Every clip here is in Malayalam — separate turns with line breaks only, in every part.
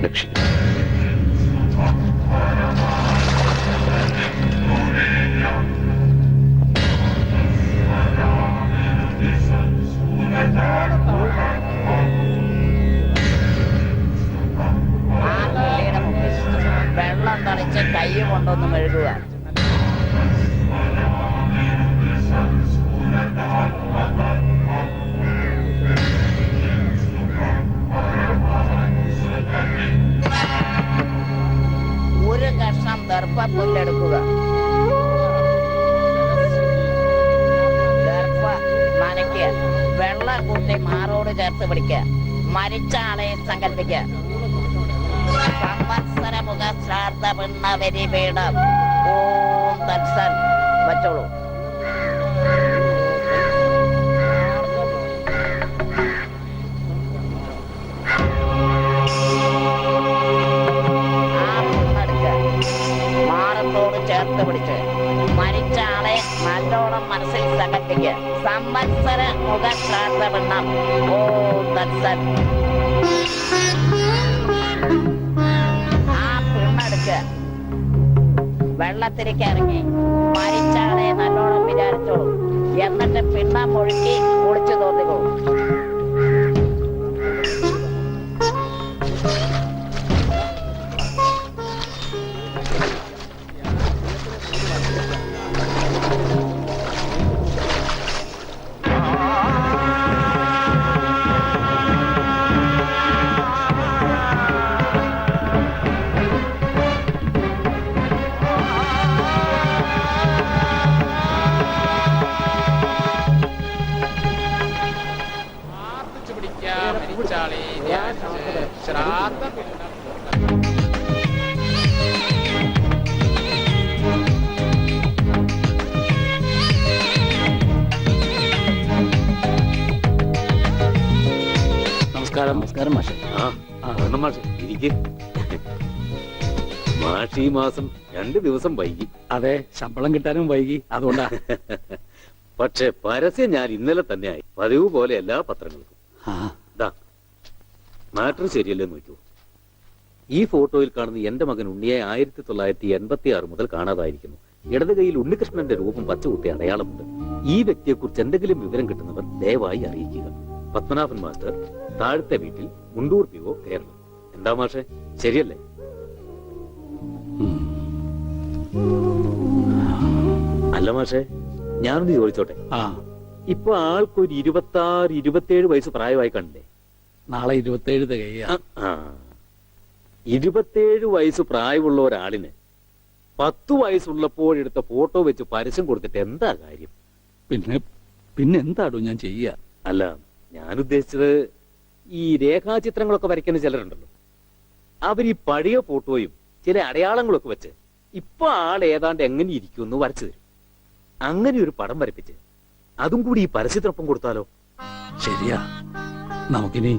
ലക്ഷ്യം.
വെള്ളം തളിച്ച് കൈ കൊണ്ടൊന്ന് മെഴുകുക. ഒരു കഷ്ണം ദർഭപ്പുല്ലെടുക്കുക. ദർഭ നനയ്ക്കുക. വെള്ളം കൂട്ടി മാറോട് ചേർത്ത് പിടിക്കുക. മരിച്ച ആളെ സങ്കല്പിക്കുക. സംവത്സരമുഖ ശ്രാദ്ധ പിണ്ണ വരിപീഠം. ഓം തത്സൻ വച്ചോളൂ. മാറത്തോട് ചേർത്ത് പിടിച്ച് മരിച്ച ആളെ നല്ലോണം മനസ്സിൽ സങ്കല്പിക്കുക. സംവത്സര മുഖ ശ്രാദ്ധ പിണ്ണം. ഓം തത്സൻ. വെള്ളത്തിലേക്ക് ഇറങ്ങി മരിച്ചാളെ നല്ലോണം വിചാരിച്ചോളൂ. എന്നിട്ട് പിണ്ണം ഒഴുക്കി കുളിച്ചു തോന്നിക്കോ.
നമസ്കാരം മാഷെ. മാഷെ ഇരിക്ക്. മാഷ് ഈ മാസം 2 ദിവസം വൈകി.
അതെ, ശമ്പളം കിട്ടാനും വൈകി. അതുകൊണ്ടാ.
പക്ഷെ പരസ്യം ഞാൻ ഇന്നലെ തന്നെ ആയി. പതിവ് പോലെ എല്ലാ പത്രങ്ങൾക്കും. മാറ്റർ ശരിയല്ലേ നോക്കൂ. ഈ ഫോട്ടോയിൽ കാണുന്ന എന്റെ മകൻ ഉണ്ണിയെ 1986 മുതൽ കാണാതായിരിക്കുന്നു. ഇടത് കൈയിൽ ഉണ്ണികൃഷ്ണന്റെ രൂപം പച്ചകുത്തി അടയാളമുണ്ട്. ഈ വ്യക്തിയെ കുറിച്ച് എന്തെങ്കിലും വിവരം കിട്ടുന്നവർ ദയവായി അറിയിക്കുക. പത്മനാഭൻ മാസ്റ്റർ, താഴത്തെ വീട്ടിൽ, മുണ്ടൂർ PO, കേരളം. എന്താ മാഷെ, ശരിയല്ലേ? അല്ല മാഷെ, ഞാനൊന്ന് ചോദിച്ചോട്ടെ. ഇപ്പൊ ആൾക്കൊരു 26-27 വയസ്സ് പ്രായമായി കണ്ടേ.
നാളെ 27 തികയാ.
27 വയസ്സ് പ്രായമുള്ള ഒരാളിന് 10 വയസ്സുള്ളപ്പോഴെടുത്ത ഫോട്ടോ വെച്ച് പരസ്യം കൊടുത്തിട്ട് എന്താ കാര്യം?
പിന്നെ എന്താടോ ഞാൻ ചെയ്യാ?
അല്ല, ഞാൻ ഉദ്ദേശിച്ചത് ഈ രേഖാചിത്രങ്ങളൊക്കെ വരയ്ക്കുന്ന ചിലരുണ്ടല്ലോ. അവർ ഈ പഴയ ഫോട്ടോയും ചില അടയാളങ്ങളൊക്കെ വെച്ച് ഇപ്പൊ ആൾ ഏതാണ്ട് എങ്ങനെ ഇരിക്കുമെന്ന് വരച്ചു തരും. അങ്ങനെ ഒരു പടം വരപ്പിച്ച് അതും കൂടി ഈ പരസ്യത്തിനൊപ്പം കൊടുത്താലോ?
ശരിയാ, നമുക്കിനി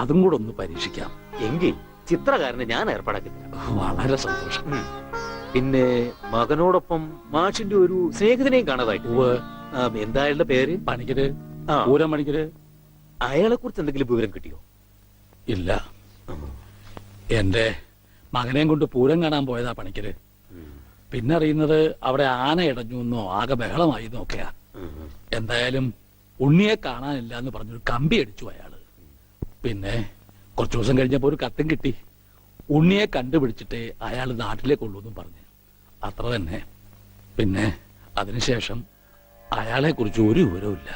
അതും കൂടെ ഒന്ന് പരീക്ഷിക്കാം.
എങ്കിൽ ചിത്രകാരനെ ഞാൻ ഏർപ്പാടാക്കി തരാം.
വളരെ സന്തോഷം.
പിന്നെ മകനോടൊപ്പം മാഷിന്റെ ഒരു സ്നേഹിതനെയും കാണാതായിട്ട്. എന്താ അയാളുടെ പേര്?
പണിക്കര്, പൂരം പണിക്കര്.
അയാളെ കുറിച്ച് എന്തെങ്കിലും വിവരം കിട്ടിയോ?
ഇല്ല. എന്റെ മകനെയും കൊണ്ട് പൂരം കാണാൻ പോയതാ പണിക്കര്. പിന്നെ അറിയുന്നത് അവിടെ ആന ഇടഞ്ഞു എന്നോ ആകെ ബഹളമായി എന്നൊക്കെയാ. എന്തായാലും ഉണ്ണിയെ കാണാനില്ല എന്ന് പറഞ്ഞൊരു കമ്പി അടിച്ചു അയാള്. പിന്നെ കുറച്ചു ദിവസം കഴിഞ്ഞപ്പോ ഒരു കത്തും കിട്ടി. ഉണ്ണിയെ കണ്ടുപിടിച്ചിട്ടേ അയാൾ നാട്ടിലേക്ക് ഉള്ളൂ എന്നും പറഞ്ഞു. അത്ര തന്നെ. പിന്നെ അതിനുശേഷം അയാളെ കുറിച്ച് ഒരു വിവരവും ഇല്ല.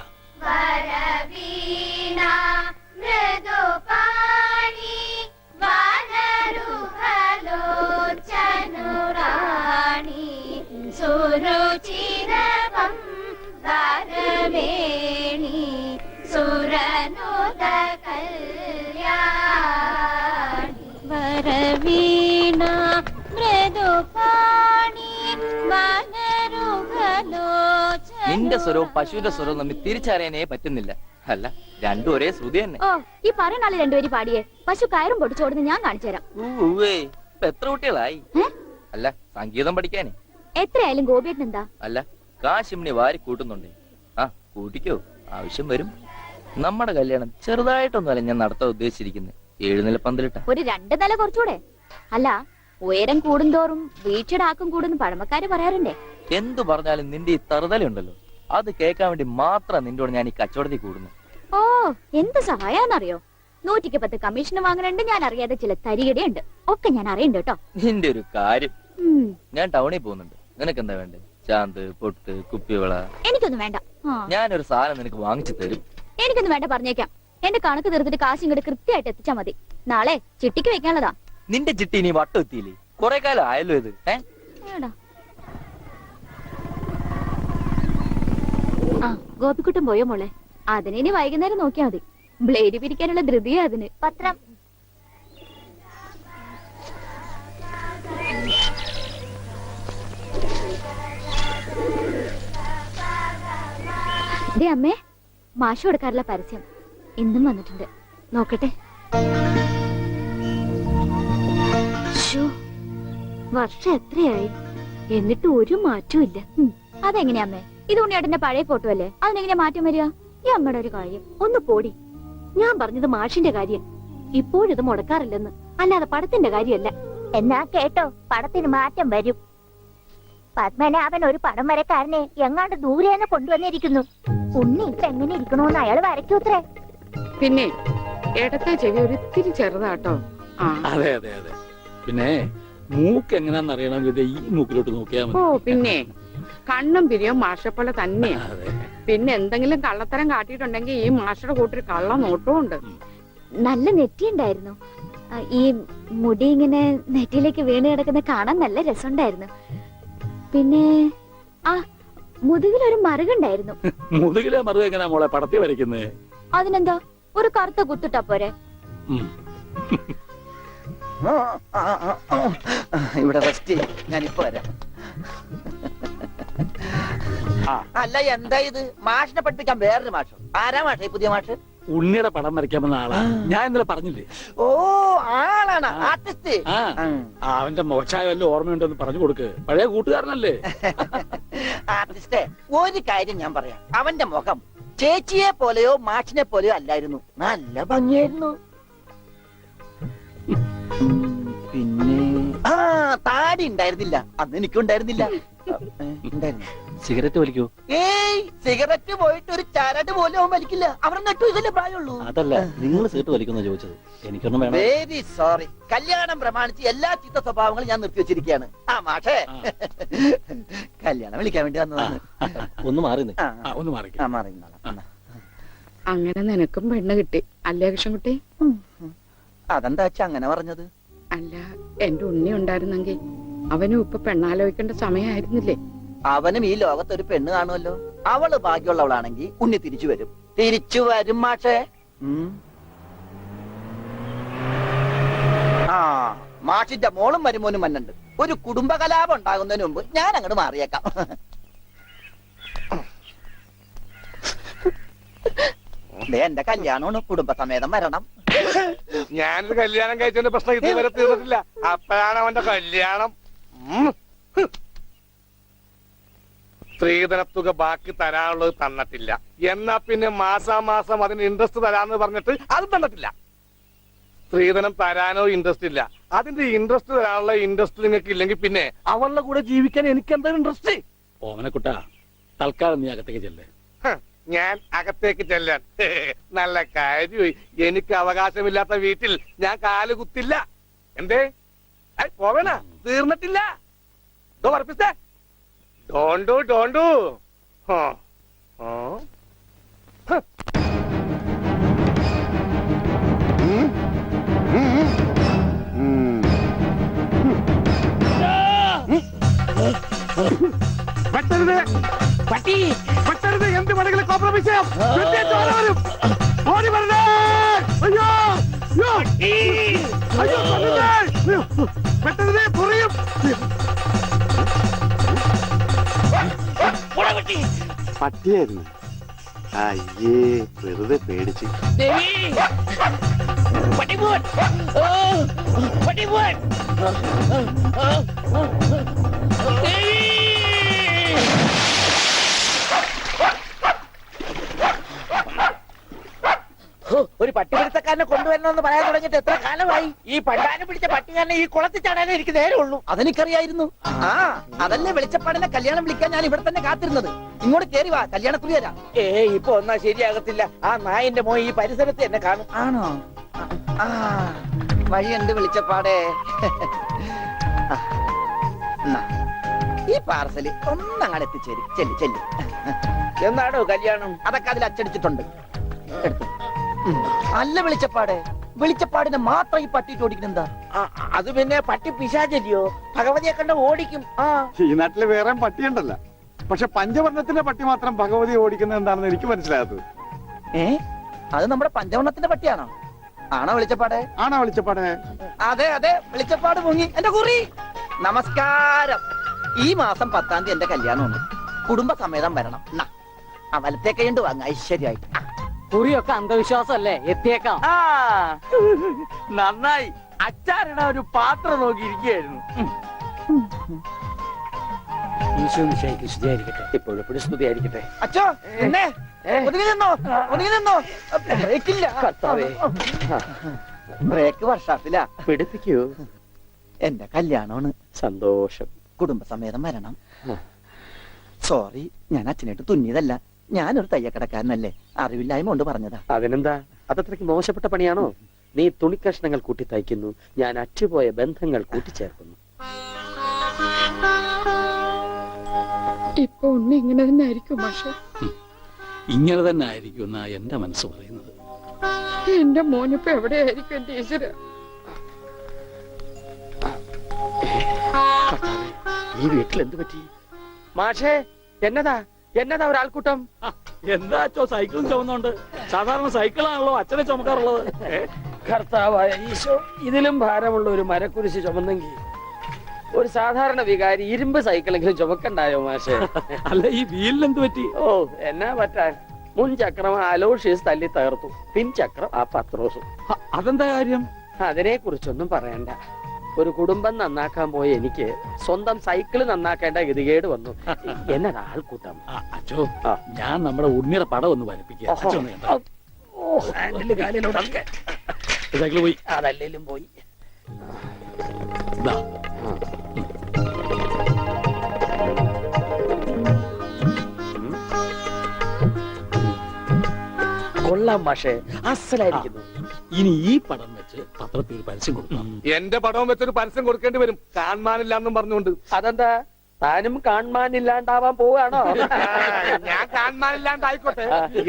നിന്റെ സ്വരവും പശുവിന്റെ സ്വരവും തമ്മിൽ തിരിച്ചറിയാനേ പറ്റുന്നില്ല. അല്ല, രണ്ടും ഒരേ ശ്രുതി തന്നെ.
ഓ, ഈ പറയുന്ന ആള് രണ്ടുപേരും പാടിയേ പശു കയറും പൊട്ടിച്ചോടുന്ന് ഞാൻ കാണിച്ചു തരാം.
ഇപ്പൊ എത്ര കുട്ടികളായി? അല്ല, സംഗീതം പഠിക്കാനേ.
എത്രയായാലും ഗോപിയേട്ടൻ എന്താ?
അല്ല, കാശിമിണി വാരി കൂട്ടുന്നുണ്ടേ. ആ, കൂട്ടിക്കോ, ആവശ്യം വരും. നമ്മുടെ കല്യാണം ചെറുതായിട്ടൊന്നുമല്ല ഞാൻ നടത്താൻ ഉദ്ദേശിച്ചിരിക്കുന്നത്. 7 നില പന്തലിട്ട.
ഒരു 2 നില കുറച്ചുകൂടെ? അല്ല, ഉയരം കൂടുന്തോറും വീഴ്ചയുടെ ആക്കം കൂടുന്നു പഴമക്കാര് പറയാറുണ്ടേ.
എന്തു പറഞ്ഞാലും നിന്റെ ഈ തറുതലുണ്ടല്ലോ, അത് കേൾക്കാൻ വേണ്ടി മാത്രം നിന്നോട് ഞാൻ ഈ കച്ചവടത്തിൽ കൂടുന്നു.
ഓ, എന്ത് സഹായാന്നറിയോ? 110 കമ്മീഷൻ വാങ്ങുന്നുണ്ട്, ഞാൻ അറിയാതെ ചില തരികടയുണ്ട്, ഒക്കെ ഞാൻ അറിയണ്ട് കേട്ടോ.
നിന്റെ ഒരു കാര്യം.
ഉം,
ഞാൻ ടൗണിൽ പോകുന്നുണ്ട്. നിനക്ക് എന്താ വേണ്ടേ? ചാന്ത്, പൊട്ട്, കുപ്പിവള.
എനിക്കൊന്നും വേണ്ട. ആ,
ഞാനൊരു സാധനം നിനക്ക് വാങ്ങിച്ചു തരും.
എനിക്കൊന്നും വേണ്ട, പറഞ്ഞേക്കാം. എന്റെ കണക്ക് തീർത്തിട്ട് കാശ് ഇങ്ങോട്ട് കൃത്യമായിട്ട് എത്തിച്ചാ മതി. നാളെ ചിട്ടിക്ക് വെക്കാനുള്ളതാ.
നിന്റെ ചിട്ടി ഇനി വട്ടം എത്തിയില്ലേ? കുറെ കാലം ആയല്ലോ ഇത്.
ഏടാ. ആ, ഗോപിക്കുട്ടൻ പോയോ മോളെ? അതിനി വൈകുന്നേരം നോക്കിയാ മതി. ബ്ലേഡ് പിരിക്കാനുള്ള ധൃതിയാ അതിന്. പത്രം ദേ അമ്മേ, മാഷ് കൊടുക്കാറുള്ള പരസ്യം ഇന്നും വന്നിട്ടുണ്ട്, നോക്കട്ടെ. ശ്ശോ, വർഷം എത്രയായി, എന്നിട്ട് ഒരു മാറ്റവും ഇല്ല. അതെങ്ങനെയാ അമ്മേ? ഇത് ഉണ്ണിയേട്ടന്റെ പഴയ ഫോട്ടോ അല്ലേ, അതിനെങ്ങനെയാ മാറ്റം വരിക? ഈ അമ്മയുടെ ഒരു കാര്യം. ഒന്ന് പോടി. ഞാൻ പറഞ്ഞത് മാഷിന്റെ കാര്യം. ഇപ്പോഴിത് മുടക്കാറില്ലെന്ന്, അല്ലാതെ പടത്തിന്റെ കാര്യമല്ല.
എന്നാ കേട്ടോ, പടത്തിന് മാറ്റം വരും. പത്മനാഭൻ ഒരു പടം വരക്കാരനെ എങ്ങാണ്ട് ദൂരെന്ന് കൊണ്ടുവന്നിരിക്കുന്നു. ഉണ്ണി ഇപ്പൊ എങ്ങനെ ഇരിക്കണോന്ന് അയാൾ വരയ്ക്കൂത്രേ.
പിന്നെ ഇടത്തെ ചെവി ഒരിത്തിരി ചെറുതാട്ടോ. ആ,
അതെ അതെ അതെ. പിന്നെ മൂക്ക് എങ്ങനെയാന്ന് അറിയണമെങ്കിൽ ഈ മൂക്കിലോട്ട് നോക്കിയാൽ
ഓ
മതി.
പിന്നെ കണ്ണും പിരിയോ മാഷപ്പോലെ തന്നെയാ.
അതെ.
പിന്നെ എന്തെങ്കിലും കള്ളത്തരം കാട്ടിയിട്ടുണ്ടെങ്കിൽ ഈ മാഷയുടെ കൂട്ടൊരു കള്ള നോട്ടവും ഉണ്ട്.
നല്ല നെറ്റിയുണ്ടായിരുന്നു. ഈ മുടി ഇങ്ങനെ നെറ്റിയിലേക്ക് വീണ് കിടക്കുന്ന കാണാൻ നല്ല രസമുണ്ടായിരുന്നു. പിന്നെ ആ മുതുകിലൊരു മറുകുണ്ടായിരുന്നു.
മുതുകിലെ മറുക എങ്ങനെയാ മോളെ പടത്തി വരയ്ക്കുന്നേ?
അതിനെന്താ, ഒരു കറുത്ത കുത്തിട്ടാ പോരെ?
ഇവിടെ റെസ്റ്റ് ഞാനിപ്പോ വരാം. അല്ല, എന്താ ഇത്? മാഷിനെ പഠിപ്പിക്കാൻ വേറൊരു മാഷോ? ആരാ മാഷ ഈ പുതിയ മാഷ്?
ഉണ്ണിയുടെ പടം വരയ്ക്കാൻ വന്ന ആളാ. ഞാൻ ഇന്നലെ പറഞ്ഞില്ലേ?
ഓ, ആളാണ് ആർട്ടിസ്റ്റ്.
ആ, അവന്റെ മോശമായ വല്ല ഓർമ്മയുണ്ടെന്ന് പറഞ്ഞു കൊടുക്ക്. പഴയ കൂട്ടുകാരനല്ലേ?
ആർട്ടിസ്റ്റേ, ഒരു കാര്യം ഞാൻ പറയാം. അവന്റെ മുഖം ചേച്ചിയെ പോലെയോ മാഷിനെ പോലെയോ അല്ലായിരുന്നു. നല്ല ഭംഗിയായിരുന്നു. പിന്നെ ആ താടി ഉണ്ടായിരുന്നില്ല. അന്ന് എനിക്കുണ്ടായിരുന്നില്ല. ഉണ്ടായിരുന്നു.
സിഗരറ്റ് വലിക്കൂ?
ഏയ്, സിഗരറ്റ് പോയിട്ട് ഒരു ചരട് പോലും അവൻ വലിക്കില്ല. അവരെ 8 വയസ്സല്ലേ പ്രായമുള്ളൂ.
അതല്ല, നിങ്ങൾ സീറ്റ് വലിക്കുന്ന ചോദിച്ചത്. എനിക്കൊന്നും വേണം.
Very sorry. കല്യാണം പ്രമാണിച്ച് എല്ലാ ചീത്ത സ്വഭാവങ്ങളും ഞാൻ നിർത്തി വെച്ചിരിക്കുകയാണ്. ആ മാഷേ, കല്യാണം വിളിക്കാൻ വേണ്ടി വന്നതാണ്.
ഒന്ന് മാറി
ഒന്ന് മാറി.
മാറി.
അങ്ങനെ നിനക്കും പെണ്ണ് കിട്ടി അല്ലേ കൃഷ്ണൻകുട്ടി?
അതെന്താ അച്ഛാ അങ്ങനെ പറഞ്ഞത്?
അല്ല, എന്റെ ഉണ്ണി ഉണ്ടായിരുന്നെങ്കിൽ അവനും ഇപ്പൊ പെണ്ണാലോചിക്കേണ്ട സമയമായിരുന്നില്ലേ?
അവനും ഈ ലോകത്ത് ഒരു പെണ്ണ് കാണുമല്ലോ. അവള് ഭാഗ്യമുള്ളവളാണെങ്കിൽ ഉണ്ണി തിരിച്ചു വരും. തിരിച്ചു വരും മാഷേ. ആ, മാഷിന്റെ മോളും മരുമോനും മന്നുണ്ട്. ഒരു കുടുംബകലാപം ഉണ്ടാകുന്നതിന് മുമ്പ് ഞാൻ അങ്ങോട്ട് മാറിയേക്കാം. എന്റെ കല്യാണമാണ്, കുടുംബസമേതം വരണം.
ഞാനൊരു കല്യാണം കഴിച്ചതിന്റെ പ്രശ്നം ഇതുവരെ തീർന്നിട്ടില്ല. അപ്പോഴാണ് അവന്റെ കല്യാണം. സ്ത്രീധനത്തുക ബാക്കി തരാനുള്ളത് തന്നിട്ടില്ല. എന്നാ പിന്നെ മാസാമാസം അതിന് ഇൻട്രസ്റ്റ് തരാന്ന് പറഞ്ഞിട്ട് അത് തന്നിട്ടില്ല. സ്ത്രീധനം തരാനോ ഇൻട്രസ്റ്റ് ഇല്ല. അതിന്റെ ഇൻട്രസ്റ്റ് തരാനുള്ള ഇൻട്രസ്റ്റ് നിങ്ങൾക്ക് ഇല്ലെങ്കിൽ പിന്നെ അവളുടെ കൂടെ ജീവിക്കാൻ എനിക്ക് എന്താ ഇൻട്രസ്റ്റ്?
ഓമനക്കുട്ട, തൽക്കാലം നീ അകത്തേക്ക് ചെല്ലേ.
ഞാൻ അകത്തേക്ക് ചെല്ലാൻ നല്ല കാര്യമായി. എനിക്ക് അവകാശമില്ലാത്ത വീട്ടിൽ ഞാൻ കാല് കുത്തില്ല. എന്തേ പോവേണ? തീർന്നിട്ടില്ല. പറപ്പിച്ചേ. ഡോണ്ടു പട്ടി പറ്റരുത്. എന്ത് വേണമെങ്കിലും കോംപ്രമൈസ് ചെയ്യാം. ഓടി വരണേ. അയ്യോ അയ്യോ, പറ്റരുത്, പൊറിയും. പട്ടിയായിരുന്നു. അയ്യേ, വെറുതെ പേടിച്ച്.
ഒരു പട്ടിപിടുത്തക്കാരൻ വേലക്കാരനെ കൊണ്ടുവരണമെന്ന് പറയാൻ തുടങ്ങിയിട്ട് എത്ര കാലമായി? ഈ പണ്ടാനം പിടിച്ച പട്ടികാരനെ ഈ കുളത്തിൽ ചാടാനേ എനിക്ക് നേരെ ഉള്ളൂ. അതെനിക്കറിയായിരുന്നു. ആ അതല്ലേ വെളിച്ചപ്പാടിനെ കല്യാണം വിളിക്കാൻ ഞാൻ ഇവിടെ തന്നെ കാത്തിരുന്നത്. ഇങ്ങോട്ട് കേറി വാ, കല്യാണക്കുറി തരാം. ഇപ്പൊ ഒന്നാ ശരിയാകത്തില്ല. ആ നായന്റെ മോൻ ഈ പരിസരത്ത് എന്നെ കാണും. ആണോ? ആ വഴിയുണ്ട് വെളിച്ചപ്പാടേ. ഈ പാർസല് ഒന്നങ്ങാട് എത്തിച്ചേരും. ചെല്ലി ചെല്ലി. എന്നാണോ കല്യാണം? അതൊക്കെ അതിൽ അച്ചടിച്ചിട്ടുണ്ട്. എടുത്തു. അല്ല വെളിച്ചപ്പാടെ, വെളിച്ചപ്പാടിനെ മാത്രം ഈ പട്ടിട്ട് ഓടിക്കുന്നെന്താ? അത് പിന്നെ പട്ടി പിശാചല്ലിയോ? ഭഗവതിയെ കണ്ട ഓടിക്കും.
ഈ നാട്ടില് വേറെ പട്ടിയുണ്ടല്ല, പക്ഷെ പഞ്ചവർണ്ണത്തിന്റെ പട്ടി മാത്രം ഭഗവതി ഓടിക്കുന്നത് എന്താണെന്ന് എനിക്ക് മനസ്സിലാകാത്തത്.
അത് നമ്മുടെ പഞ്ചവർണ്ണത്തിന്റെ പട്ടിയാണോ? ആണോ വെളിച്ചപ്പാടെ?
ആണോ വെളിച്ചപ്പാടെ?
അതെ അതെ, വെളിച്ചപ്പാട് മുങ്ങി. എന്റെ കുറി നമസ്കാരം. ഈ മാസം 10-ാം തീയതി എന്റെ കല്യാണമുണ്ട്. കുടുംബസമേതം വരണം. വലത്തെ കൈണ്ട് വാങ്ങ ഐശ്വര്യായിട്ട്.
കുറിയൊക്കെ അന്ധവിശ്വാസമല്ലേ? എത്തിയേക്കാം. നന്നായി. അച്ചാറിട ഒരു പാത്രം നോക്കിയിരിക്കുകയായിരുന്നു.
ഇപ്പോഴെപ്പോഴും സ്തുതിയായിരിക്കട്ടെ.
അച്ഛോ എന്നെ ഒതുങ്ങി നിന്നോ, ഒതുങ്ങി നിന്നോ. ബ്രേക്കില്ല. ബ്രേക്ക് വർഷാപ്പിലാ.
പിടിപ്പിക്കൂ.
എന്റെ കല്യാണമാണ്.
സന്തോഷം.
കുടുംബസമേതം വരണം. സോറി, ഞാൻ അച്ഛനായിട്ട് തുന്നിയതല്ല. ഞാനൊരു തയ്യക്കടക്കാരനല്ലേ, അറിവില്ലായ്മ കൊണ്ട് പറഞ്ഞതാ.
അതിനെന്താ? അതത്രയ്ക്ക് മോശപ്പെട്ട പണിയാണോ? നീ തുണിക്കഷ്ണങ്ങൾ കൂട്ടി തയ്ക്കുന്നു, ഞാൻ അറ്റുപോയ ബന്ധങ്ങൾ കൂട്ടിച്ചേർക്കുന്നു.
ഇപ്പൊ ഉണ്ണി ഇങ്ങനെ തന്നെ ആയിരിക്കും പക്ഷെ.
ഇങ്ങനെ തന്നെ ആയിരിക്കും എന്നാ എന്റെ മനസ്സ് പറയുന്നത്.
എന്റെ മോനിപ്പോ എവിടെയായിരിക്കും എന്റെ ഈശ്വര?
ഈ വീട്ടിൽ എന്ത് പറ്റി?
മാഷേ, എന്നതാ എന്നതാ ഒരാൾക്കൂട്ടം?
എന്താ അച്ഛോ സൈക്കിളും ചുമന്നുണ്ട്? സാധാരണ സൈക്കിളാണല്ലോ അച്ഛനെ ചുമക്കാറുള്ളത്.
കർത്താവായ ഈശോ, ഇതിലും ഭാരമുള്ള ഒരു മരക്കുരിശ് ചുമന്നെങ്കിൽ ഒരു സാധാരണ വികാരി ഇരുമ്പ് സൈക്കിളെങ്കിലും ചുമക്കണ്ടായോ മാഷേ?
അല്ല, ഈ വീലിനെന്ത് പറ്റി?
ഓ, എന്നാ പറ്റാൻ? മുൻ ചക്രം അലോഷ്യസ് തല്ലി തകർത്തു, പിൻചക്രം ആ പത്രോസും.
അതെന്താ കാര്യം?
അതിനെ കുറിച്ചൊന്നും പറയണ്ട. ഒരു കുടുംബം നന്നാക്കാൻ പോയ എനിക്ക് സ്വന്തം സൈക്കിള് നന്നാക്കേണ്ട ഗതികേട് വന്നു. എന്നതാ ആൾക്കൂട്ടം?
അച്ഛോ, ഞാൻ നമ്മുടെ ഉണ്ണിയുടെ പടം ഒന്ന് വരപ്പിക്കുക. സൈക്കിള് പോയി.
അതല്ലേലും പോയി.
ദാ.
കൊള്ളാം മാഷേ, അസലായിരിക്കുന്നു.
ഇനി ഈ പടം വെച്ച് പത്രത്തിൽ ഒരു പരസ്യം കൊടുക്കണം.
എന്റെ പടവും വെച്ചൊരു പരസ്യം കൊടുക്കേണ്ടി വരും, കാണാനില്ലാന്നും പറഞ്ഞുകൊണ്ട്.
അതെന്താ, താനും കാണാനില്ലാണ്ടാവാൻ പോവാണോ?
ഞാൻ കാണാനില്ലാണ്ടായിക്കോട്ടെ,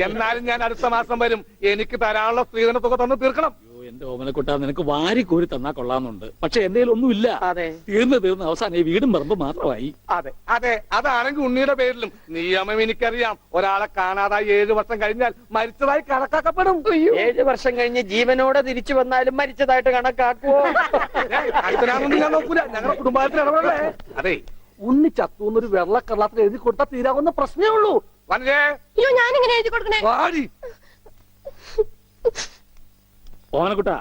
എന്നാലും ഞാൻ അടുത്ത മാസം വരും. എനിക്ക് തരാനുള്ള സ്ത്രീധന തുക തന്നു തീർക്കണം.
എന്റെ ഓമനക്കുട്ട, നിനക്ക് വാരി കോരി തന്നാ കൊള്ളാന്നുണ്ട്, പക്ഷെ എന്റെ ഒന്നുമില്ല.
അതെ,
തീർന്ന് അവസാനം ഈ വീടും പറമ്പ് മാത്രമായി.
അതെ അതെ, അതാണെങ്കിൽ ഉണ്ണിയുടെ പേരിലും നിയമം എനിക്കറിയാം. ഒരാളെ കാണാതായി 7 വർഷം കഴിഞ്ഞാൽ മരിച്ചതായി കണക്കാക്കപ്പെടും.
7 വർഷം കഴിഞ്ഞ് ജീവനോടെ തിരിച്ചു വന്നാലും മരിച്ചതായിട്ട് കണക്കാക്കുവോ?
അടുത്തനാണെന്ന് ഞാൻ നോക്കൂല, ഞങ്ങളുടെ കുടുംബത്തിൽ ഇടപെടേ. അതെ, ഉണ്ണി ചത്തൂന്നൊരു വെള്ളക്കള്ളത്തിൽ എഴുതി കൊടുത്താൽ തീരാവുന്ന പ്രശ്നമേ ഉള്ളൂ.
ഞാനിങ്ങനെ എഴുതി കൊടുക്കണേ?
വാടി.
ഓമനക്കുട്ട,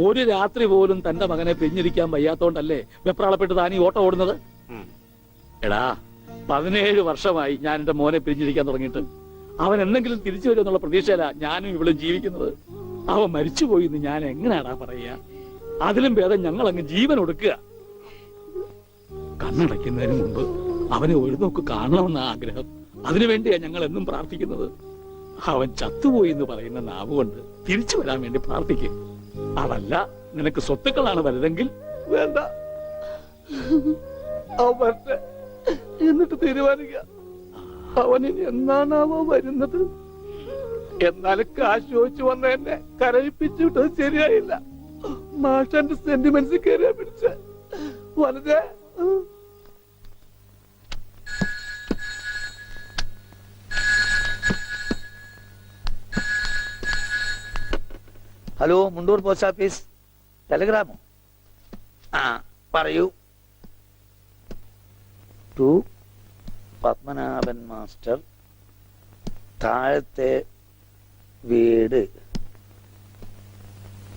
ഒരു രാത്രി പോലും തന്റെ മകനെ പിരിഞ്ഞിരിക്കാൻ വയ്യാത്തോണ്ടല്ലേ വെപ്രാളപ്പെട്ട് താനീ ഓട്ടം ഓടുന്നത്? എടാ, 17 വർഷമായി ഞാൻ എന്റെ മോനെ പിരിഞ്ഞിരിക്കാൻ തുടങ്ങിയിട്ട്. അവൻ എന്തെങ്കിലും തിരിച്ചു വരുമെന്നുള്ള പ്രതീക്ഷയില ഞാനും ഇവിടെ ജീവിക്കുന്നത്. അവൻ മരിച്ചുപോയി എന്ന് ഞാൻ എങ്ങനെയാടാ പറയുക? അതിലും ഭേദം ഞങ്ങൾ അങ്ങ് ജീവൻ ഒടുക്കുക. കണ്ണടയ്ക്കുന്നതിന് മുമ്പ് അവനെ ഒരു നോക്ക് കാണണമെന്ന ആഗ്രഹം. അതിനുവേണ്ടിയാ ഞങ്ങൾ എന്നും പ്രാർത്ഥിക്കുന്നത്. അവൻ ചത്തുപോയി എന്ന് പറയുന്ന നാവ് കൊണ്ട് തിരിച്ചു വരാൻ വേണ്ടി പ്രാർത്ഥിക്കും. അതല്ല നിനക്ക് സ്വത്തുക്കളാണ് വലുതെങ്കിൽ
വേണ്ട, എന്നിട്ട് തീരുമാനിക്ക. അവനിനി എന്നാണാവോ വരുന്നത്? എന്നാലും കാശ് ചോദിച്ചു വന്ന എന്നെ കരയിപ്പിച്ചു വിട്ടത് ശരിയായില്ല. മാഷന്റെ സെന്റിമെന്റ്സ് കയറിയാ പിടിച്ച വളരെ.
ഹലോ, മുണ്ടൂർ പോസ്റ്റ് ഓഫീസ്, ടെലഗ്രാമോ? പറയൂ. ടു പത്മനാഭൻ മാസ്റ്റർ, താഴത്തെ വീട്,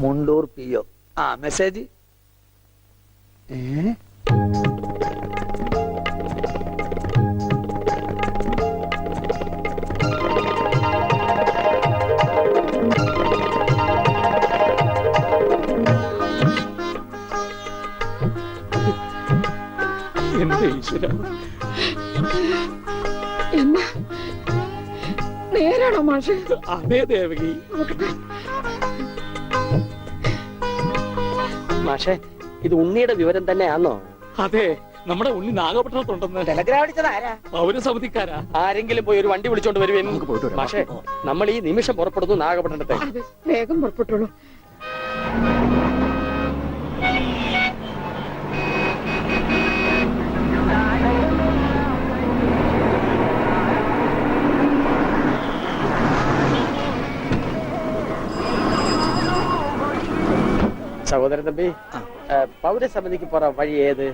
മുണ്ടൂർ PO. മെസ്സേജ്.
എന്റെ ഈശ്വര,
എന്നാ നേരാണോ മാഷെ?
അതേ ദേവകി.
മാഷെ ഇത് ഉണ്ണിയുടെ വിവരം തന്നെയാണോ?
അതെ, നമ്മുടെ ഉണ്ണി നാഗപട്ടണത്തുണ്ടെന്ന്
ടെലഗ്രാം അടിച്ചത് ആരാ?
പൗരസമിതിക്കാരാ.
ആരെങ്കിലും പോയി ഒരു വണ്ടി വിളിച്ചോണ്ട് വരുവേൻ. മാഷെ നമ്മൾ ഈ നിമിഷം പുറപ്പെടുന്നു നാഗപട്ടണത്തെ.
അതെ, വേഗം പുറപ്പെട്ടോളൂ.
സഹോദരൻ തമ്പി, പൗരസമിതിക്ക് പോറ വഴി ഏത്?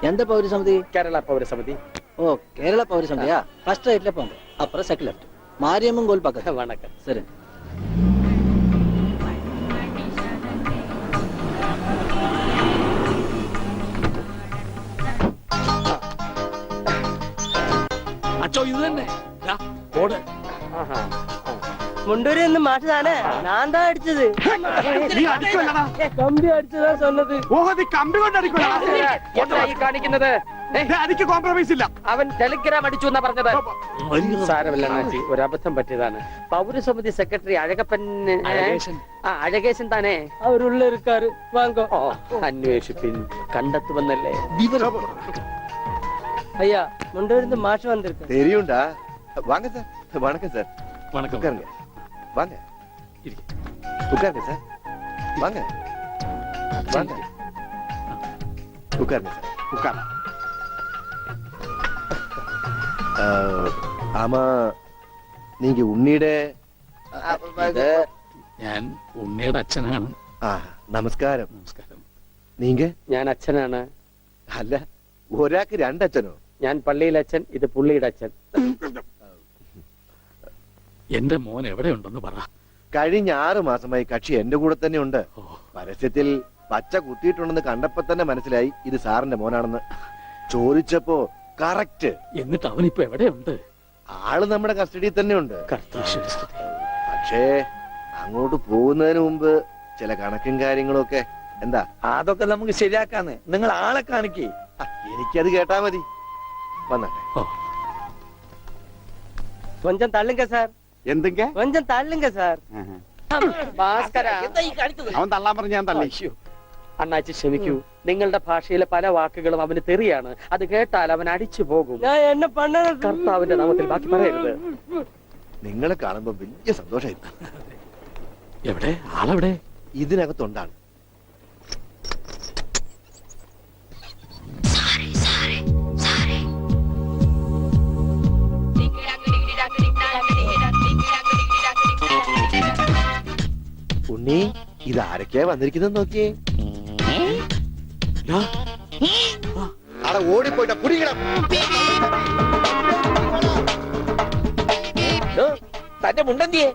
எந்த பௌரசமிதி?
കേരള പൗരസമിതി.
ஓ, கேரள பௌரசமிதியா? ஃபர்ஸ்ட் ரைட்ல போங்க, அப்புறம் செகண்ட் லெஃப்ட், மாரியம்மன் கோயில் பக்கம்.
വണക്കം.
சரி.
അച്ചോ ഇത് തന്നെ. ദാ, ഓട്.
ആഹാ.
മുണ്ടൂരിൽ നിന്ന് മാഷ് താനേ? ഞാൻ താ അടിച്ചത്.
നീ അടിക്കുമല്ലടാ.
കമ്പി അടിച്ചതാ சொன்னது.
ഓഹോ, നീ കമ്പി കൊണ്ട് അടിക്കുമല്ലടാ.
എന്താ ഈ കാണിക്കുന്നത്?
എനിക്ക് കോംപ്രമൈസ് ഇല്ല.
അവൻ ടെലിഗ്രാം അടിച്ചു എന്നാ പറഞ്ഞത്. സാരമില്ല അണ്ണാച്ചി, ഒരു അബദ്ധം പറ്റിയതാണ്. പൗരസമിതി സെക്രട്ടറി അഴകപ്പൻ അഴകേശൻ താനേ അവരുള്ള ഇരുക്കാറ് വാങ്ങോ. അന്വേഷിപ്പിൻ, കണ്ടെത്തുമെന്നല്ലേ.
ஐயா, முண்டூரிலிருந்து மாஷ் வந்திருக்கு.
தெரியும்டா. வாங்க சார். வணக்கம் சார்.
വണക്കം.
உட்காருங்க. வாங்க. உட்காருங்க சார். வாங்க. வாங்க. உட்காருங்க சார்.
ഉക്കാര.
ஆமா, நீங்க உன்னிட
ഞാൻ ഉണ്ണിയുടെ അച്ഛനാണ്.
നമസ്കാരം.
നമസ്കാരം.
നീങ്ക?
ഞാൻ അച്ഛനാണ്.
അല്ല, ഒരാൾക്ക് രണ്ടച്ഛനോ?
ഞാൻ പള്ളിയിലെ അച്ഛൻ, ഇത് പുള്ളിയുടെ അച്ഛൻ.
എന്റെ മോൻ എവിടെയുണ്ടെന്ന് പറ.
കഴിഞ്ഞ 6 മാസമായി കക്ഷി എന്റെ കൂടെ തന്നെ ഉണ്ട്.
ഓ,
പരസ്യത്തിൽ പച്ച കുത്തിയിട്ടുണ്ടെന്ന് കണ്ടപ്പോ തന്നെ മനസ്സിലായി ഇത് സാറിന്റെ മോനാണെന്ന്. ചോദിച്ചപ്പോ കറക്റ്റ്.
എന്നിട്ട് അവനിപ്പോ എവിടെയുണ്ട്?
ആള് നമ്മുടെ കസ്റ്റഡിയിൽ തന്നെ ഉണ്ട്.
കർത്താശ്വരി സ്തുതി.
പക്ഷേ അങ്ങോട്ട് പോകുന്നതിന് മുമ്പ് ചില കണക്കും കാര്യങ്ങളും ഒക്കെ. എന്താ?
അതൊക്കെ നമുക്ക് ശരിയാക്കാന്ന്. നിങ്ങൾ ആളെ കാണിക്കേ.
എനിക്കത് കേട്ടാ മതി. വന്നട്ടെ.
ഓ,
കൊഞ്ചം തള്ളുങ്ക സാർ,
എന്തെങ്ക?
കൊഞ്ചം തള്ളുങ്ക സാർ.
ഭാസ്കര,
അവൻ തള്ളാൻ പറഞ്ഞ് ഞാൻ തള്ളി.
അയ്യോ. അണ്ണാച്ചി ക്ഷമിക്കൂ, നിങ്ങളുടെ ഭാഷയിലെ പല വാക്കുകളും അവന് തെറിയാണ്. അത് കേട്ടാൽ അവൻ അടിച്ചു പോകും.
എന്നെ പണ്ണ
കർത്താവിന്റെ നാമത്തിൽ ബാക്കി പറയരുത്.
നിങ്ങളെ കാണുമ്പോ വലിയ സന്തോഷമായിരുന്നു.
എവിടെ ആളെവിടെ?
ഇതിനകത്തുണ്ടാണ്. ഉണ്ണി, ഇത് ആരൊക്കെയാ വന്നിരിക്കുന്നത് നോക്കിയേ. അവിടെ ഓടിപ്പോയിട്ട കുടിക്കണം.
തന്റെ മുണ്ടെന്തിയെ?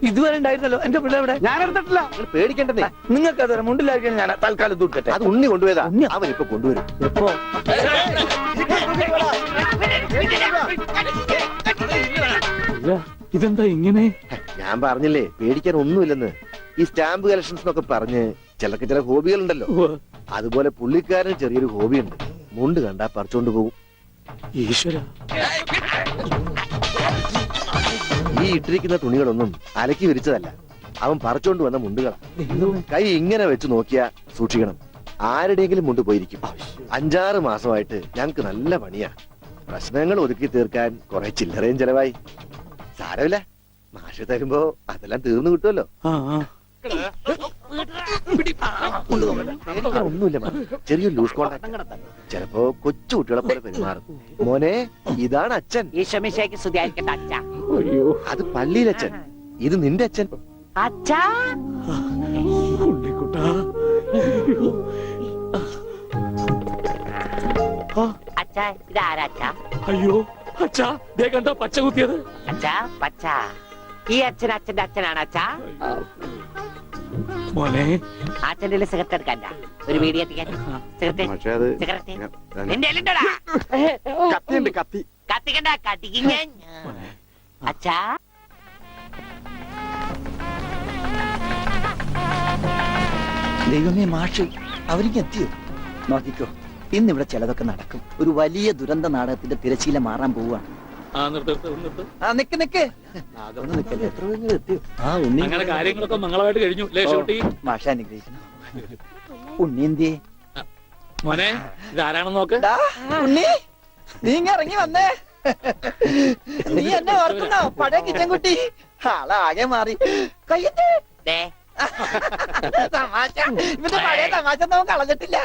ഇതുവരെ ഉണ്ടായിരുന്നല്ലോ എന്റെ പിള്ള എവിടെ?
ഞാൻ എടുത്തിട്ടില്ല.
നിങ്ങൾ പേടിക്കേണ്ടതേ.
നിങ്ങൾക്ക് അതുവരെ മുണ്ടിലായിരിക്കും. ഞാൻ തൽക്കാലം ദൂക്കട്ടെ.
അത് ഉണ്ണി കൊണ്ടുപോയതാ. അവൻ ഇപ്പൊ കൊണ്ടുവരും.
എപ്പോ?
ഇല്ല, ഇതെന്താ ഇങ്ങനെ?
ഞാൻ പറഞ്ഞില്ലേ പേടിക്കാൻ ഒന്നുമില്ലെന്ന്. ഈ സ്റ്റാമ്പ് കളക്ഷൻസ് എന്നൊക്കെ പറഞ്ഞ് ചിലർക്ക് ചില ഹോബികളുണ്ടല്ലോ. അതുപോലെ പുള്ളിക്കാരന് ചെറിയൊരു ഹോബിയുണ്ട്. മുണ്ട് കണ്ടാ പറിച്ചോണ്ട് പോകും.
ഈശ്വര,
ഈ ഇട്ടിരിക്കുന്ന തുണികളൊന്നും അലക്കി വിരിച്ചതല്ല. അവൻ പറിച്ചോണ്ട് വന്ന മുണ്ടുകളാ. കൈ ഇങ്ങനെ വെച്ച് നോക്കിയാ സൂക്ഷിക്കണം, ആരുടെയെങ്കിലും മുണ്ട് പോയിരിക്കും. 5-6 മാസമായിട്ട് ഞങ്ങക്ക് നല്ല പണിയാ. പ്രശ്നങ്ങൾ ഒതുക്കി തീർക്കാൻ കുറെ ചില്ലറയും ചെലവായി. സാരമില്ല, മാഷ് തരുമ്പോ അതെല്ലാം തീർന്നു കിട്ടുമല്ലോ. ഒന്നുമില്ല, ചെറിയൊരു ലൂസ് കോണ്ടാക്ട്. ചിലപ്പോ കൊച്ചു കുട്ടികളെ പോലെ പെരുമാറും. മോനെ, ഇതാണ് അച്ഛൻ.
ഈശോമിശിഹായ്ക്ക് സ്തുതിയായിരിക്കട്ടെ അച്ഛാ.
അയ്യോ,
അത് പള്ളിയിലച്ഛൻ. ഇത് നിന്റെ അച്ഛൻ.
അച്ഛാ,
ഉണ്ണിക്കുട്ടാ.
അച്ഛാ, ഇതാരാ അച്ഛാ?
അയ്യോ, അച്ഛാ, ദേ കണ്ട പച്ച കുത്തിയത്.
അച്ഛാ, പച്ച. ഈ അച്ഛൻ അച്ഛന്റെ അച്ഛനാണ് അച്ഛാ.
മോനെ,
അച്ഛന്റെ സിഗരറ്റ് എടുക്കണ്ട, ഒരു വീഡിയോ എത്തിക്കാൻ.
പക്ഷെ അത്
സിഗരറ്റ് നിന്റെ എല്ലുണ്ടോടാ?
കത്തിയുണ്ട്, കത്തി.
കത്തിക്കണ്ട, കത്തിക്കും ഞാൻ. അച്ഛാ,
ദൈവമേ, മാഷ് അവരിക്ക് എത്തിയോ? നോക്കിക്കോ, ഇന്നിവിടെ ചിലതൊക്കെ നടക്കും. ഒരു വലിയ ദുരന്ത നാടകത്തിന്റെ തിരശീല മാറാൻ പോവുകയാണ്.
ആ നിർത്ത്.
ആ നിക്ക് നിക്ക് അതൊന്നും നിക്കല്ലേ. ആ ഉണ്ണി
അങ്ങനെ കാര്യങ്ങളൊക്കെ മംഗളമായിട്ട് കഴിഞ്ഞു ലേശോട്ടി.
മാഷ അനുഗ്രഹിക്കണം. ഉണ്ണി എന്തിയേ?
മോനെ ഇതാരാണെന്ന് നോക്ക്.
ഡാ, ഉണ്ണി നീ ഇങ്ങ് ഇറങ്ങി വന്നേ. നീ എന്നെ ഓർക്കുന്നോ? പഴയ കിച്ചൻകുട്ടി ആളാകെ മാറി. കയ്യത്തെ തമാശ. ഇവന്റെ പഴയ തമാശ ഒന്നും കളഞ്ഞിട്ടില്ല.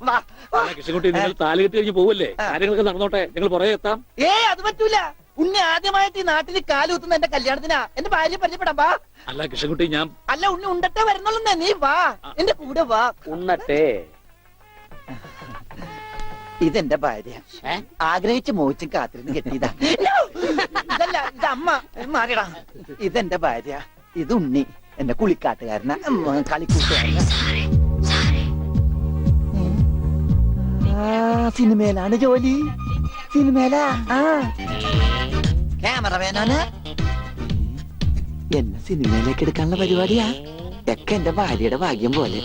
വാ, വാ.
കൃഷ്ണൻകുട്ടി നിങ്ങൾ താലി കെട്ടി കഴിഞ്ഞ് പോവല്ലേ? കാര്യങ്ങളൊക്കെ നടന്നോട്ടെ, ഞങ്ങൾ പുറകെ എത്താം.
അത് പറ്റൂല. ഉണ്ണി ആദ്യമായിട്ട് ഈ നാട്ടിൽ കാലുകുത്തുന്ന എന്റെ കല്യാണത്തിനാ. എന്റെ ഭാര്യ പരിചയപ്പെടാം. വാ.
അല്ല കൃഷ്ണൻകുട്ടി ഞാൻ
അല്ല ഉണ്ണി ഉണ്ടട്ടെ വരുന്നുള്ളൂ. നീ വാ, എന്റെ കൂടെ വാ.
ഉണ്ണട്ടെ.
ഇതെന്റെ ഭാര്യ. ആഗ്രഹിച്ച് മോഹിച്ചും കാത്തിരുന്ന് കെട്ടിയതാ. ഇതല്ല, ഇത് അമ്മ. മാറിയടാ. ഇതെന്റെ ഭാര്യ. ഇത് ഉണ്ണി, എന്റെ കുളിക്കാട്ടുകാരനാ, കളിക്കൂട്ടുകാരനാ. സിനിമയിലാണ് ജോലി. സിനിമയിലാ. ക്യാമറമാനാണ്. എന്നെ സിനിമയിലേക്ക് എടുക്കാനുള്ള പരിപാടിയാ. ഒക്കെ എന്റെ ഭാര്യയുടെ ഭാഗ്യം പോലെ.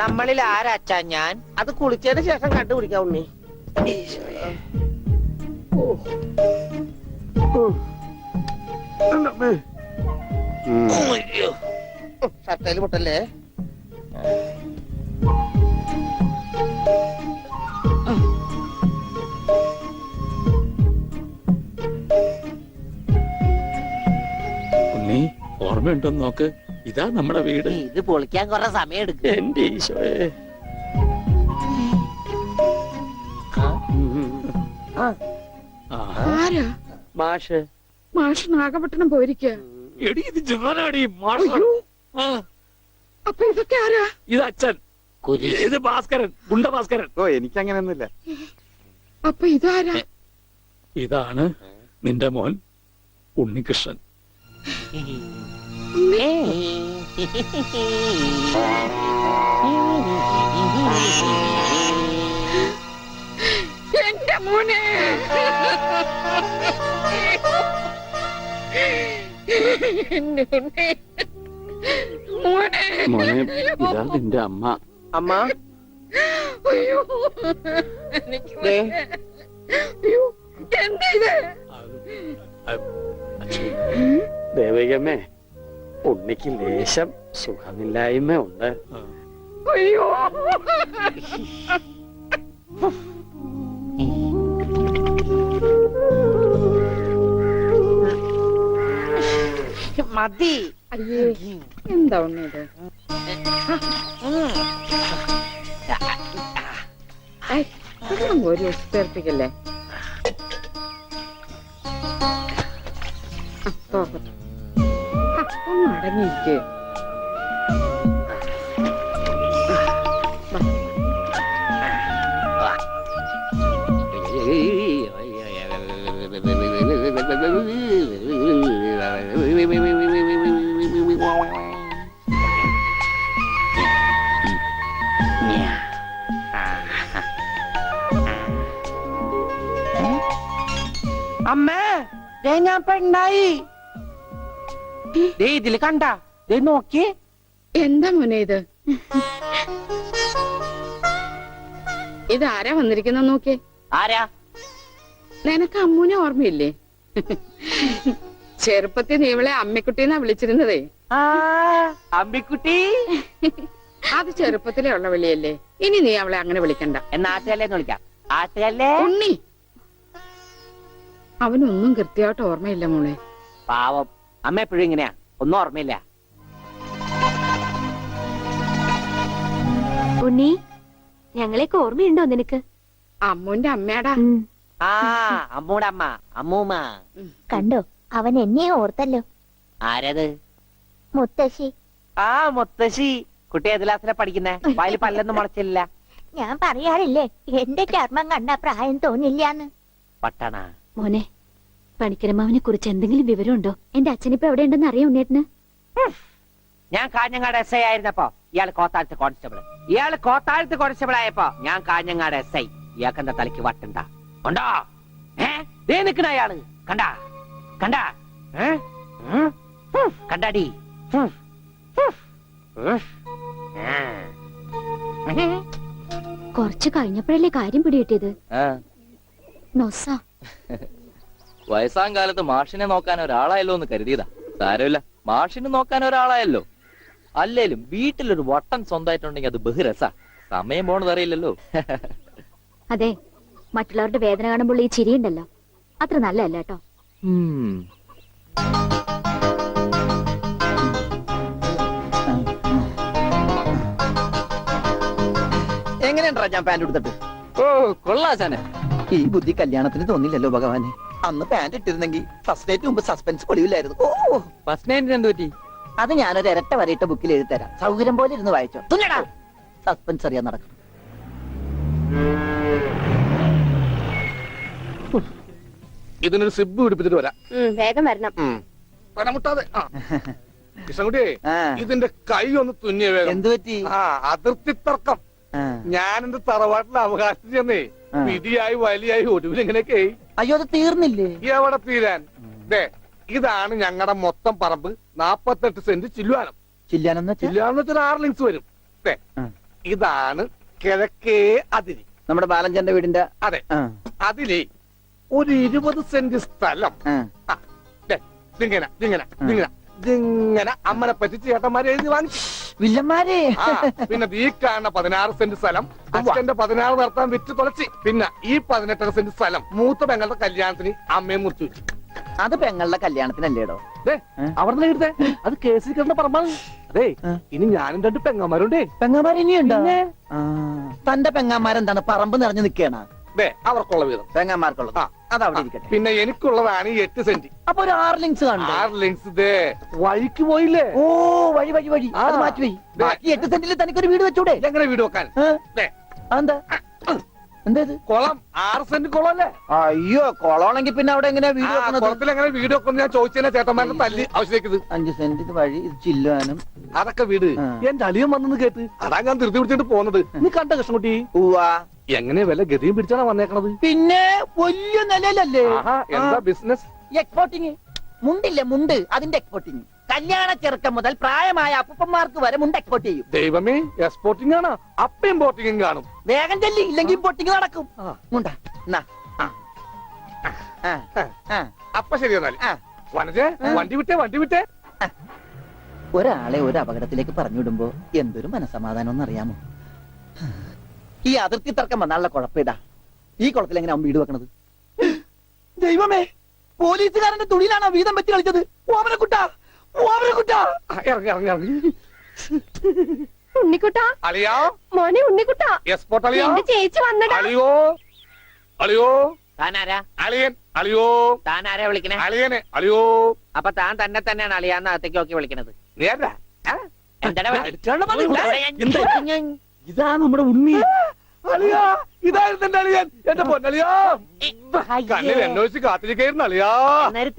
നമ്മളിൽ ആരാച്ചാ ഞാൻ?
അത് കുളിച്ചതിന് ശേഷം കണ്ടുപിടിക്കാം ഉണ്ണി. ഷർട്ടയിൽ മുട്ടല്ലേ?
ഉണ്ണി ഓർമ്മയുണ്ടോന്ന് നോക്ക്. ഇതാ നമ്മുടെ വീട്.
ഇത് പൊളിക്കാൻ കുറെ സമയം എടുക്കും.
എന്റെ ഈശോയെ.
ആരാ?
മാഷ്.
മാഷ് നാഗപട്ടണം പോയിരിക്കുക.
എടി ഇത് ജവാനാടി മാഷ്. ആ,
അപ്പൊ ഇതൊക്കെ ആരാ?
ഇത് അച്ഛൻ. ഇത് ഭാസ്കരൻ, ഗുണ്ട ഭാസ്കരൻ.
ഓ എനിക്കങ്ങനെയൊന്നുമില്ല.
അപ്പൊ ഇതാരാ?
ഇതാണ് നിന്റെ മോൻ ഉണ്ണികൃഷ്ണൻ.
എന്റെ മോനെ. എന്റെ ഉണ്ണി. മോനെ.
മോനെ ഇതാ നിന്റെ അമ്മ.
അമ്മ.
അയ്യോ എനിക്ക് അയ്യോ എന്താ ഇത്?
ദേവികമ്മേ, ഉണ്ണിക്ക് ലേശം സുഖമില്ലായ്മ ഉണ്ട്.
അയ്യോ
മതി.
അയ്യേ എന്താ ഉണ്ണി ഇത്? ഒരു ഉത്തേർപ്പിക്കല്ലേ? ഒന്ന് അടങ്ങിയിരിക്കേ.
അമ്മേ, ഞാൻ പെണ്ണായി. ഇതില് കണ്ട നോക്കി.
എന്താ മോനെ ഇത്? ഇതാരാ വന്നിരിക്കുന്ന നോക്കിയേ.
ആരാ?
നിനക്ക് അമ്മൂനെ ഓർമ്മയില്ലേ? ചെറുപ്പത്തിൽ നീ ഇവളെ അമ്മിക്കുട്ടിന്നാ വിളിച്ചിരുന്നതേ.
അമ്മിക്കുട്ടി.
അത് ചെറുപ്പത്തിലേ ഉള്ള വിളിയല്ലേ. ഇനി നീ അവളെ അങ്ങനെ വിളിക്കണ്ട.
എന്നാ ആട്ടുകല്ലേന്ന് വിളിക്കാം. ആട്ടുകല്ലേ.
ഉണ്ണി, അവനൊന്നും കൃത്യമായിട്ട് ഓർമ്മയില്ല മോളെ.
പാവം അമ്മ എപ്പോഴും ഇങ്ങനെയാ, ഒന്നും ഓർമ്മയില്ല.
ഉണ്ണി, ഞങ്ങളെയൊക്കെ ഓർമ്മയുണ്ടോ നിനക്ക്?
അമ്മൂന്റെ അമ്മയാടാ.
ആ അമ്മൂടെ അമ്മ അമ്മൂമ്മ.
കണ്ടോ അവൻ എന്നെ ഓർത്തല്ലോ.
ആരത്?
മുത്തശ്ശി.
ആ മുത്തശ്ശി. കുട്ടി ഏത് ക്ലാസ്സിലാ പഠിക്കുന്നേ? വായിൽ പല്ലൊന്നും മുളച്ചില്ല.
ഞാൻ പറയാറില്ലേ എന്റെ ചർമ്മം കണ്ട പ്രായം തോന്നില്ലാന്ന്.
പട്ടണ
മോനെ, പണിക്കരമാവിനെ കുറിച്ച് എന്തെങ്കിലും വിവരമുണ്ടോ? എന്റെ അച്ഛനിപ്പോ എവിടെ ഉണ്ടെന്ന് അറിയാം ഉണ്ണേട്ടന്?
ഞാൻ കാഞ്ഞങ്ങാട് എസ് ഐ ആയിരുന്നപ്പോ ഇയാൾ കോത്താഴത്ത് കോൺസ്റ്റബിൾ. ഇയാൾ കോത്താഴത്ത് കോൺസ്റ്റബിൾ ആയപ്പോ ഞാൻ കാഞ്ഞങ്ങാട് എസ് ഐ. ഇയാൾക്കെന്താ തലയ്ക്ക് വട്ടുണ്ട? ഉണ്ടോ? ദേ നിക്കണ അയാള്. കണ്ടാ കണ്ടാ കണ്ടാടി?
കുറച്ച് കഴിഞ്ഞപ്പോഴല്ലേ കാര്യം പിടികിട്ടിയത്. നൊസ
വയസ്സാം കാലത്ത് മാഷിനെ നോക്കാൻ ഒരാളായല്ലോ എന്ന് കരുതിയതാ. സാരമില്ല, മാഷിനെ നോക്കാൻ ഒരാളായല്ലോ. അല്ലേലും വീട്ടിലൊരു വട്ടൻ സ്വന്തമായിട്ടുണ്ടെങ്കിൽ അത് ബഹുരസാ. സമയം പോണത് അറിയില്ലല്ലോ.
അതെ, മറ്റുള്ളവരുടെ വേദന കാണുമ്പോൾ ഈ ചിരിയുണ്ടല്ലോ, അത്ര നല്ലതല്ല കേട്ടോ.
എങ്ങനെയുണ്ടാ ഞാൻ പാന്റ് എടുത്തിട്ട്?
ഓ കൊള്ളാശാനെ.
ഈ ബുദ്ധി കല്യാണത്തിന് തോന്നില്ലല്ലോ ഭഗവാനെ. അന്ന് പാന്റ് ഇട്ടിരുന്നെങ്കിൽ ഫസ്റ്റ് നൈറ്റ് മുമ്പ് സസ്പെൻസ് പൊളിയില്ലായിരുന്നു. ഓ
ഫസ്റ്റ് നൈറ്റിന് എന്ത് പറ്റി?
അത് ഞാനൊരു ഇരട്ട വരയിട്ട ബുക്കിൽ എഴുതി തരാം. സൗകര്യം പോലെ ഇരുന്ന് വായിച്ചോ. തുന്നടാ സസ്പെൻസ് അറിയാൻ നടക്കും.
ഇതിനൊരു സിബ് പിടിപ്പിച്ചിട്ട് വരാം.
വേഗം വരണം.
പനമുട്ടാതെ. കൃഷ്ണൻകുട്ടിയെ
ആ.
ഇതിന്റെ കൈ ഒന്ന് തുന്നിയ വേഗം.
എന്ത് പറ്റി?
ആ അതിർത്തി തർക്കം.
ആ.
ഞാൻ എന്റെ തറവാട്ടിൽ അവകാശം ചെന്നേ
ആ.
വിധിയായി വലിയായി ഒടുവിൽ ഇങ്ങനെയൊക്കെ
അയ്യോ അത് തീർന്നില്ലേ?
എവിടെ തീരാൻ? ദേ ഇതാണ് ഞങ്ങളുടെ മൊത്തം പറമ്പ്. 48 സെന്റ് ചില്ലുവാനം.
ചില്ലാനെന്ന് വെച്ചാ
ചില്ലുവാനം വെച്ചാൽ 6 ലിങ്സ് വരും. ദേ
ആ.
ഇതാണ് കിഴക്കേ അതിരി.
നമ്മുടെ ബാലഞ്ചന്റെ വീടിന്റെ.
അതെ,
ആ.
അതിലേ ഒരു 20 സെന്റ് സ്ഥലം.
ആ.
ആ, ദേ, ഇതിങ്ങനെ അമ്മനെ പറ്റിച്ച് ചേട്ടന്മാരെ എഴുതി വാങ്ങിച്ചു.
വില്ലന്മാരെ.
ആ, പിന്നെ ഈ കാണുന്ന 16 സെന്റ് സ്ഥലം അച്ഛന്റെ 16 നടത്താൻ വിറ്റ് തുളച്ചി. പിന്നെ ഈ 18 സെന്റ് സ്ഥലം മൂത്ത പെങ്ങളുടെ കല്യാണത്തിന് അമ്മയെ മുറിച്ചു വെച്ചു.
അത് പെങ്ങളുടെ കല്യാണത്തിനല്ലേടോ?
അവിടെ എഴുതേ അത് കേസിൽ കിടന്ന പറമ്പാണ്. അതെ, ഇനി ഞാനും 2 പെങ്ങന്മാരുണ്ടേ.
പെങ്ങന്മാർ ഇനിയുണ്ടോ? തന്റെ പെങ്ങന്മാരെന്താണ് പറമ്പ് നിറഞ്ഞു നിൽക്കണ?
ദേ അവർക്കുള്ള വീതം
പെങ്ങന്മാർക്കുള്ളത്. അത് അവിടെ ഇരിക്കട്ടെ.
പിന്നെ എനിക്കുള്ളതാണ് ഈ 8 സെന്റ്.
അപ്പൊ ഒരു 6 ലിങ്സ് കാണും.
6 ലിങ്സ് ദേ വഴിക്ക് പോയില്ലേ?
ഓ വഴി വഴി വഴി. അത്
ആ.
മാറ്റി പോയി. ബാക്കി 8 സെന്റിൽ തനിക്കൊരു വീട് വെച്ചൂടെ?
എങ്ങനെ വീട് വെക്കാൻ? ദേ
എന്താ എന്താ
കുളം 6 സെന്റ് കുളം അല്ലേ?
അയ്യോ കൊളമാണെങ്കിൽ പിന്നെ അവിടെ എങ്ങനെയാ വീട് വെക്കുന്നത്?
കുളത്തിൽ എങ്ങനെ വീട് വെക്കുന്നു ഞാൻ ചോദിച്ചതിനെ ചേട്ടന്മാരുടെ തല്ലി ആവശ്യത്തേക്ക്.
5 സെന്റ് ഇത് വഴി ഇത് ചില്ലുവാനും.
അതൊക്കെ വീട്
ആ.
എന്റെ അളിയൻ വന്നെന്ന് കേട്ട് അതാ ഞാൻ ധൃതി പിടിച്ചിട്ട് പോകുന്നത്. നീ കണ്ട കൃഷ്ണൻകുട്ടി
ഉവ്വാ.
എങ്ങനെ വല്ല ഗതിയും പിടിച്ചാണ് വന്നേക്കണത്?
പിന്നെ വലിയ നിലയിലല്ലേ?
ആഹാ, എന്താ ബിസിനസ്?
എക്സ്പോർട്ടിങ്. മുണ്ടില്ലേ മുണ്ട്, അതിന്റെ എക്സ്പോർട്ടിങ്. കല്യാണ ചെറുക്കം മുതൽ പ്രായമായ അപ്പൂപ്പന്മാർക്ക് വരെ മുണ്ട് എക്സ്പോർട്ട് ചെയ്യും.
ദൈവമേ, എക്സ്പോർട്ടിംഗ് ആണ്. അപ്പ ഇമ്പോർട്ടിംഗും കാണും.
വേഗം ചെല്ലി, ഇല്ലെങ്കിൽ ഇമ്പോർട്ടിങ് നടക്കും. മുണ്ട എന്നാ.
അപ്പൊ ശരി എന്നാൽ
ആ.
വനജേ വണ്ടി വിട്ടേ.
ഒരാളെ ഒരു അപകടത്തിലേക്ക് പറഞ്ഞുവിടുമ്പോ എന്തൊരു മനസമാധാനം എന്നറിയാമോ? ഈ അതിർത്തി തർക്കം വന്നാലുള്ള കുഴപ്പമിതാ. ഈ കുളത്തിൽ എങ്ങനെ അവൻ വീട് വെക്കണത്? ദൈവമേ, പോലീസുകാരന്റെ തുണിയിലാണ് വീതം വെച്ച് കളിച്ചത്. ഓമനക്കുട്ടാ.
ഇറങ്ങി
ഉണ്ണിക്കുട്ടാ,
അളിയാ,
മോനെ ഉണ്ണിക്കുട്ടാ,
എക്സ്പോർട്ട് അളിയാ,
ചേച്ചി വന്നടാ.
അളിയോ
താനാരാ?
അളിയൻ, അളിയോ
താനാരാ വിളിക്കണേ?
അളിയനെ, അളിയോ.
അപ്പൊ താൻ തന്നെ തന്നെയാണ് അളിയാന്ന് അകത്തേക്ക് നോക്കി വിളിക്കണത്.
നീ ആരാ?
എന്താ
ഇതാ നമ്മുടെ ഉണ്ണി.
അളിയാ, ഇതായിരുന്നു എന്റെ അളിയൻ. എന്റെ പൊന്നളിയാ, കണ്ണിൽ അന്വേഷിച്ച് കാത്തിരിക്കായിരുന്നു അളിയാ.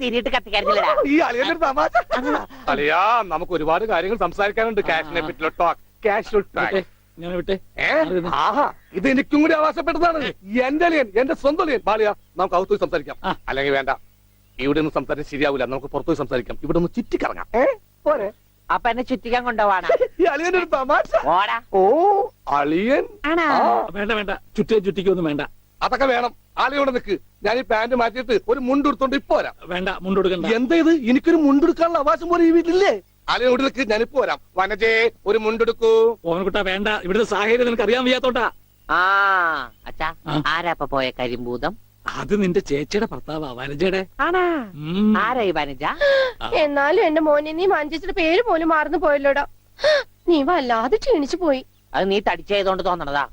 തിരിയിട്ട് കത്തിക്കാറില്ലടാ.
ഈ അളിയന്റെ തമാശ. അളിയാ, നമുക്ക് ഒരുപാട് കാര്യങ്ങൾ സംസാരിക്കാനുണ്ട്. കാഷിനെ പറ്റിയുള്ള ടോക്ക്, കാഷ്വൽ ടോക്ക്.
ഞാൻ വിട്ടെ.
ആഹാ, ഇത് എനിക്കും കൂടി അവകാശപ്പെട്ടതാണ്. എന്റെ അളിയൻ, എന്റെ സ്വന്തം അളിയൻ. ബാലിയ, നമുക്ക് അകത്തുപോയി സംസാരിക്കാം. അല്ലെങ്കിൽ വേണ്ട, ഇവിടെ നിന്ന് സംസാരിക്കാൻ ശരിയാവില്ല. നമുക്ക് പുറത്തുപോയി സംസാരിക്കാം. ഇവിടെ ഒന്ന് ചുറ്റിക്കറങ്ങാം. പോരെ?
അപ്പൊ എന്നെ ചുറ്റിക്കാൻ കൊണ്ടുപോവാണ്.
ഈ അളിയന്റെ ഒരു തമാശ.
ഓടാ.
ഓ അളിയൻ.
വേണ്ട ചുറ്റിക്കൊന്നും വേണ്ട.
അതൊക്കെ വേണം. ആളിയോടെ നിൽക്ക്. ഞാൻ ഈ പാന്റ് മാറ്റിയിട്ട് ഒരു മുണ്ടെടുത്തോണ്ട് ഇപ്പൊ വരാം.
വേണ്ട, മുണ്ടെടുക്കണ്ട.
എന്താ ഇത്? എനിക്കൊരു മുണ്ടെടുക്കാനുള്ള അവകാശം പോലെ ഈ വീട്ടിലില്ലേ? ആളിയോട് നിൽക്ക്, ഞാനിപ്പോ വരാം. വനജേ, ഒരു മുണ്ടെടുക്കൂ.
ഓമനക്കുട്ടാ വേണ്ട, ഇവിടുത്തെ സാഹചര്യം നിനക്ക് അറിയാൻ വയ്യാത്തോട്ടാ.
അച്ഛാ, ആരാപ്പ പോയ കരിമ്പൂതം?
അത് നിന്റെ ചേച്ചിയുടെ ഭർത്താവാ, വനജയുടെ.
ആരാ ഈ വനജ?
എന്നാലും എന്റെ മോനെ നീ മഞ്ചേച്ചിയുടെ പേര് പോലും മറന്നു പോയല്ലോടാ. നീ വല്ലാതെ ക്ഷീണിച്ചു പോയി.
അത് നീ തടിച്ചതുകൊണ്ട് തോന്നണതാ.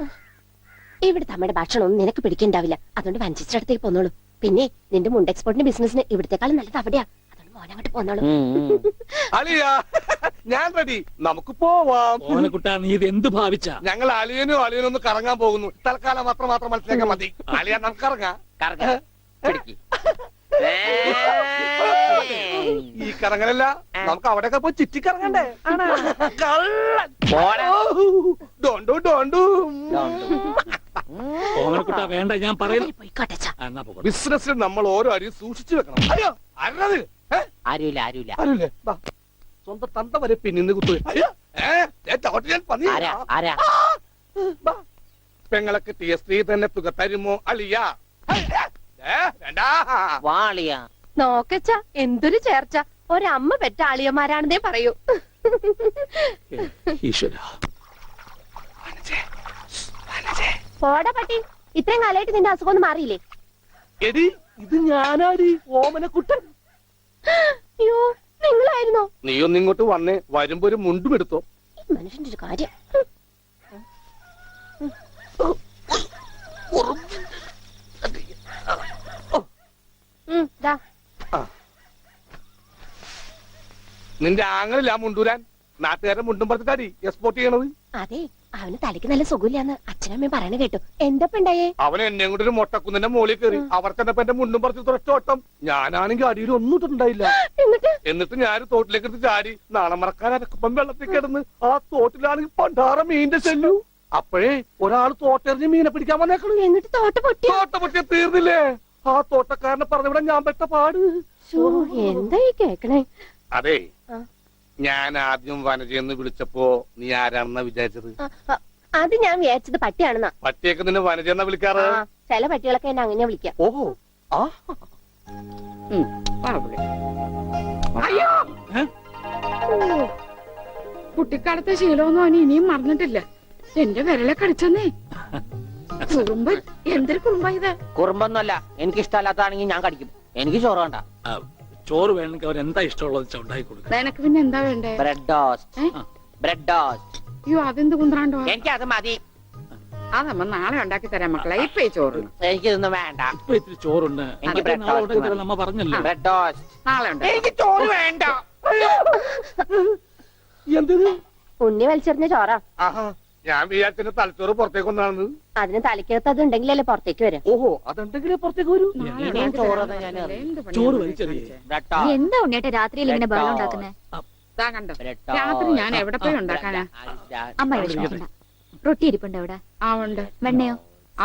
ഇവിടുത്തെ അമ്മയുടെ ഭക്ഷണം ഒന്നും നിനക്ക് പിടിക്കണ്ടാവില്ല. അതുകൊണ്ട് വഞ്ചിച്ചിട്ട് അടുത്തേക്ക് പോന്നോളൂ. പിന്നെ നിന്റെ മുണ്ട് എക്സ്പോർട്ടിന്റെ ബിസിനസിന് ഇവിടത്തെക്കാളും നല്ലത് അവിടെയാ. അതുകൊണ്ട് മോനങ്ങോട്ട് പോന്നോളൂ.
അളിയ ഞാൻ റെഡി, നമുക്ക് പോവാം.
ഓനക്കുട്ടാ നീ ഇത് എന്ത് ഭാവിച്ച?
ഞങ്ങൾ അളിയനും അളിയനും ഒന്ന് കറങ്ങാൻ പോകുന്നു. തൽക്കാലം മാത്രം മനസ്സിലാക്കാൻ മതി. അളിയ നമുക്ക് ഇറങ്ങാം. ഈ കറങ്ങലല്ല, നമുക്ക് അവിടെയൊക്കെ പോയി ചുറ്റിക്കറങ്ങണ്ടേ? ഡോണ്ടു ഡോണ്ടു.
ഓനക്കുട്ടാ വേണ്ട, ഞാൻ പറയുന്നു.
ബിസിനസ്സിൽ നമ്മൾ ഓരോ അരിയും സൂക്ഷിച്ചു വെക്കണം. അയ്യോ അരുത്.
ആരുമില്ല ആരുമില്ല.
ആരുല്ലേ? സ്വന്തം തന്ത വരെ പിന്നിന്ന് കുത്തു. പെങ്ങളെ കിട്ടിയ സ്ത്രീ തന്നെ തുക തരുമോ അളിയ?
വാളിയ
നോക്കച്ച എന്തൊരു ചേർച്ച. ഒരമ്മ പെറ്റ ആളിയന്മാരാണെന്നേ പറയൂ.
ഈശ്വര,
പോടാ പട്ടി, ഇത്രയും കാലമായിട്ട് നിന്റെ അസുഖം ഒന്നും മാറിയില്ലേ?
എടി ഇത് ഞാനാടി, ഓമനക്കുട്ടൻ.
അയ്യോ നിങ്ങളായിരുന്നോ?
നീയൊന്ന് ഇങ്ങോട്ട് വന്നേ, വരുമ്പോ ഒരു മുണ്ടും എടുത്തോ.
ഈ മനുഷ്യന്റെ ഒരു കാര്യം. ദാ.
നിന്റെ ആങ്ങളില്ല മുണ്ടൂരാൻ. നാട്ടുകാരെ മുണ്ടും പറഞ്ഞിട്ടാടി എക്സ്പോർട്ട് ചെയ്യണത്.
അതെ, അവന് തലയ്ക്ക് നല്ല സുഖമില്ലാന്ന് അച്ഛനമ്മയും പറയണ കേട്ടു. എന്തപ്പണ്ടായേ?
അവൻ എന്നെ കൊണ്ട് ഒരു മൊട്ടക്കുന്നിന്റെ മുകളിൽ കയറി. അവർ തന്നെ എന്റെ മുണ്ടും പറിച്ച് ഒറ്റോട്ടം. ഞാനാണെങ്കിൽ അടിയിൽ ഒന്നും ഇട്ടുണ്ടായില്ല. എന്നിട്ട് ഞാൻ തോട്ടിലേക്ക് എടുത്ത് ചാടി. നാളെ മറക്കാൻ അരക്കുപ്പം വെള്ളത്തിൽ കിടന്ന് ആ തോട്ടിലാണെങ്കിൽ പണ്ടാറ മീനിന്റെ ചെല്ലു. അപ്പോഴേ ഒരാൾ തോട്ടെറിഞ്ഞ് മീനെ പിടിക്കാൻ വന്നേക്കണു.
എന്നിട്ട് തോട്ട
പൊട്ടിയ തീർന്നില്ലേ? ആ തോട്ടക്കാരനെ പറഞ്ഞവിടെ ഞാൻ പെട്ട പാട്.
എന്തായി കേക്കണേ?
അതെ, ഞാൻ ആദ്യം വനജയെന്ന് വിളിച്ചപ്പോ നീ ആരാണെന്നാ വിചാരിച്ചത്?
അത് ഞാൻ വിചാരിച്ചത് പട്ടിയാണെന്നാ.
പട്ടിയൊക്കെ നിന്നെ വനജയെന്നാ വിളിക്കാറ്?
ചില പട്ടികളൊക്കെ എന്നെ അങ്ങനെ വിളിക്കാം.
ഓഹോ. ആ
കുട്ടിക്കാലത്തെ ശീലമൊന്നും അവന് ഇനിയും മറന്നിട്ടില്ല. എന്റെ വിരലെ കടിച്ചെന്നേ. കുറുമ്പ, എന്തൊരു കുറുമ്പ ഇത്?
കുറുമ്പൊന്നുമല്ല, എനിക്ക് ഇഷ്ടമല്ലാത്തതാണെങ്കിൽ ഞാൻ കടിക്കും. എനിക്ക് ചോറ് വേണ്ട.
ചോറ് വേണമെങ്കിൽ അവർ എന്താ ഇഷ്ടമുള്ളത് ഉണ്ടാക്കി കൊടുക്കും.
നിനക്ക് പിന്നെ എന്താ വേണ്ടേ?
Bread toast. Bread toast.
അയ്യോ അതെന്ത് കുന്ത്രാണ്ടോ?
എനിക്ക് അത് മതി.
അതമ്മ നാളെ ഉണ്ടാക്കി തരാം മക്കളെ. ഇപ്പൊ ഈ ചോറ്
എനിക്കിതൊന്നും വേണ്ട.
ഇപ്പൊ ഇത്തിരി ചോറുണ്ട്,
എനിക്ക് ബ്രെഡ് ടോസ്റ്റ്.
നമ്മ പറഞ്ഞല്ലോ.
ബ്രെഡ് ടോസ്റ്റ്
നാളെ ഉണ്ടാക്കി.
എനിക്ക് ചോറ് വേണ്ട.
എന്തിന്?
ഉണ്ണി വലിച്ചെറിഞ്ഞ ചോറാ.
ആഹാ, ഞാൻ വിചാരിച്ചെന്റെ തലച്ചോറ് പുറത്തേക്ക് ഒന്നാണ്.
അതിന് തലയ്ക്കകത്ത് അത് ഉണ്ടെങ്കിലല്ലേ പുറത്തേക്ക് വരാം.
ഓഹോ, അതുണ്ടെങ്കിലേ പുറത്തേക്ക് വരൂ.
ഇനിയും ചോറ് തന്നെ ഞാൻ
ചോറ് വലിച്ചെറിയേ.
Bread toast.
എന്താ ഉണ്ണിയേട്ടാ രാത്രിയിൽ ഇങ്ങനെ ബഹളം ഉണ്ടാക്കുന്നേ?
ഇതാ കണ്ടോ, രാത്രി ഞാൻ എവിടെ പോയി ഉണ്ടാക്കാനാ?
അമ്മ വിഷമിക്കണ്ട. റൊട്ടി ഇരിപ്പുണ്ട് അവിടെ.
ആ ഉണ്ട്.
വെണ്ണയോ?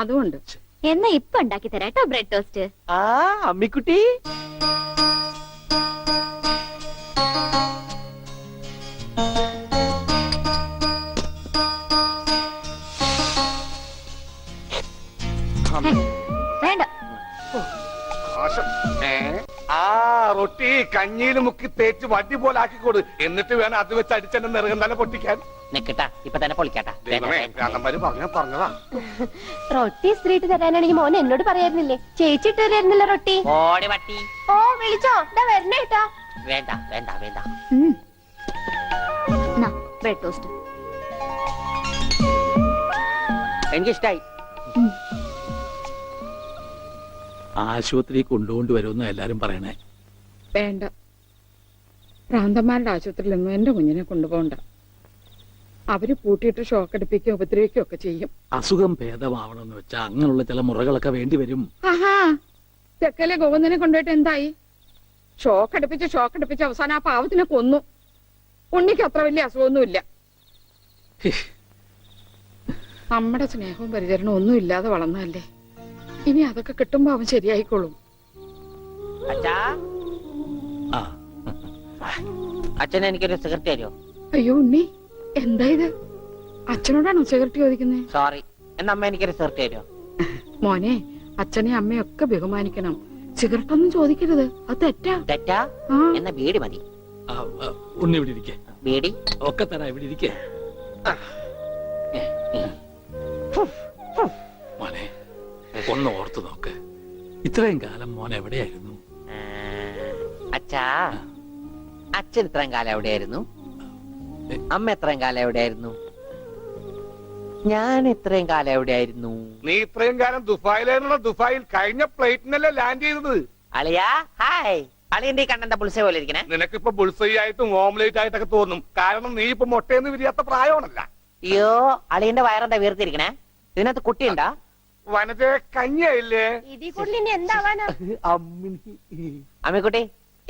അതുമുണ്ട്.
എന്നാ ഇപ്പൊ ഉണ്ടാക്കി തരാം കേട്ടോ ബ്രെഡ് ടോസ്റ്റ്.
ആ അമ്മിക്കുട്ടി,
വേണ്ട.
ആ റൊട്ടി കഞ്ഞിയിൽ മുക്കി തേച്ച് വടി പോലെ ആക്കിക്കൊടു. എന്നിട്ട് വേണം അത് വെച്ച് അടിച്ചെന്നെ നിറകം തന്നെ പൊട്ടിക്കാൻ.
നിക്കട്ടാ, ഇപ്പൊ തന്നെ പൊളിക്കട്ടാ.
പറഞ്ഞതാ.
റൊട്ടി സ്ത്രീട്ട് തരാനാണെങ്കിൽ മോൻ എന്നോട് പറയായിരുന്നില്ലേ? ചേച്ചി ഇട്ട് തരായിരുന്നില്ല റൊട്ടി.
ഓടി പട്ടി.
ഓ വിളിച്ചോ, ഇതാ വരണേട്ടാ.
വേണ്ട വേണ്ട വേണ്ട.
ബ്രെഡ് ടോസ്റ്റ്
എനിക്കിഷ്ടായി.
ആശുപത്രി കൊണ്ടുകൊണ്ട് വരുമെന്ന് എല്ലാരും പറയണേ.
വേണ്ട, ഭ്രാന്തന്മാരുടെ ആശുപത്രിയിലൊന്നും എന്റെ കുഞ്ഞിനെ കൊണ്ടുപോകണ്ട. അവര് പൂട്ടിയിട്ട് ഷോക്ക് അടിപ്പിക്കുകയോ ഉപദ്രവിക്കുകയോ ഒക്കെ ചെയ്യും.
അസുഖം ഭേദമാവണമെന്ന് വെച്ചാൽ അങ്ങനെയുള്ള ചില മുറകളൊക്കെ വേണ്ടി വരും.
ആഹാ, തെക്കലെ ഗോവിന്ദനെ കൊണ്ടുപോയിട്ട് എന്തായി? ഷോക്ക് അടുപ്പിച്ച് അവസാനം ആ പാവത്തിനെ കൊന്നു. ഉണ്ണിക്ക് അത്ര വലിയ അസുഖമൊന്നുമില്ല. നമ്മുടെ സ്നേഹവും പരിചരണവും ഒന്നും ഇല്ലാതെ വളർന്നല്ലേ. ഇനി അതൊക്കെ കിട്ടുമ്പോ അവൻ ശരിയായിക്കോളും.
അച്ഛാ,
ആ
അച്ഛൻ എനിക്കൊരു സിഗരറ്റ് തരുമോ?
അയ്യോ ഉണ്ണി, എന്താ ഇത്? അച്ഛനോടാണോ സിഗരറ്റ് ചോദിക്കുന്നത്?
സോറി, എന്നാ അമ്മ എനിക്കൊരു സിഗരറ്റ് തരുമോ?
മോനെ, അച്ഛനെ അമ്മയൊക്കെ ബഹുമാനിക്കണം. സിഗരറ്റ് ഒന്നും ചോദിക്കരുത്, അത് തെറ്റാ.
തെറ്റാ? എന്നാ ബീഡി മതി.
ഉണ്ണി ഇവിടെ ഇരിക്കേ.
ബീഡി
ഒക്കെ തരാ, ഇവിടെ ഇരിക്കേ. മോനെ ഒന്ന് ഓർത്തു നോക്ക്, ഇത്രയും കാലം മോൻ എവിടെയായിരുന്നു?
അച്ഛാ, അച്ഛൻ ഇത്രയും കാലം എവിടെയായിരുന്നു? അമ്മ എത്രയും കാലം എവിടെയായിരുന്നു? ഞാൻ ഇത്രയും കാലം എവിടെയായിരുന്നു?
നീ ഇത്രയും കാലം ദുബായിലായിരുന്നുള്ള ദുബായിൽ കഴിഞ്ഞ ഫ്ലൈറ്റിനല്ലേ ലാൻഡ് ചെയ്തത്.
അളിയാ ഹായ്. അളിയന്റെ ഈ കണ്ണന്റെ പുളിസ പോലെ ഇരിക്കണേ.
നിനക്കിപ്പോ ബുൾസൈ ആയിട്ടും ഓംലേറ്റ് ആയിട്ടൊക്കെ തോന്നും. കാരണം നീ ഇപ്പൊ മുട്ടയെന്ന് വിരിയാത്ത പ്രായമാണല്ല.
അയ്യോ അളിയന്റെ വയറെന്താ വീർത്തിരിക്കണേ? ഇതിനകത്ത് കുട്ടിയുണ്ടാ?
വനത്തെ കഞ്ഞിയായില്ലേ?
ഇതിൽ കൂടുതൽ ഇനി എന്താവാനാ?
അമ്മിക്കുട്ടി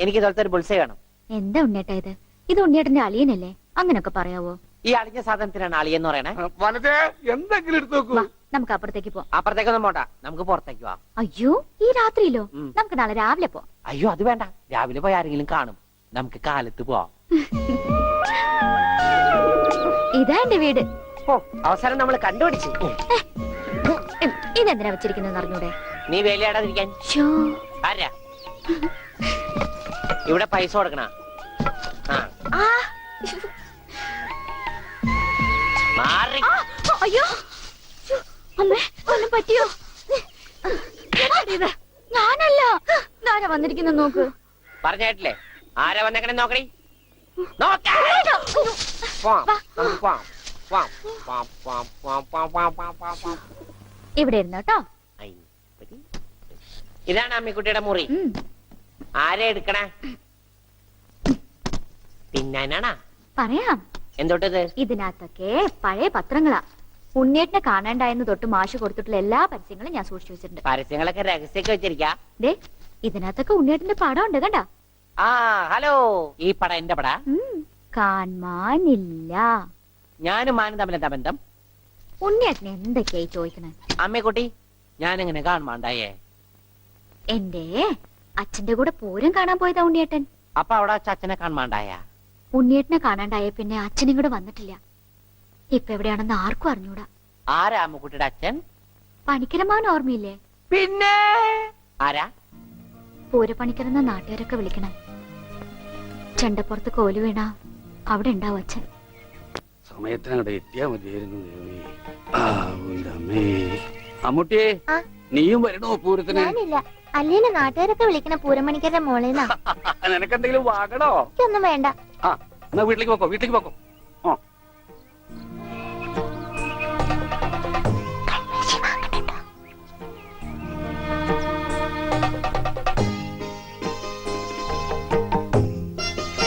എനിക്ക് ഇതുപോലത്തെ ഒരു ബുൾസൈ വേണം.
എന്താ ഉണ്ണിയേട്ടാ ഇത്? ഇത് ഉണ്ണിയേട്ടന്റെ അളിയനല്ലേ? അങ്ങനൊക്കെ പറയാവോ?
ഈ അളിഞ്ഞ സാധനത്തിനാണ് അളിയെന്ന് പറയണേ.
വനത്തെ എന്തെങ്കിലും എടുത്തു നോക്കൂ.
വാ, നമുക്ക് അപ്പുറത്തേക്ക് പോവാം.
അപ്പുറത്തേക്കൊന്നും പോണ്ട, നമുക്ക് പുറത്തേക്ക് പോവാം.
അയ്യോ, ഈ രാത്രിയിലോ?
ഉം.
നമുക്ക് നാളെ രാവിലെ പോവാം.
അയ്യോ അത് വേണ്ട, രാവിലെ പോയി ആരെങ്കിലും കാണും. നമുക്ക് കാലത്ത് പോവാം.
ഇതാ എന്റെ വീട്.
ഓ അവസാനം നമ്മൾ കണ്ടുപിടിച്ചു.
ഇതെന്തിനാ വെച്ചിരിക്കുന്നത് അറിഞ്ഞൂടെ?
നീ വേലയാടാതിരിക്കാൻ.
ശ്ശോ.
ആരാ ഇവിടെ പൈസ കൊടുക്കണ?
ആ,
മാറി.
ആ, അയ്യോ ശ്ശോ, അമ്മേ ഒന്നും പറ്റിയോ? എന്താടി ഇത്? ഞാനല്ല. ആരാ വന്നിരിക്കുന്നു നോക്ക്.
പറഞ്ഞേട്ടില്ലേ ആരാ വന്നേക്കണേ നോക്കണി. നോക്കാം. പോവാം, നമുക്ക് പോവാം. പോവാം, പോവാം, പോവാം, പോവാം, പോവാം, പോവാം, പോവാം, പോവാം, പോവാം.
ഇവിടെ ഇരുന്നോ കേട്ടോ.
ഐ, പറ്റി. ഇതാണ് അമ്മിക്കുട്ടിയുടെ മുറി. ആരാ എടുക്കണേ? തിന്നാനാണാ?
പറയാം.
എന്തോട്ടത്?
ഇതിനകത്തൊക്കെ പഴയ പത്രങ്ങളാ. ഉണ്ണിയേട്ടനെ കാണാണ്ടായെന്ന് തൊട്ട് മാഷ് കൊടുത്തിട്ടുള്ള എല്ലാ പരസ്യങ്ങളും ഞാൻ സൂക്ഷിച്ചു വെച്ചിട്ടുണ്ട്.
പരസ്യങ്ങളൊക്കെ രഹസ്യമൊക്കെ വെച്ചിരിക്കാ.
ദേ ഇതിനകത്തൊക്കെ ഉണ്ണിയേട്ടന്റെ പടം ഉണ്ട് കണ്ടാ.
ആ ഹലോ, ഈ പട എന്റെ പട.
കാണാനില്ല.
ഞാനും മാനും തമ്മിലെന്താ ബന്ധം?
ഉണ്ണിയേട്ടനെ എന്തൊക്കെയായി ചോദിക്കണേ?
അമ്മക്കുട്ടി ഞാനെങ്ങനെ കാണുമാണ്ടായേ?
എന്റെ അച്ഛന്റെ കൂടെ പൂരം കാണാൻ പോയതാ ഉണ്ണിയേട്ടൻ.
അപ്പൊ അവിടെ അച്ഛനെ കാണുമാണ്ടായ?
ഉണ്ണിയേട്ടനെ കാണാണ്ടായ പിന്നെ അച്ഛനും കൂടെ വന്നിട്ടില്ല. ഇപ്പൊ എവിടെയാണെന്ന് ആർക്കും അറിഞ്ഞൂടാ.
ആരാ അമ്മക്കുട്ടിയുടെ അച്ഛൻ?
പണിക്കരമാവൻ ഓർമ്മയില്ലേ?
പിന്നെ ആരാ?
പൂരപ്പണിക്കരെന്ന നാട്ടുകാരൊക്കെ വിളിക്കണം. ചെണ്ടപ്പുറത്ത് കോല് വീണ അവിടെ ഉണ്ടാവും അച്ഛൻ.
സമയത്തിനവിടെ എത്തിയാ മതിയായിരുന്നു. അമ്മൂട്ടിയെ
ആ?
നീയും വരണോ പൂരത്തിന്?
ഞാനില്ല. അല്ലേലും നാട്ടുകാരൊക്കെ വിളിക്കണ പൂരമണിക്കരുടെ മോളേന്നാ.
നിനക്കെന്തെങ്കിലും വാങ്ങണോ?
എനിക്കൊന്നും വേണ്ട.
ആ എന്നാ വീട്ടിലേക്ക് പോക്കോ, വീട്ടിലേക്ക് പോക്കോ. ആ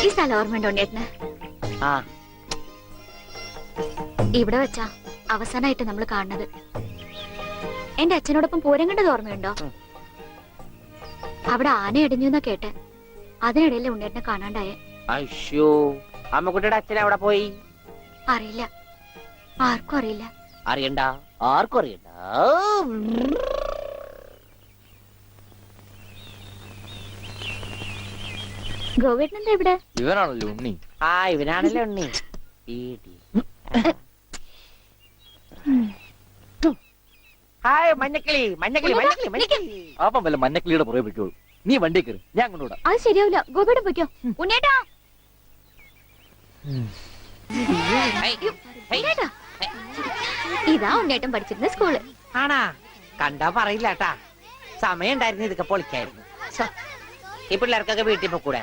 ഈ സ്ഥലം ഓർമ്മയുണ്ടോ ഉണ്ണിയേട്ടന്?
ആ
ഇവിടെ വെച്ചാ അവസാനമായിട്ട് നമ്മൾ കാണുന്നത്. എന്റെ അച്ഛനോടൊപ്പം പൂരം കണ്ടത് ഓർമ്മയുണ്ടോ? അവിടെ ആന ഇടിഞ്ഞു എന്നാ കേട്ടെ. അതിനിടയിലെ ഉണ്ണിയേട്ടനെ കാണാണ്ടായേ.
അയ്യോ, അമ്മക്കുട്ടിയുടെ അച്ഛൻ അവിടെ പോയി?
അറിയില്ല, ആർക്കും അറിയില്ല.
അറിയണ്ട, ആർക്കും അറിയണ്ട.
ഗോവേട്ടനെന്താ ഇവിടെ?
ഇവനാണല്ലോ ഉണ്ണി.
ആ ഇവനാണല്ലോ ഉണ്ണി. ഈടി. ഹായ് മഞ്ഞക്കിളി, മഞ്ഞക്കിളി, മഞ്ഞക്കിളി, മഞ്ഞക്കിളി.
അപ്പം വല്ല മഞ്ഞക്കിളിയുടെ പുറകെ വിട്ടോളൂ. നീ വണ്ടി കയറി, ഞാൻ കൊണ്ടുവിടാം.
അത് ശരിയാവില്ല. ഗോവേട്ടൻ പൊയ്ക്കോ. ഉണ്ണിയേട്ടാ,
ഹൈ, ഹൈ.
ഉണ്ണിയേട്ടാ. ഇതാ ഉണ്ണിയേട്ടൻ പഠിച്ചിരുന്ന സ്കൂള്.
ആണാ? കണ്ടാ പറയില്ല കേട്ടാ. സമയം ഉണ്ടായിരുന്നു ഇതൊക്കെ പൊളിക്കായിരുന്നു. ഛെ, ഈ പിള്ളേർക്കൊക്കെ വീട്ടിൽ പോക്കൂടെ?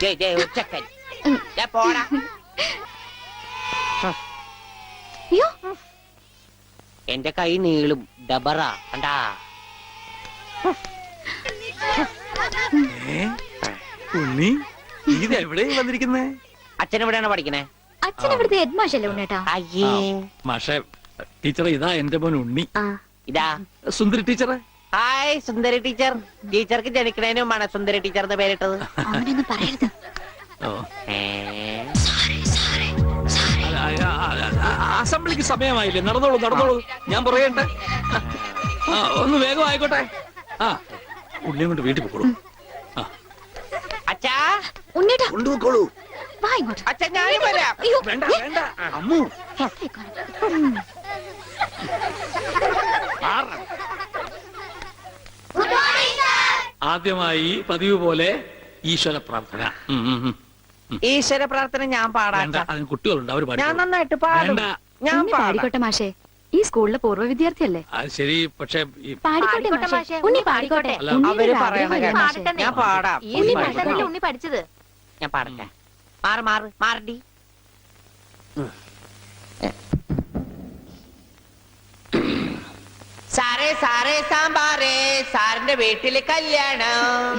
ജയ് ജയ് ഉച്ചക്കൻ. ദേ പോടാ.
അയ്യോ,
എന്റെ കൈ നീളും. ഡബറ കണ്ടാ?
ഉണ്ണി ഇത് എവിടെ വന്നിരിക്കുന്നേ?
അച്ഛൻ എവിടെയാണ് പഠിക്കണേ?
അച്ഛൻ ഇവിടുത്തെ ഹെഡ് മാഷല്ലേ ഉണ്ണിയേട്ടാ?
അയ്യേ.
മാഷെ ടീച്ചറെ, ഇതാ എന്റെ മോൻ ഉണ്ണി.
ആ,
ഇതാ
സുന്ദരി ടീച്ചറെ.
ഹായ് സുന്ദരി ടീച്ചർ. ടീച്ചർക്ക് ജനിക്കണേനുമാണ് സുന്ദരി ടീച്ചർ എന്ന് പേരിട്ടത്.
അങ്ങനെയൊന്നും പറയരുത്.
ഓ.
ഏ?
അസംബ്ലിക്ക് സമയമായില്ലേ? നടന്നോളൂ, നടന്നോളൂ, ഞാൻ പറയട്ടെ. ഒന്ന് വേഗം ആയിക്കോട്ടെ. ആ ഉള്ളിയും കൊണ്ട് വീട്ടിൽ പോക്കോളൂ.
അച്ഛാ,
ഉണ്ണിയേട്ടാ
കൊണ്ടുപോക്കോളൂ.
വാ ഇങ്ങോട്ട്.
അച്ഛൻ ഞാനും വരാം.
അയ്യോ,
വേണ്ട വേണ്ട അമ്മു. ആദ്യമായി പതിവ് പോലെ ഈശ്വര പ്രാർത്ഥന.
ഈശ്വര പ്രാർത്ഥന ഞാൻ പാടാം.
വേണ്ട, അതിന് കുട്ടികളുണ്ട്, അവർ
ഞാൻ നന്നായിട്ട് പാടും.
വേണ്ട.
ഞാൻ പാടാം.
പാടിക്കോട്ടെ മാഷേ. ഈ സ്കൂളിലെ പൂർവ്വ വിദ്യാർത്ഥിയല്ലേ?
അത് ശരി, പക്ഷെ
പാടിക്കോട്ടെ മാഷേ. ഉണ്ണി പാടിക്കോട്ടെ.
അല്ല,
അവര് പറയണ കേട്ടോ.
മാഷേ.
ഞാൻ പാടാം.
ഉണ്ണി പാടിക്കോട്ടെ. ഉണ്ണി പഠിച്ചത്.
ഞാൻ പാടട്ടെ. മാറ് മാറ് മാറടി. സാറേ സാമ്പാറേ സാറിന്റെ വീട്ടില് കല്യാണം.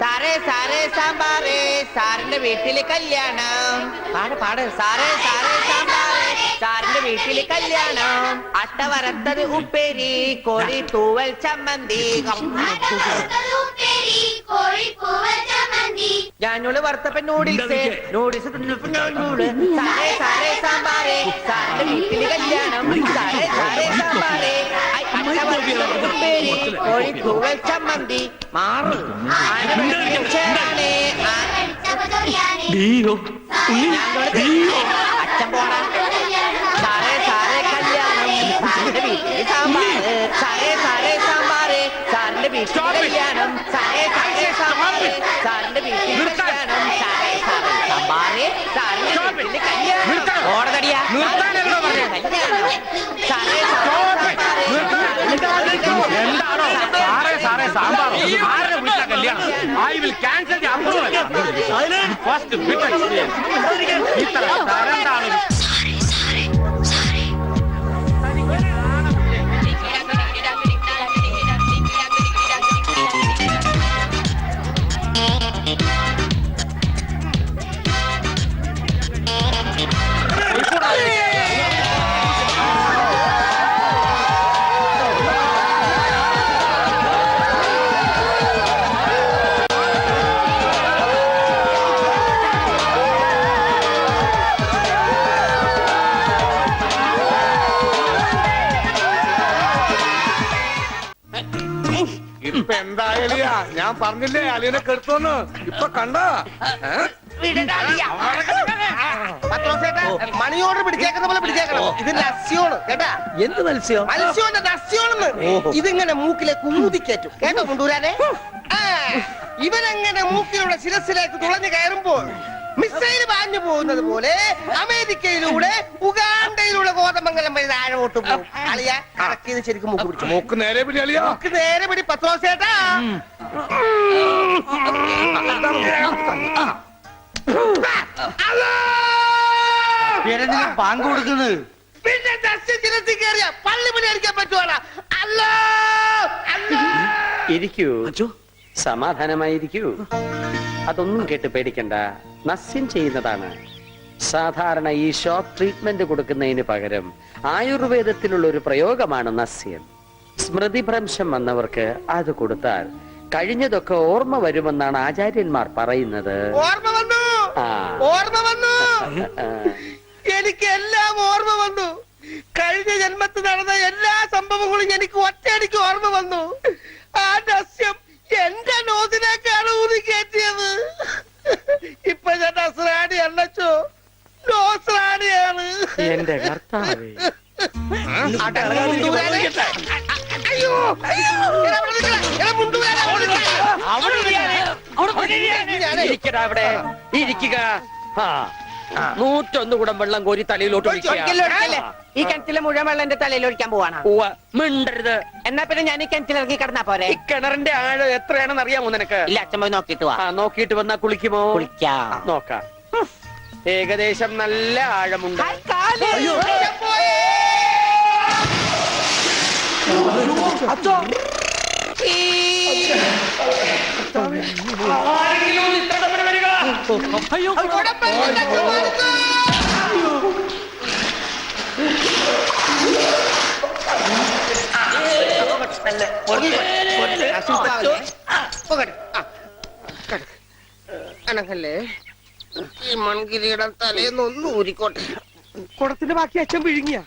സാറേ സാറേ സാമ്പാറേ സാറിന്റെ വീട്ടില് കല്യാണം. പാട് പാട്. സാറേ സാറേ സാമ്പാറേ സാറിന്റെ വീട്ടില് കല്യാണം. അട്ട വറുത്തത് ഉപ്പേരി കോഴി തൂവൽ ചമ്മന്തി. ഞാനോട് വറുത്തപ്പൻ നൂഡിൽസ് നൂഡിൽസ്. സാറേ സാറേ സാമ്പാറേ സാറിന്റെ വീട്ടില് കല്യാണം. സാറേ സാറേ സാമ്പാറേ അട്ട വറുത്തത് ഉപ്പേരി കോഴി തൂവൽ ചമ്മന്തി. മാറ് അച്ഛൻ പോണ. സാറേ സാറേ കല്യാണം സാറിന്റെ വീട്ടില് സാമ്പാറ്. സാറേ സാറേ സാമ്പാറ് സാറിന്റെ വീട്ടില് കല്യാണം. സാറേ സാറേ സാമ്പാറ് സാറിന്റെ വീട്ടില് കല്യാണം. സാറേ സാറേ സാമ്പാറ് സാറിന്റെ വീട്ടില് കല്യാണം. ഓടതടിയാ കല്യാണം. സാറേ
എന്താണോ സാറേ സാറേ സാമ്പാർ ആരുടെ വീട്ടിലെ കല്യാണം? I will cancel the approval. First bit experience. ഇത്ര തരണ്ടാണ്. ഇപ്പൊ എന്തായാലും ഞാൻ പറഞ്ഞില്ലേ അലിയനെ കെടുത്തോന്ന്. ഇപ്പൊ കണ്ടോ?
മണിയോട് പിടിച്ചേക്കുന്ന പോലെ പിടിച്ചേക്കണം. ഇത് നസ്യോണ് കേട്ടാ.
എന്ത് മത്സ്യം?
മത്സ്യോന്റെ നസ്യോണെന്ന്. ഇതിങ്ങനെ മൂക്കിലെ കുമുതിക്കേറ്റും കേട്ടോ മുണ്ടൂരാനെ. ഇവനങ്ങനെ മൂക്കിലൂടെ ശിരസിലേക്ക് തുളഞ്ഞു കയറുമ്പോൾ മിസൈൽ പാഞ്ഞു പോകുന്നത് പോലെ അമേരിക്കയിലൂടെ ഉഗാണ്ടയിലൂടെ കോതമംഗലം വഴി താഴോട്ട് പോകും. അളിയ കറക്കിയത് ശരിക്കും മൂക്ക് പിടിച്ചു.
മൂക്ക് നേരെ പിടി അലിയാ.
മൂക്ക് നേരെ പിടി പത്രോസേട്ടാ.
പാങ്ക് കൊടുക്കുന്നത്
പിന്നെ ശിരസിൽ കയറിയ പള്ളി പണി അടിക്കാൻ പറ്റുവാണ്. അല്ലോ അല്ലോ.
ഇരിക്കൂ, സമാധാനമായിരിക്കൂ. അതൊന്നും കേട്ട് പേടിക്കണ്ട, നസ്യം ചെയ്യുന്നതാണ്. സാധാരണ ഈ ഷോക്ക് ട്രീറ്റ്മെന്റ് കൊടുക്കുന്നതിന് പകരം ആയുർവേദത്തിലുള്ള ഒരു പ്രയോഗമാണ് നസ്യം. സ്മൃതിഭ്രംശം വന്നവർക്ക് അത് കൊടുത്താൽ കഴിഞ്ഞതൊക്കെ ഓർമ്മ വരുമെന്നാണ് ആചാര്യന്മാർ പറയുന്നത്.
ഓർമ്മ വന്നു, ഓർമ്മ വന്നു. എനിക്ക് എല്ലാം ഓർമ്മ വന്നു. കഴിഞ്ഞ ജന്മത്തിൽ നടന്ന എല്ലാ സംഭവങ്ങളും എനിക്ക് ഒറ്റയടിക്ക് ഓർമ്മ വന്നു. ആ നസ്യം എന്റെ നോസിലേക്കാണ് ഊതി കയറ്റിയത്. ഇപ്പൊ ഞാൻ നസ്രാണി അല്ലച്ചോ, നോസ്രാണിയാണ്.
എന്റെ കർത്താവേ.
അയ്യോ
ഇരിക്കടാ അവിടെ, ഇരിക്കുക. 101 കുടം വെള്ളം കോരി തലയിലോട്ട്
ഈ കിണറ്റിലെ മുഴുവൻ വെള്ളം എന്റെ തലയിൽ ഒഴിക്കാൻ പോവാണ്.
മിണ്ടരുത്.
എന്നാ പിന്നെ ഞാൻ ഈ കിണറ്റിൽ ഇറങ്ങി കിടന്നാ പോരെ?
ഈ കിണറിന്റെ ആഴം എത്രയാണെന്ന് അറിയാമോ നിനക്ക്?
ഇല്ല, അച്ഛൻ പോയി നോക്കിട്ട് വാ.
നോക്കിയിട്ട് വന്നാ കുളിക്കുമോ?
കുളിക്കാം.
നോക്കാം. ഏകദേശം നല്ല ആഴമുണ്ട്.
അനക്കല്ലേ ഈ മൺകിരിയുടെ തലേന്നൊന്ന് ഊരിക്കോട്ടെ.
കുടത്തിന്റെ ബാക്കി അച്ഛൻ വിഴുങ്ങിയ.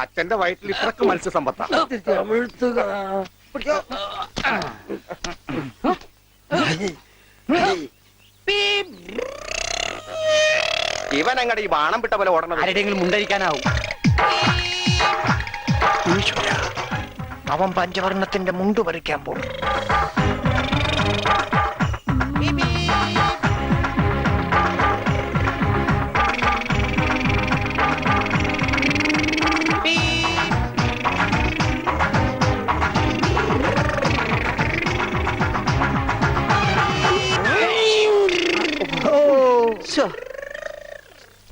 അച്ഛന്റെ വയറ്റിൽ ഇത്രക്ക് മത്സ്യസമ്പത്താ.
ഇവൻ അങ്ങടെ ഈ ബാണം വിട്ട പോലെ ഓടണം.
ആരുടെയെങ്കിലും മുണ്ടരിക്കാനാവും.
അവൻ പഞ്ചവർണ്ണത്തിന്റെ മുണ്ടു പറിക്കാൻ പോകും.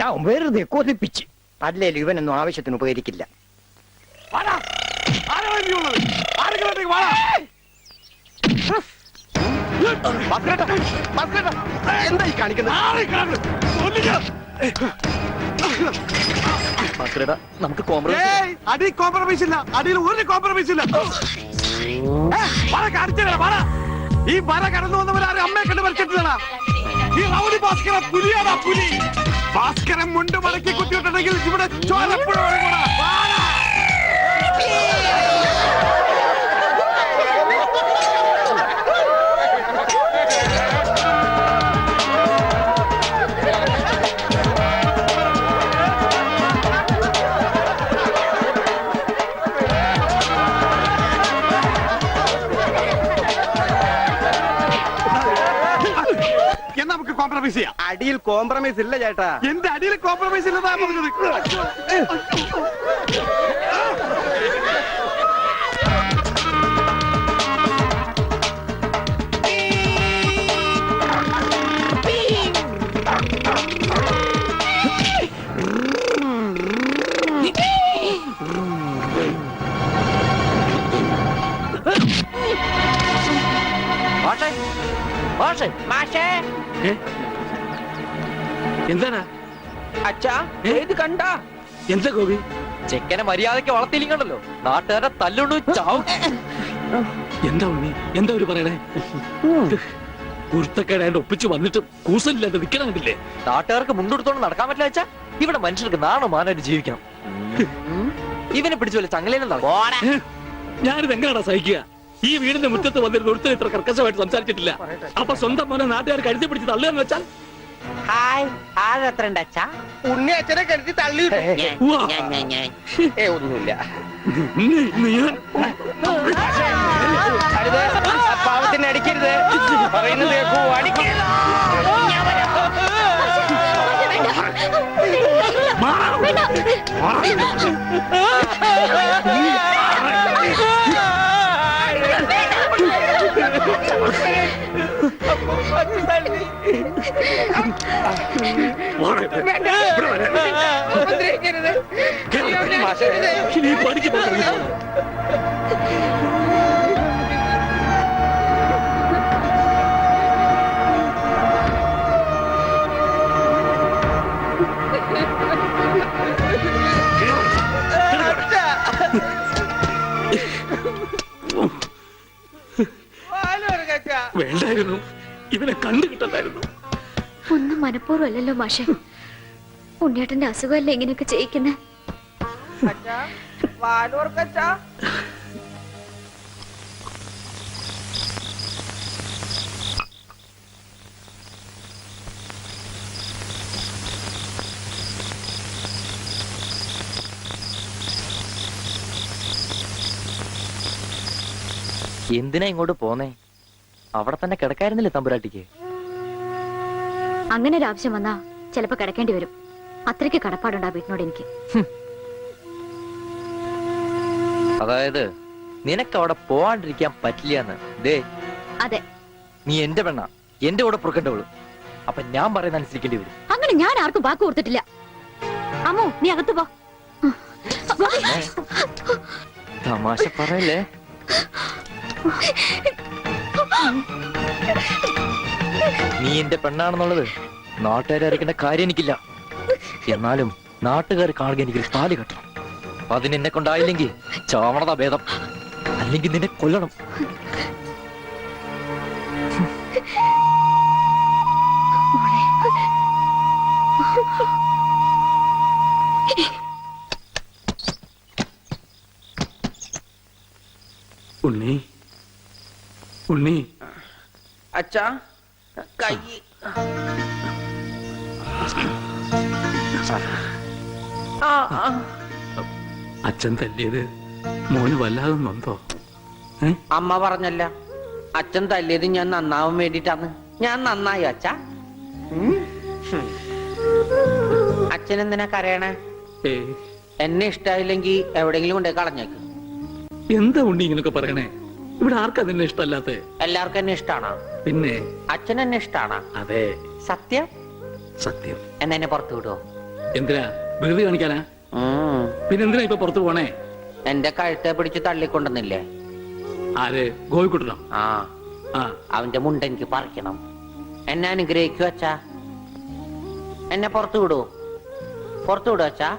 ഞാൻ വെറുതെ കൊതിപ്പിച്ച്
അല്ലേലും ഇവനൊന്നും ആവശ്യത്തിന് ഉപകരിക്കില്ല.
എന്തായി കാണിക്കുന്നത്? നമുക്ക്
അടി കോംപ്രമൈസ് ഇല്ല, അടിയിൽ ഒരു കോംപ്രമൈസ് ഇല്ല. ഈ മര കടന്നു വന്നവരാരും അമ്മയെ കണ്ട് മരിച്ചിട്ടില്ല. ഈ റൗഡി ഭാസ്കര പുലിയാടാ പുലി. ഭാസ്കരൻ മുണ്ട് മടക്കി കുത്തിയിട്ടുണ്ടെങ്കിൽ ഇവിടെ ചോരപ്പുഴ ഒഴുകൂടാ. നമുക്ക് കോംപ്രമൈസ് ചെയ്യാം.
അടിയിൽ കോംപ്രമൈസ് ഇല്ല ചേട്ടാ.
എന്റെ അടിയിൽ കോംപ്രമൈസ് ഇല്ലെന്നാ പറഞ്ഞത്.
എന്താണ്
അച്ഛാ ഇത് കണ്ട
എന്താ ഗോപി?
ചെക്കനെ മര്യാദയ്ക്ക് വളർത്തിയില്ലണ്ടല്ലോ, നാട്ടുകാരെ തല്ലുകൊണ്ട് ചാവും.
എന്താ ഉണ്ണി, എന്താ ഒരു പറയണേ? കുരുത്തക്കേടായിട്ട് ഒപ്പിച്ചു വന്നിട്ട് കൂസലില്ലാതെ നിക്കണമെന്നില്ലേ?
നാട്ടുകാർക്ക് മുണ്ടെടുത്തോണ്ട് നടക്കാൻ പറ്റില്ല വെച്ചാ ഇവിടെ മനുഷ്യർക്ക് നാണോ മാനായിട്ട് ജീവിക്കണം. ഇവനെ പിടിച്ചു വല്ല ചങ്ങലയിലും
ഞാനിത് എങ്ങനെയാ സഹിക്കുക? ഈ വീടിന്റെ മുറ്റത്ത് വന്നിരുന്ന ഒരുത്തരം ഇത്ര കർക്കശമായിട്ട് സംസാരിച്ചിട്ടില്ല. അപ്പൊ സ്വന്തം മോനെ നാട്ടുകാർ കഴുതി പിടിച്ച് തള്ളുകയെന്ന് വെച്ചാൽ
ഹായ് ആരെത്ര ഉണ്ട് അച്ഛാ?
ഉണ്ണി അച്ഛനെ കരുതി തള്ളി. ഒന്നുമില്ല.
പാവത്തിന് അടിക്കരുത്, പറയുന്നത് കേൾക്കൂ. അടിക്കരുത്.
വേണ്ടായിരുന്നു, ഇവനെ കണ്ടു കിട്ടണ്ടായിരുന്നു.
ഒന്നും മനഃപൂർവ്വമല്ലല്ലോ മാഷെ. ഉണ്ണിയേട്ടന്റെ അസുഖമല്ലേ ഇങ്ങനെയൊക്കെ ചെയ്യിക്കുന്നേ?
എന്തിനാ ഇങ്ങോട്ട് പോന്നേ? അവിടെ തന്നെ കിടക്കായിരുന്നില്ലേ തമ്പുരാട്ടിക്ക്?
അങ്ങനെ ഒരു ആവശ്യം വന്നാ ചിലപ്പോ കിടക്കേണ്ടി വരും. അത്രയ്ക്ക് കടപ്പാടുണ്ടാ വീട്ടിനോട് എനിക്ക്.
അതായത് നിനക്ക് അവിടെ പോവാണ്ടിരിക്കാൻ പറ്റില്ല. ദേ
അതെ,
നീ എന്റെ പെണ്ണ, എന്റെ കൂടെ പുറക്കേണ്ടവള്. അപ്പൊ ഞാൻ പറയുന്ന അനുസരിക്കേണ്ടി വരും.
അങ്ങനെ ഞാൻ ആർക്കും വാക്ക് കൊടുത്തിട്ടില്ല. അമ്മോ, നീ അകത്ത് പോ.
തമാശ പറയല്ലേ? നീ എന്റെ പെണ്ണാണെന്നുള്ളത് നാട്ടുകാരെ അറിയിക്കേണ്ട കാര്യം എനിക്കില്ല. എന്നാലും നാട്ടുകാർ കാണുക എനിക്ക് താലി കെട്ടണം. അതിനെന്നെ കൊണ്ടായില്ലെങ്കിൽ ചാവണതാ ഭേദം, അല്ലെങ്കിൽ നിന്നെ കൊല്ലണം.
ഉണ്ണി, ഉണ്ണി.
അച്ഛാ കൈ
അച്ഛൻ തല്ലിയത് മോന് വല്ലാതെ നൊന്തോ?
അമ്മ പറഞ്ഞല്ല, അച്ഛൻ തല്ലിയത് ഞാൻ നന്നാവാൻ വേണ്ടിട്ടാണ്. ഞാൻ നന്നായി അച്ഛാ. അച്ഛൻ എന്തിനാ കരയണേ? എന്നെ ഇഷ്ടായില്ലെങ്കി എവിടെങ്കിലും കൊണ്ടേ കളഞ്ഞേക്ക്.
എന്താ ഉണ്ണി ഇങ്ങനൊക്കെ പറയണേ? ഇവിടെ ആർക്കാ നിന്നെ ഇഷ്ടമല്ലാത്ത?
എല്ലാവർക്കും എന്നെ ഇഷ്ടാണോ?
പിന്നെ
അച്ഛൻ എന്നെ ഇഷ്ടാണോ?
അതെ.
സത്യം?
സത്യം.
എന്നെ പുറത്തു വിടുവോ?
എന്തിനാ വെറുതെ കാണിക്കാനാ? പിന്നെന്തിനാ ഇപ്പൊ പുറത്തു പോണേ?
എന്റെ കഴുത്തെ പിടിച്ച് തള്ളിക്കൊണ്ടെന്നില്ലേ?
ആര്? ഗോപിക്കുട്ടനോ?
ആ,
ആ,
അവന്റെ മുണ്ട എനിക്ക് പറിക്കണം. എന്നെ അനുഗ്രഹിക്കു അച്ഛാ. എന്നെ പുറത്തു വിടൂ, പുറത്തു വിടൂ അച്ഛാ.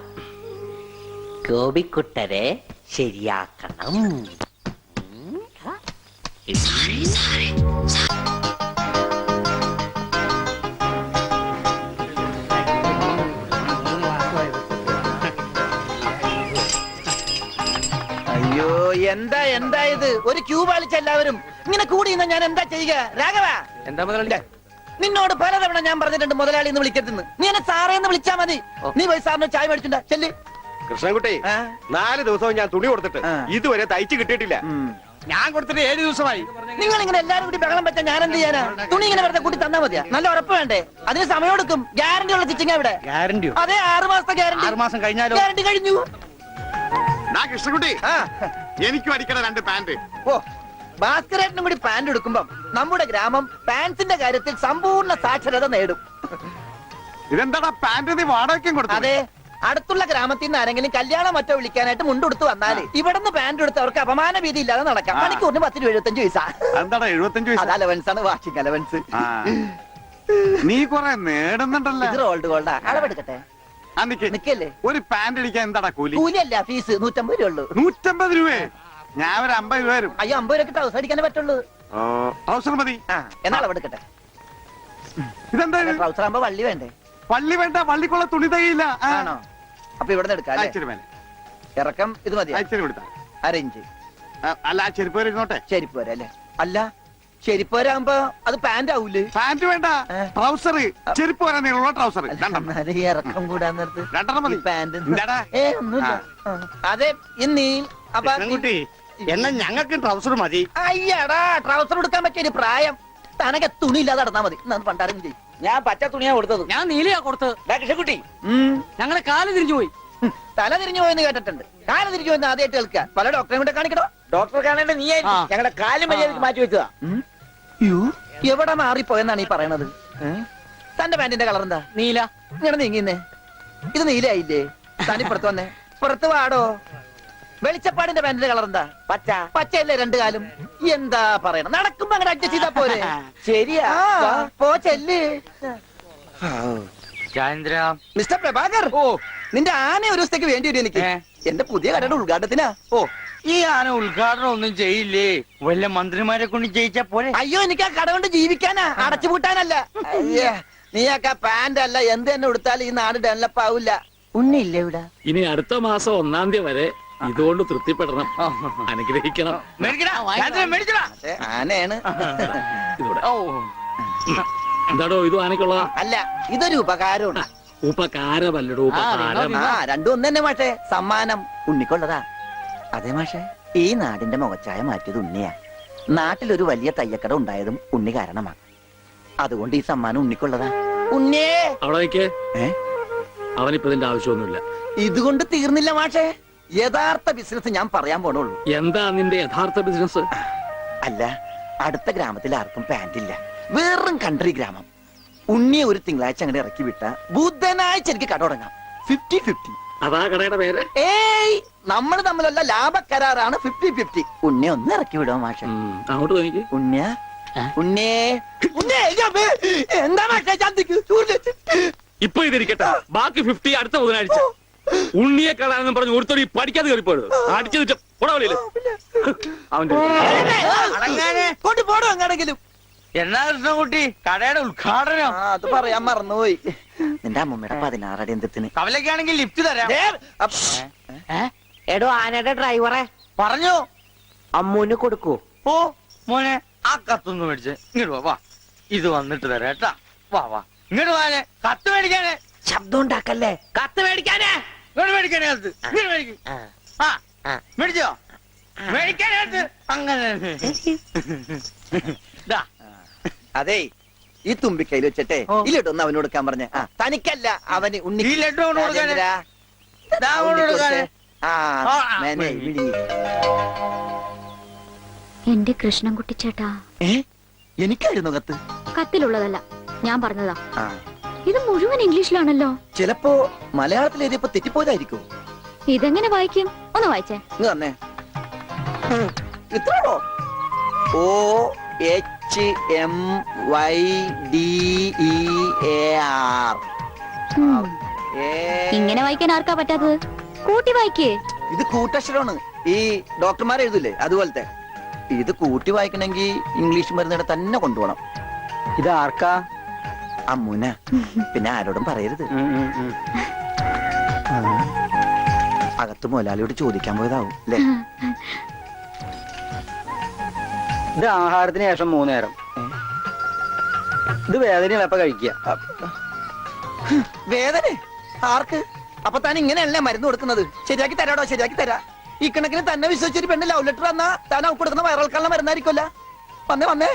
ഗോപിക്കുട്ടരെ ശരിയാക്കണം.
അയ്യോ എന്താ എന്താ ഇത്? ഒരു ക്യൂ പാലിച്ച എല്ലാവരും ഇങ്ങനെ കൂടി നിന്നാ ഞാൻ എന്താ ചെയ്യുക? രാഘവ,
എന്താ മുതലാളി?
നിന്നോട് പലതവണ ഞാൻ പറഞ്ഞിട്ടുണ്ട് മുതലാളി എന്ന് വിളിക്കരുതെന്ന്. നീ എന്നെ സാറേ എന്ന് വിളിച്ചാ മതി. നീ പോയി സാറിന് ചായ മേടിച്ചിട്ടുണ്ടാ ചെല്ലി.
കൃഷ്ണൻകുട്ടി, 4 ദിവസവും ഞാൻ തുണി കൊടുത്തിട്ട് ഇതുവരെ തയ്ച്ചു കിട്ടിയിട്ടില്ല. ഞാൻ കൊടുത്തിട്ട് 7 ദിവസമായി.
നിങ്ങൾ ഇങ്ങനെ എല്ലാരും കൂടി ബഹളം വെച്ചാൽ ഞാൻ എന്ത് ചെയ്യാനാ? തുണി ഇങ്ങനെ വെറുതെ കൂട്ടി തന്നാ മതിയാ? നല്ല ഉറപ്പ് വേണ്ടേ? അതിന് സമയം എടുക്കും. ഗ്യാരണ്ടി ഉള്ള സ്റ്റിച്ചിങ് ഇവിടെ.
ഗ്യാരണ്ടിയോ?
അതെ, 6 മാസത്തെ ഗ്യാരണ്ടി.
6 മാസം കഴിഞ്ഞാലോ?
ഗ്യാരണ്ടി കഴിഞ്ഞു.
കൃഷ്ണൻകുട്ടി, എനിക്കും അടിക്കണ 2 പാന്റ്.
ഓ, ഭാസ്കരേട്ടനും കൂടി പാന്റ് എടുക്കുമ്പം നമ്മുടെ ഗ്രാമം പാൻസിന്റെ കാര്യത്തിൽ സമ്പൂർണ്ണ സാക്ഷരത നേടും.
ഇതെന്താടാ പാന്റ് നീ വാടകയ്ക്കും കൊടുത്തു?
അതെ, അടുത്തുള്ള ഗ്രാമത്തിൽ നിന്ന് ആരെങ്കിലും കല്യാണം മറ്റോ വിളിക്കാനായിട്ട് മുണ്ടെടുത്ത് വന്നാല് ഇവിടുന്ന് പാന്റ് എടുത്ത് അവർക്ക് അപമാന ഭീതി ഇല്ലാതെ നടക്കാം. മണിക്കൂറിന് 10-75 പൈസ.
എന്താടാ 75
അത് അലവൻസ് ആണ്, വാഷിംഗ് അലവൻസ്.
നീ കൊറേ നേടുന്നുണ്ടല്ലോ.
ഇത് റോൾഡ് ഗോൾഡാ. അളവെടുക്കട്ടെ? നിക്കല്ലേ?
ഒരു പാന്റ് അടിക്കാൻ എന്താടാ കൂലി?
കൂലിയല്ല, ഫീസ് 150 രൂപ ഉള്ളൂ.
150 രൂപയെ? ഞാൻ ഒരു 50 രൂപ വരും.
അയ്യോ, 50 രൂപ ട്രൗസർ അടിക്കാനേ പറ്റുള്ളൂ.
ട്രൗസർ മതി.
എന്നാ അളവെടുക്കട്ടെ?
ഇതെന്താ?
ട്രൗസർ ആകുമ്പോ വള്ളി വേണ്ടേ?
വള്ളി വേണ്ട, വള്ളിക്കുള്ള തുണി തയ്യില്ല.
ആണോ? അപ്പൊ ഇവിടെ എടുക്കാം. ഇറക്കം ഇത് മതി. അരയിഞ്ച്.
അല്ല, ചെരുപ്പ് വരെ ഇരുന്നോട്ടെ.
ചെരുപ്പ് വരെ അല്ലേ? അല്ല, ചെരുപ്പ് വരാകുമ്പോ അത് പാന്റ് ആവൂലേ?
പാന്റ് വേണ്ട, ട്രൗസർ. ചെരുപ്പ് വരാൻ നീളമുള്ള ട്രൗസർ.
ഇറക്കം കൂടാൻ നേരത്ത്
2 മതി.
പാന്റ് ഒന്നുമില്ല. അതെ, ഇന്നീ
കുട്ടി എന്നാ ഞങ്ങൾക്ക് ട്രൗസർ മതി.
അയ്യടാ, ട്രൗസർ എടുക്കാൻ പറ്റിയ പ്രായം. തനക്ക് തുണി ഇല്ലാതെ നടന്നാ മതി. പണ്ടാരും ചെയ്യും. ഞാൻ പച്ച തുണിയാ കൊടുത്തത്.
ഞാൻ നീലയാ കൊടുത്തത്.
കൃഷ്ണൻകുട്ടി,
ഞങ്ങളെ കാല് തിരിഞ്ഞു പോയി.
തല തിരിഞ്ഞു പോയെന്ന് കേട്ടിട്ടുണ്ട്. കാല് തിരിഞ്ഞു പോയെന്ന് ആദ്യമായിട്ട് കേൾക്കുക. പല ഡോക്ടറെ കൂടെ കാണിക്കണോ? ഡോക്ടറെ കാണേണ്ട നീ ഞങ്ങളുടെ കാലും മര്യാദക്ക് മാറ്റി വെച്ചതാ. എവിടെ മാറിപ്പോയെന്നാണ് ഈ പറയണത്? തന്റെ പാന്റിന്റെ കളർ എന്താ?
നീല.
ഇങ്ങനെ നീങ്ങിന്നേ. ഇത് നീലയായില്ലേ? തനിപ്പുറത്ത് വന്നേ. പുറത്ത് വാടോ. വെളിച്ചപ്പാടിന്റെ പാന്റിന്റെ കളർ എന്താ? പച്ച. പച്ചയല്ലേ 2 കാലും? എന്താ പറയണം? നടക്കുമ്പോ അങ്ങനെ അഡ്ജസ്റ്റ് ചെയ്താ പോരെ? ശരിയാ, പോ ചെല്ല്. മിസ്റ്റർ പ്രഭാകർ, നിന്റെ ആന ഒരു ദിവസത്തേക്ക് വേണ്ടി വരും എനിക്ക്. എന്റെ പുതിയ കടയുടെ ഉദ്ഘാടനത്തിനാ.
ഈ ആന ഉദ്ഘാടനം ഒന്നും ചെയ്യില്ലേ? വല്ല മന്ത്രിമാരെ കൊണ്ട് ജയിച്ചാ പോലെ.
അയ്യോ, എനിക്ക് ആ കട കൊണ്ട് ജീവിക്കാനാ, അടച്ചുപൂട്ടാനല്ല. നീയൊക്കെ പാന്റ് അല്ല എന്ത് തന്നെ കൊടുത്താലും ഈ നാട് ഡെവലപ്പ് ആവില്ല. ഉണ്ണിയില്ലേ ഇവിടെ?
ഇനി അടുത്ത മാസം 1-ാം തീയതി വരെ ഇതുകൊണ്ട് തൃപ്തിപ്പെടണം. അനുഗ്രഹിക്കണം.
ആനയാണ്.
ഇതൂടെ. എന്താടോ ഇത് ആനയ്ക്കുള്ളതാ?
അല്ല, ഇതൊരു ഉപകാരമാണ്.
ഉപകാരമല്ലടോ, ഉപകാരം.
രണ്ടും ഒന്ന് തന്നെ മാഷേ. സമ്മാനം ഉണ്ണിക്കൊള്ളതാ. അതെ മാഷേ, ഈ നാടിന്റെ മുഖച്ചായ മാറ്റിയത് ഉണ്ണിയാ. നാട്ടിലൊരു വലിയ തയ്യക്കട ഉണ്ടായതും ഉണ്ണി കാരണമാ. അതുകൊണ്ട് ഈ സമ്മാനം ഉണ്ണിക്കൊള്ളതാ. ഉണ്ണിയേ,
അവിടെ നിൽക്കേ. അവനിപ്പോ ഇതിന്റെ ആവശ്യമൊന്നുമില്ല.
ഇതുകൊണ്ട് തീർന്നില്ല മാഷേ. യഥാർത്ഥ ബിസിനസ് ഞാൻ പറയാൻ പോണുള്ളൂ.
എന്താ നിന്റെ യഥാർത്ഥ ബിസിനസ്?
അല്ല, അടുത്ത ഗ്രാമത്തിൽ ആർക്കും പാന്റില്ല. വെറും കൺട്രി ഗ്രാമം. ഉണ്ണിയെ ഒരു തിങ്കളാഴ്ച അങ്ങനെ ഇറക്കി വിട്ട ബുധനാഴ്ച എനിക്ക് കട തുടങ്ങാം. 50-50.
അതാ കടയുടെ പേര്?
ഏയ്, നമ്മൾ തമ്മിലുള്ള ലാഭക്കരാറാണ് 50-50. ഉണ്ണിയെ ഒന്ന് ഇറക്കി വിടുമോ മാഷ?
അങ്ങോട്ട് നോക്കി.
ഉണ്ണിയ ഉണ്ണിയേ എന്താ മാഷേ?
ഇപ്പൊ ഇതിരിക്കട്ടെ, ബാക്കി 50 അടുത്ത ബുധനാഴ്ച. ഉണ്ണിയെ കളാണെന്ന് പറഞ്ഞു ഒരുത്തോടി പഠിക്കാതെ കയറിപ്പോയത് അടിച്ചു പോടാവലില്ല. അവന്റെ
കൊണ്ടുപോടും അങ്ങാണെങ്കിലും.
എന്നാ കൃഷ്ണൻകുട്ടി, കടയുടെ ഉദ്ഘാടനം?
അത് പറയാൻ മറന്നുപോയി. നിന്റെ അമ്മൂമ്മയുടെ 16 അടി എന്തിന്?
കവലക്കാണെങ്കിൽ ലിഫ്റ്റ് തരാം.
എടോ, ആനയുടെ ഡ്രൈവറെ
പറഞ്ഞു
അമ്മൂന് കൊടുക്കൂ.
ഓ മോനെ, ആ കത്തൊന്ന് മേടിച്ച് ഇങ്ങോട്ട് വാ. ഇത് വന്നിട്ട് തരാം കേട്ടാ. വാ വാ, ഇങ്ങോട്ട് വാനെ. കത്ത് മേടിക്കാനേ.
ശബ്ദം ഉണ്ടാക്കല്ലേ. കത്ത് മേടിക്കാനേ.
ഇങ്ങോട്ട് മേടിക്കാനേ കത്ത്. ഇങ്ങോട്ട് മേടിക്കും. ആ മേടിച്ചോ? മേടിക്കാനകത്ത് അങ്ങനെ.
അതെ, ഈ തുമ്പിക്കൈയിൽ വെച്ചിട്ടേ ഈ ലഡൊന്ന് അവന് കൊടുക്കാൻ പറഞ്ഞ. തനിക്കല്ല, അവന്. ഉണ്ണി
ഈ ലഡു കൊണ്ട് കൊടുക്കാനേ.
എന്റെ കൃഷ്ണൻകുട്ടി ചേട്ടാ.
എനിക്കായിരുന്നു കത്ത്.
കത്തിലുള്ളതല്ല, ഞാൻ പറഞ്ഞതാ. ഇത് മുഴുവൻ ഇംഗ്ലീഷിലാണല്ലോ.
ചിലപ്പോ മലയാളത്തിൽ എഴുതിയപ്പോ തെറ്റിപ്പോയതായിരിക്കും.
ഇതെങ്ങനെ വായിക്കും? ഒന്ന് വായിച്ചേ.
ഇങ്ങ് തന്നെ ഇത്രയോ? OHMYDEAR.
ഇങ്ങനെ വായിക്കാൻ ആർക്കാ പറ്റാത്തത്? കൂട്ടി വായിക്കേ.
ഇത് കൂട്ടക്ഷരമാണ്. ഈ ഡോക്ടർമാർ എഴുതില്ലേ അതുപോലത്തെ. ഇത് കൂട്ടി വായിക്കണമെങ്കിൽ ഇംഗ്ലീഷ് മരുന്നിടെ തന്നെ കൊണ്ടുപോകണം.
ഇത് ആർക്കാ?
അമ്മൂന. പിന്നെ ആരോടും പറയരുത്. അകത്ത് മുതലാളിയോട് ചോദിക്കാൻ പോയതാവും അല്ലേ?
ഇത് ആഹാരത്തിന് ശേഷം 3 നേരം. ഇത് വേദനയാണ് എപ്പ കഴിക്കുക.
വേദന ആർക്ക്? അപ്പൊ താൻ ഇങ്ങനെയല്ലേ മരുന്ന് കൊടുക്കുന്നത്? ശരിയാക്കി തരാടോ, ശരിയാക്കി തരാ. ഈ കണക്കിന് തന്നെ വിശ്വസിച്ചൊരു പെണ്ണ് ലവ് ലെറ്റർ തന്നാ താൻ അവൾക്ക് കൊടുക്കുന്ന വയറിളക്കാനുള്ള മരുന്നായിരിക്കുമല്ല. വന്നേ വന്നേ.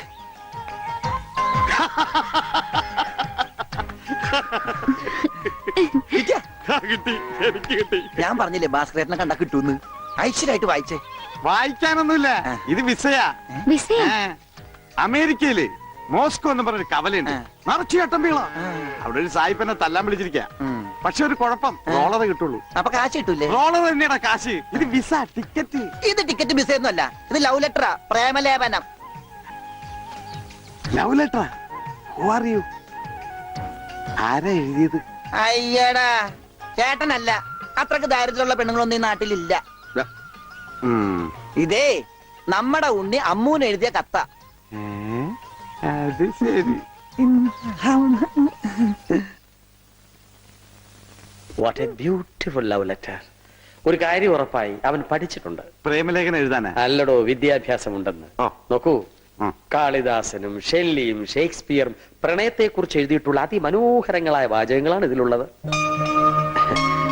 ഞാൻ പറഞ്ഞില്ലേ ഭാസ്കരേട്ടനെ കണ്ടാ കിട്ടൂന്ന്. ഐശ്വര്യമായിട്ട് വായിച്ചേ.
വായിക്കാനൊന്നുമില്ല, ഇത് വിസയാ. അമേരിക്കയില് മോസ്കോ എന്ന് പറഞ്ഞൊരു കവലയുണ്ട്, നിറച്ചു ചട്ടമ്പികളാ. അവിടെ ഒരു സായിപ്പനെ തല്ലാൻ വിളിച്ചിരിക്ക. പക്ഷെ ഒരു കുഴപ്പം, റോളർ കിട്ടുള്ളൂ.
അപ്പൊ കാശ് കിട്ടൂലേ?
റോളർ തന്നെയാടാ കാശ്. ഇത് വിസ, ടിക്കറ്റ്.
ഇത് ടിക്കറ്റ് വിസ ഒന്നും അല്ല, ഇത് ലവ് ലെറ്ററാ, പ്രേമലേപനം.
ലവ് ലെറ്ററാ? Who are you? ആരാ എഴുതിയത്?
അയ്യടാ ചേട്ടനല്ല, അത്രക്ക് ദാരിദ്ര്യമുള്ള പെണ്ണുങ്ങളൊന്നും ഈ നാട്ടിലില്ല. ഇതേ നമ്മടെ ഉണ്ണി അമ്മൂന് എഴുതിയ കത്ത.
അത് ശരി.
What A beautiful love letter. ഒരു കാര്യം ഉറപ്പായി, അവൻ പഠിച്ചിട്ടുണ്ട്.
പ്രേമലേഖനം എഴുതാനാ?
അല്ലടോ, വിദ്യാഭ്യാസമുണ്ടെന്ന്. നോക്കൂ, കാളിദാസനും ഷെല്ലിയും ഷേക്സ്പിയറും പ്രണയത്തെ കുറിച്ച് എഴുതിയിട്ടുള്ള അതിമനോഹരങ്ങളായ വാചകങ്ങളാണ് ഇതിലുള്ളത്.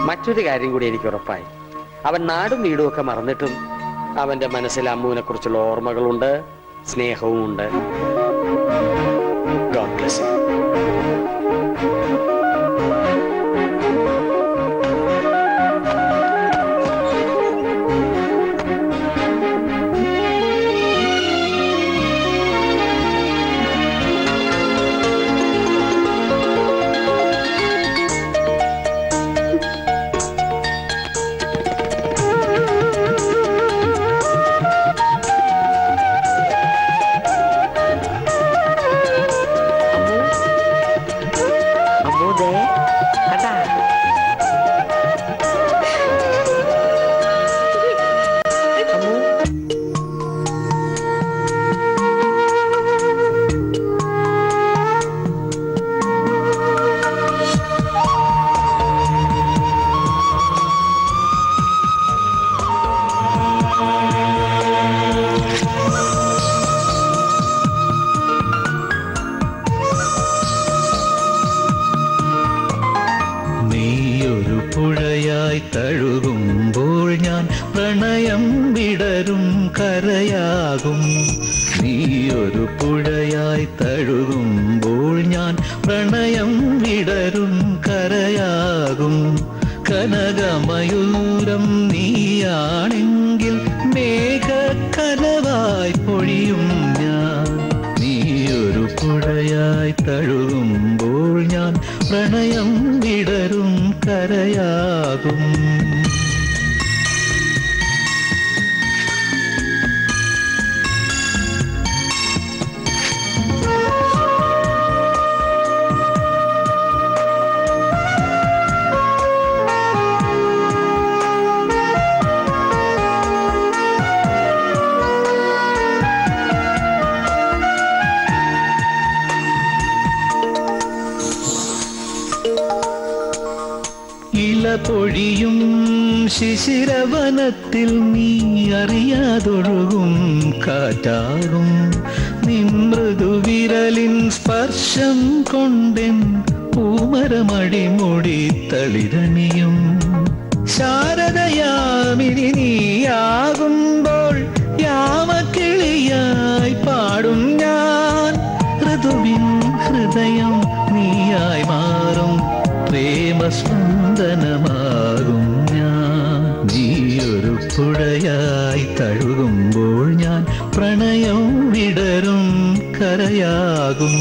മറ്റൊരു കാര്യം കൂടി എനിക്ക് ഉറപ്പായി, അവൻ നാടും വീടും ഒക്കെ മറന്നിട്ടും അവന്റെ മനസ്സിൽ അമ്മുവിനെ കുറിച്ചുള്ള ഓർമ്മകളുണ്ട്, സ്നേഹവും ഉണ്ട്. God bless you.
തഴുകുമ്പോൾ ഞാൻ പ്രണയം വിടരും കരയാകും. നീയൊരു പുഴയായി തഴുകുമ്പോൾ ഞാൻ പ്രണയം വിടരും കരയാകും. കനകമയൂരം നീയാണെങ്കിൽ മേഘക്കനവായി പൊഴിയും ഞാൻ. നീയൊരു പുഴയായി തഴുകുമ്പോൾ ഞാൻ പ്രണയം വിടരും കരയാകും. പൊഴിയും ശിശിരവനത്തിൽ നീ അറിയാതൊഴുകും കാറ്റാകും. നിൻ മൃദുവിരലിൻ സ്പർശം കൊണ്ടെൻ പൂമരമടിമുടി തളിരണിയും. ശാരദയാമിനി നീയാകുമ്പോൾ യാമക്കിളിയായി പാടും ഞാൻ. ഋതുവിൻ ഹൃദയം നീയായി മാറും, പ്രേമസ്പന്ദനമാകും ഞാൻ. നീയൊരു പുഴയായി തഴുകുമ്പോൾ ഞാൻ പ്രണയം വിടരും കരയാകും.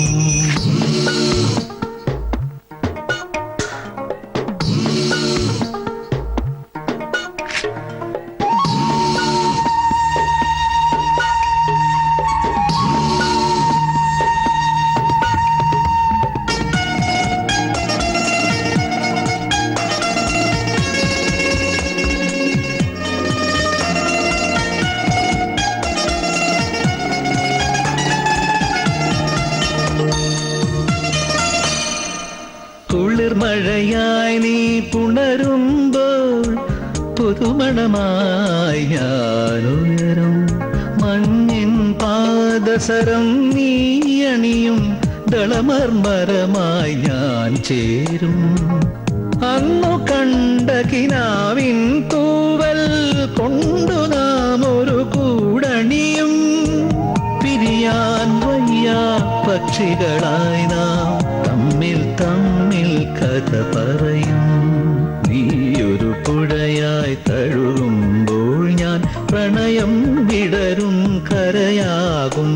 ഉണരുമ്പോൾ പുതുമണമായി ഞാനുയരും. മഞ്ഞിൻ പാദസരം നീയണിയും ദളമർമരമായി ഞാൻ ചേരും. അന്നു കണ്ട കിനാവിൻ തൂവൽ കൊണ്ടു നാം ഒരു കൂടണിയും. പിരിയാൻ വയ്യ പക്ഷികളായി നാം തമ്മിൽ തമ്മിൽ കഥ പറയും. നീയൊരു പുഴയായി തഴുകുമ്പോൾ ഞാൻ പ്രണയം വിടരും കരയാകും.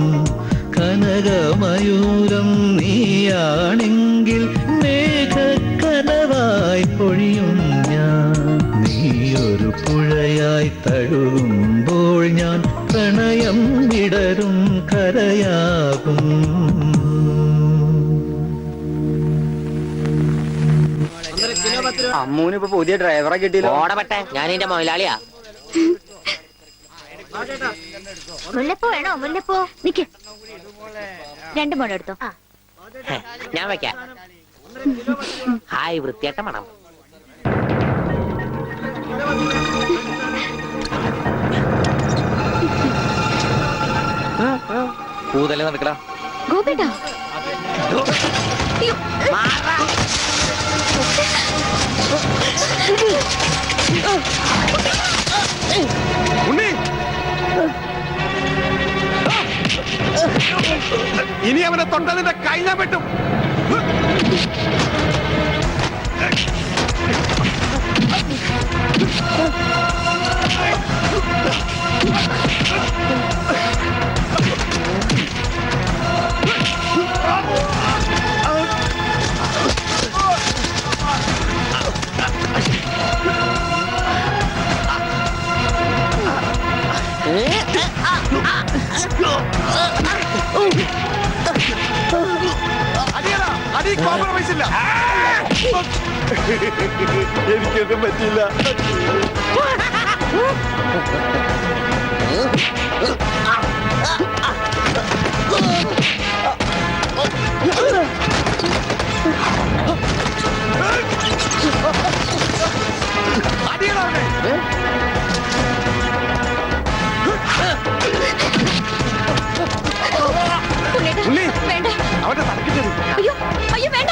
കനകമയൂരം നീയാണെങ്കിൽ മേഘക്കനവായി പൊഴിയും ഞാൻ. നീയൊരു പുഴയായി തഴുകുമ്പോൾ ഞാൻ പ്രണയം വിടരും കരയാകും.
അമ്മൂനിപ്പോ പുതിയ ഡ്രൈവറെ കിട്ടിയില്ല.
ഓടപെട്ടെ, ഞാൻ എന്റെ മൊയിലാളിയാ.
മുല്ലപ്പൂ വേണോ? മുല്ലപ്പൂ
നിക്ക്, 2 മുഴം എടുത്തോ.
ഞാൻ വെക്കാം. ഹായ്, വൃത്തിയായിട്ട മണം.
പൂതല്ലേ നടക്കടാ.
ഗോപേട്ടാ,
മാറാ.
ഉണ്ണി, ഇനി അവനെ തൊട്ടതിന്റെ കൈ ഞാൻ വെട്ടും. അടിയടാ, അടി കോംപ്രമൈസ് ഇല്ല. എനിക്കൊന്നും പറ്റില്ല. അടിയടാ അവനെ. ഉണ്ണി,
വേണ്ട.
അവന്റെ തലക്കിട്ടത്.
അയ്യോ അയ്യോ, വേണ്ട.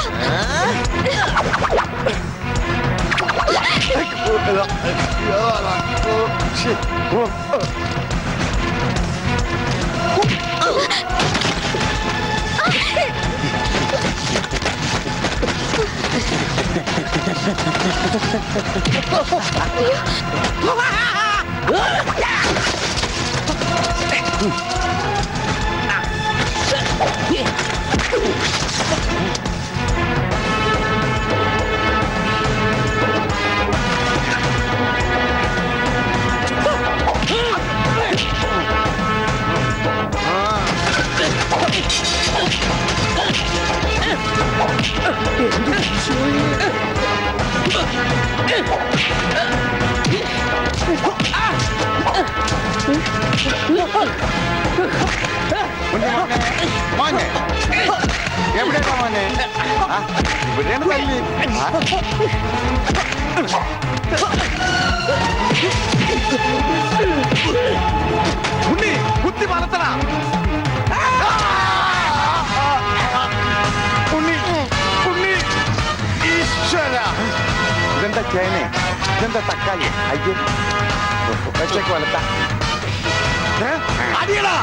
മോനെ, എവിടെയാ മോനെ? ഇവിടെയാണ് തല്ലി. ഉണ്ണി, കുത്തി വളർത്തണ. ഉണ്ണി, ഉണ്ണി, ഈശ്വര. ഇതെന്താ ചേനെ? ഇതെന്താ തക്കാളി? അയ്യോ, വെച്ചേക്ക് വളർത്ത. അടിയടാ.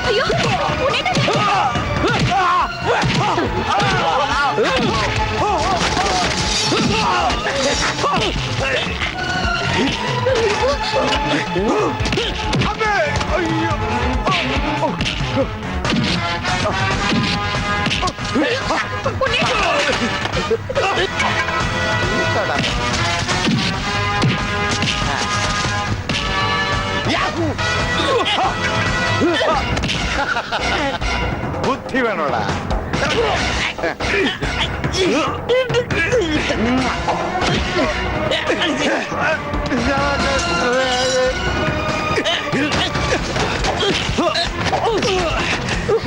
അയ്യോ,
അമ്മേ, അയ്യോ. ബുദ്ധി വേണോടാ.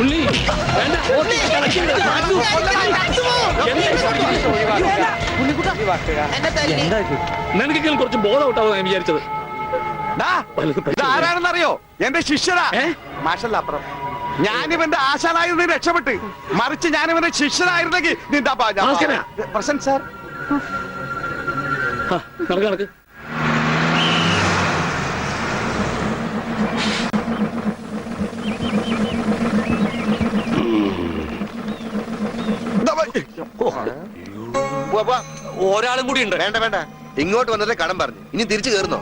ഉണ്ണി വേണ്ട നിനക്കെങ്കിലും കുറച്ച് ബോധം ഔട്ടാവും ഞാൻ വിചാരിച്ചത്.
ആരാണെന്നറിയോ? എന്റെ ശിഷ്യനാ. മാഷല്ല അപ്പുറം. ഞാനിവന്റെ ആശാനായിരുന്നു രക്ഷപ്പെട്ട്. മറിച്ച് ഞാനിവന്റെ ശിഷ്യനായിരുന്നെങ്കിൽ നിന്റെ പ്രസന്റ് സാർ.
നടക്ക്
ഒരാളും കൂടി ഉണ്ട്. വേണ്ട വേണ്ട, ഇങ്ങോട്ട് വന്നല്ലേ കടം പറഞ്ഞു. ഇനി തിരിച്ചു കയറുന്നോ?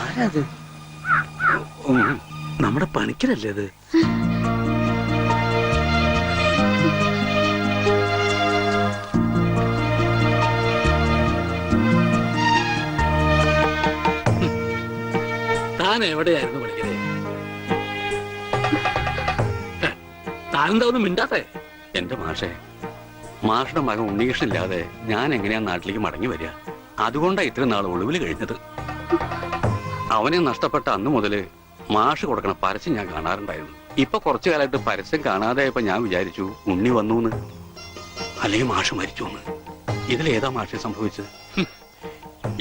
ആരാത്? നമ്മുടെ പണിക്കരല്ലേ അത്?
താൻ എവിടെയായിരുന്നു പണിക്കരെ? താനെന്താ ഒന്നും മിണ്ടാത്തെ?
എന്റെ മാഷുടെ മകൻ ഉണ്ണികൃഷ്ണനില്ലാതെ ഞാൻ എങ്ങനെയാ നാട്ടിലേക്ക് മടങ്ങി വരിക? അതുകൊണ്ടാ ഇത്രയും നാൾ ഒളിവിൽ കഴിഞ്ഞത്. അവനെ നഷ്ടപ്പെട്ട അന്ന് മുതല് മാഷ് കൊടുക്കണ പരസ്യം ഞാൻ കാണാറുണ്ടായിരുന്നു. ഇപ്പൊ കുറച്ചു കാലമായിട്ട് പരസ്യം കാണാതായപ്പോ ഞാൻ വിചാരിച്ചു ഉണ്ണി വന്നൂന്ന്, അല്ലെങ്കിൽ മാഷ് മരിച്ചു. ഇതിലേതാ മാഷ് സംഭവിച്ചത്?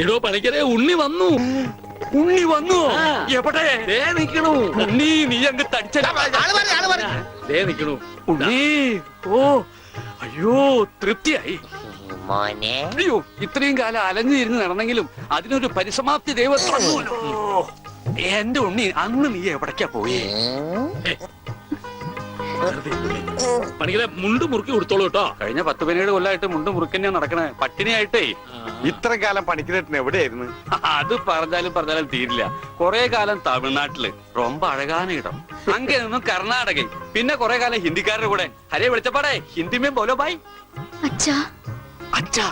എടോ പണിക്കരെ, ഉണ്ണി വന്നു.
ഉണ്ണി വന്നു?
എവിടെ? ദേ നിക്കണു ഉണ്ണി. നീ അങ്ങ് തടിച്ചേ നിക്കണു
ഉണ്ണി. ഓ അയ്യോ, തൃപ്തിയായി. അയ്യോ, ഇത്രയും കാലം അലഞ്ഞിരുന്ന് നടന്നെങ്കിലും അതിനൊരു പരിസമാപ്തി ദൈവം തന്നൂലോ. എന്റെ ഉണ്ണി, അന്ന് നീ എവിടേക്കാ പോയേ?
പണിക്കരെ, മുണ്ട് മുറുക്കി കൊടുത്തോളൂ കേട്ടോ.
കഴിഞ്ഞ 10-17 കൊല്ലമായിട്ട് മുണ്ട് മുറുക്കന്നെ നടക്കണേ, പട്ടിണിയായിട്ടേ.
ഇത്രയും കാലം പണിക്കരേട്ടൻ എവിടെയായിരുന്നു?
അത് പറഞ്ഞാലും തീരില്ല. കൊറേ കാലം തമിഴ്നാട്ടില് ரொம்ப അഴകാന ഇടം, അങ്ങേ നിന്നും കർണാടക, പിന്നെ കൊറേ കാലം ഹിന്ദിക്കാരുടെ കൂടെ. ഹരേ വിളിച്ചപ്പാടേ ഹിന്ദിമേ ബോലോ ബായ്.
അച്ഛാ
അച്ഛാ,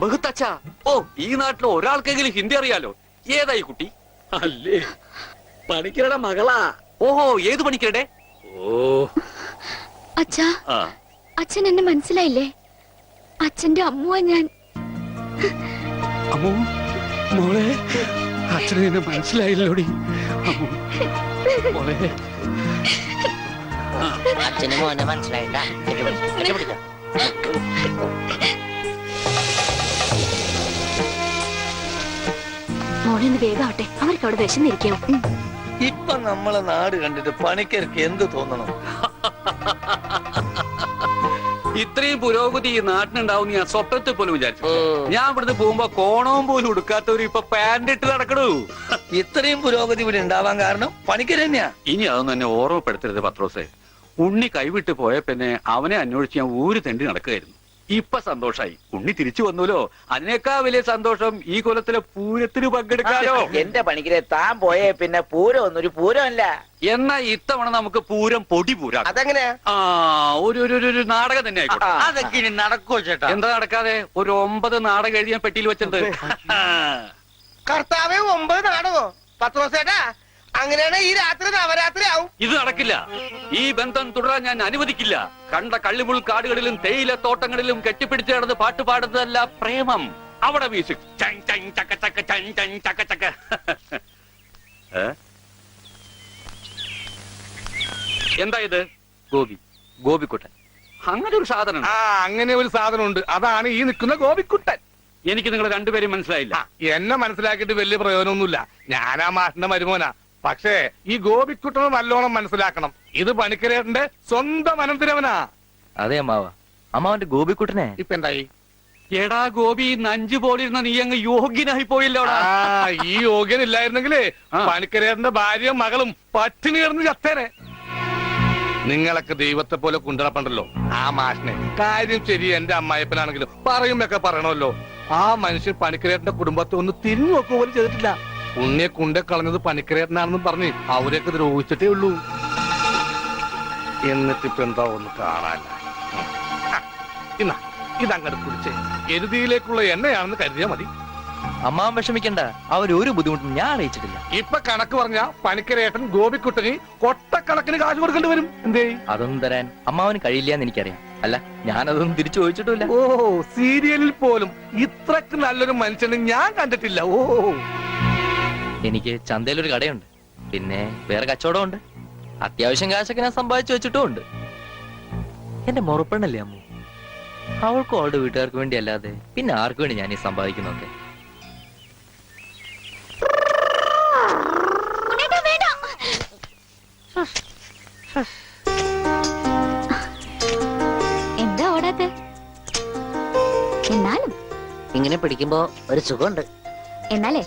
ബഹുത്ത് അച്ഛാ. ഓ, ഈ നാട്ടിൽ ഒരാൾക്കെങ്കിലും ഹിന്ദി അറിയാലോ. ഏതായി കുട്ടി?
അല്ലേ, പണിക്കരുടെ മകളാ.
ഓഹോ, ഏത് പണിക്കരുടെ?
ഓ
അച്ഛാ, അച്ഛൻ എന്നെ മനസ്സിലായില്ലേ? അച്ഛന്റെ അമ്മുവാ ഞാൻ.
അമ്മോ, മോളെ, അച്ഛനെ എന്നെ മനസ്സിലായില്ലോടി. മോളെ,
അച്ഛന് മോനെ മനസ്സിലായിട്ടാ.
മോളൊന്ന് വേഗാവട്ടെ, അവർക്ക് അവിടെ വിശന്നിരിക്കാവും.
ഇപ്പൊ നമ്മളെ നാട് കണ്ടിട്ട് പണിക്കർക്ക് എന്ത് തോന്നണം?
ഇത്രയും പുരോഗതി ഈ നാട്ടിനുണ്ടാവും ഞാൻ സ്വപ്നത്തിൽ പോലും വിചാരിച്ചു. ഞാൻ ഇവിടുന്ന് പോകുമ്പോ കോണവും പോലും ഉടുക്കാത്തവര് ഇപ്പൊ പാന്റ് ഇട്ട് നടക്കണു.
ഇത്രയും പുരോഗതി ഇവിടെ ഉണ്ടാവാൻ കാരണം പണിക്കർ തന്നെയാ.
ഇനി അതൊന്നും എന്നെ ഓർമ്മപ്പെടുത്തരുത് പത്രോസേ. ഉണ്ണി കൈവിട്ട് പോയ പിന്നെ അവനെ അന്വേഷിച്ച് ഞാൻ ഊര് തെണ്ടി നടക്കുകയായിരുന്നു. ഇപ്പൊ സന്തോഷായി, ഉണ്ണി തിരിച്ചു വന്നല്ലോ. അതിനേക്കാൾ വലിയ സന്തോഷം ഈ കൊല്ലത്തിലെ പൂരത്തിന് പങ്കെടുക്കാലോ.
എന്റെ പണിക്കരെ, താൻ പോയേ പിന്നെ പൂരം ഒന്നൊരു പൂരമല്ല.
എന്നാ ഇത്തവണ നമുക്ക് പൂരം പൊടി പൂരാ.
അതെങ്ങനെയാ?
ഒരു നാടകം തന്നെ ആയിക്കോട്ടെ.
അതൊക്കെ ഇനി നടക്കുവോ ചേട്ടാ?
എന്താ നടക്കാതെ? ഒരു 9 നാടകം എഴുതി ഞാൻ പെട്ടിയിൽ വെച്ചിട്ടുണ്ട്.
കർത്താവേ, 9 നാടകോ? പത്രോസേട്ടാ, അങ്ങനെയാണ് ഈ രാത്രി നവരാത്രി ആവും.
ഇത് നടക്കില്ല. ഈ ബന്ധം തുടരാൻ ഞാൻ അനുവദിക്കില്ല. കണ്ട കള്ളിമുൾ കാടുകളിലും തേയില തോട്ടങ്ങളിലും കെട്ടിപ്പിടിച്ച് നടന്ന് പാട്ട് പാടുന്നതല്ല പ്രേമം. അവിടെ മ്യൂസിക് എന്താ ഇത്?
ഗോപിക്കുട്ടൻ.
അങ്ങനെ ഒരു സാധനം?
അങ്ങനെ ഒരു സാധനം ഉണ്ട്. അതാണ് ഈ നിൽക്കുന്ന ഗോപിക്കുട്ടൻ.
എനിക്ക് നിങ്ങൾ രണ്ടുപേരും മനസ്സിലായില്ല.
എന്നെ മനസ്സിലാക്കിയിട്ട് വലിയ പ്രയോജനമൊന്നുമില്ല. ഞാനാ മാഷിന്റെ മരുമോനാ. പക്ഷേ ഈ ഗോപിക്കുട്ടനെ നല്ലോണം മനസ്സിലാക്കണം. ഇത് പണിക്കരേട്ടന്റെ സ്വന്തം അനന്തരവനാ.
അതെ അമ്മാവ, അമ്മാവന്റെ ഗോപിക്കുട്ടനെ
ഇപ്പൊ എന്തായി?
എടാ ഗോപി, നഞ്ചു പോലിരുന്ന നീ അങ്ങ് യോഗ്യനായി പോയില്ലോടാ.
ഈ യോഗ്യൻ ഇല്ലായിരുന്നെങ്കിലേ പണിക്കരേട്ടന്റെ ഭാര്യയും മകളും പട്ടിണി കിടന്ന് ചത്തേനെ. നിങ്ങളൊക്കെ ദൈവത്തെ പോലെ കൊണ്ടുനടപ്പണ്ടല്ലോ ആ മാഷിനെ. കാര്യം ശരി, എന്റെ അമ്മായപ്പനാണെങ്കിലും പറയുമ്പൊക്കെ പറയണമല്ലോ. ആ മനുഷ്യൻ പണിക്കരേട്ടന്റെ കുടുംബത്തെ ഒന്ന് തിരിഞ്ഞു നോക്കുക പോലും ചെയ്തിട്ടില്ല. ഉണ്ണിയെ കൊണ്ടേ കളഞ്ഞത് പണിക്കരേട്ടനാണെന്നും പറഞ്ഞ് അവരെയൊക്കെ ദ്രോഹിച്ചിട്ടേ ഉള്ളൂ. എന്നിട്ടിപ്പോ എന്താ ഒന്ന് കാണാൻ? ഇതങ്ങോട്ട് കുടിച്ചേ. എരുതിയിലേക്കുള്ള എണ്ണയാണെന്ന് കരുതിയാ മതി.
അമ്മാവൻ വിഷമിക്കണ്ട, അവരൊരു ബുദ്ധിമുട്ടും ഞാൻ അറിയിച്ചിട്ടില്ല.
ഇപ്പൊ കണക്ക് പറഞ്ഞ പണിക്കരേട്ടൻ ഗോപിക്കുട്ടന് കൊട്ടക്കണക്കിന് കാശ് കൊടുക്കേണ്ടി വരും. എന്തേ?
അതൊന്നും തരാൻ അമ്മാവന് കഴിയില്ല എന്ന് എനിക്കറിയാം. അല്ല, ഞാനതൊന്നും തിരിച്ചു ചോദിച്ചിട്ടില്ല.
ഓ, സീരിയലിൽ പോലും ഇത്രക്ക് നല്ലൊരു മനുഷ്യനെ ഞാൻ കണ്ടിട്ടില്ല. ഓ,
എനിക്ക് ചന്തയിലൊരു കടയുണ്ട്, പിന്നെ വേറെ കച്ചവടമുണ്ട്. അത്യാവശ്യം കാശൊക്കെ ഞാൻ സമ്പാദിച്ചു വെച്ചിട്ടും ഉണ്ട്. എന്റെ മുറപ്പെണ്ണല്ലേ അമ്മു, അവൾക്കും അവളുടെ വീട്ടുകാർക്ക് വേണ്ടി അല്ലാതെ പിന്നെ ആർക്ക് വേണ്ടി ഞാൻ ഈ സമ്പാദിക്കുന്നൊക്കെ?
എന്താ ഓടാത്തെ? എന്നാലും
ഇങ്ങനെ പിടിക്കുമ്പോ ഒരു സുഖമുണ്ട്.
എന്നാലേ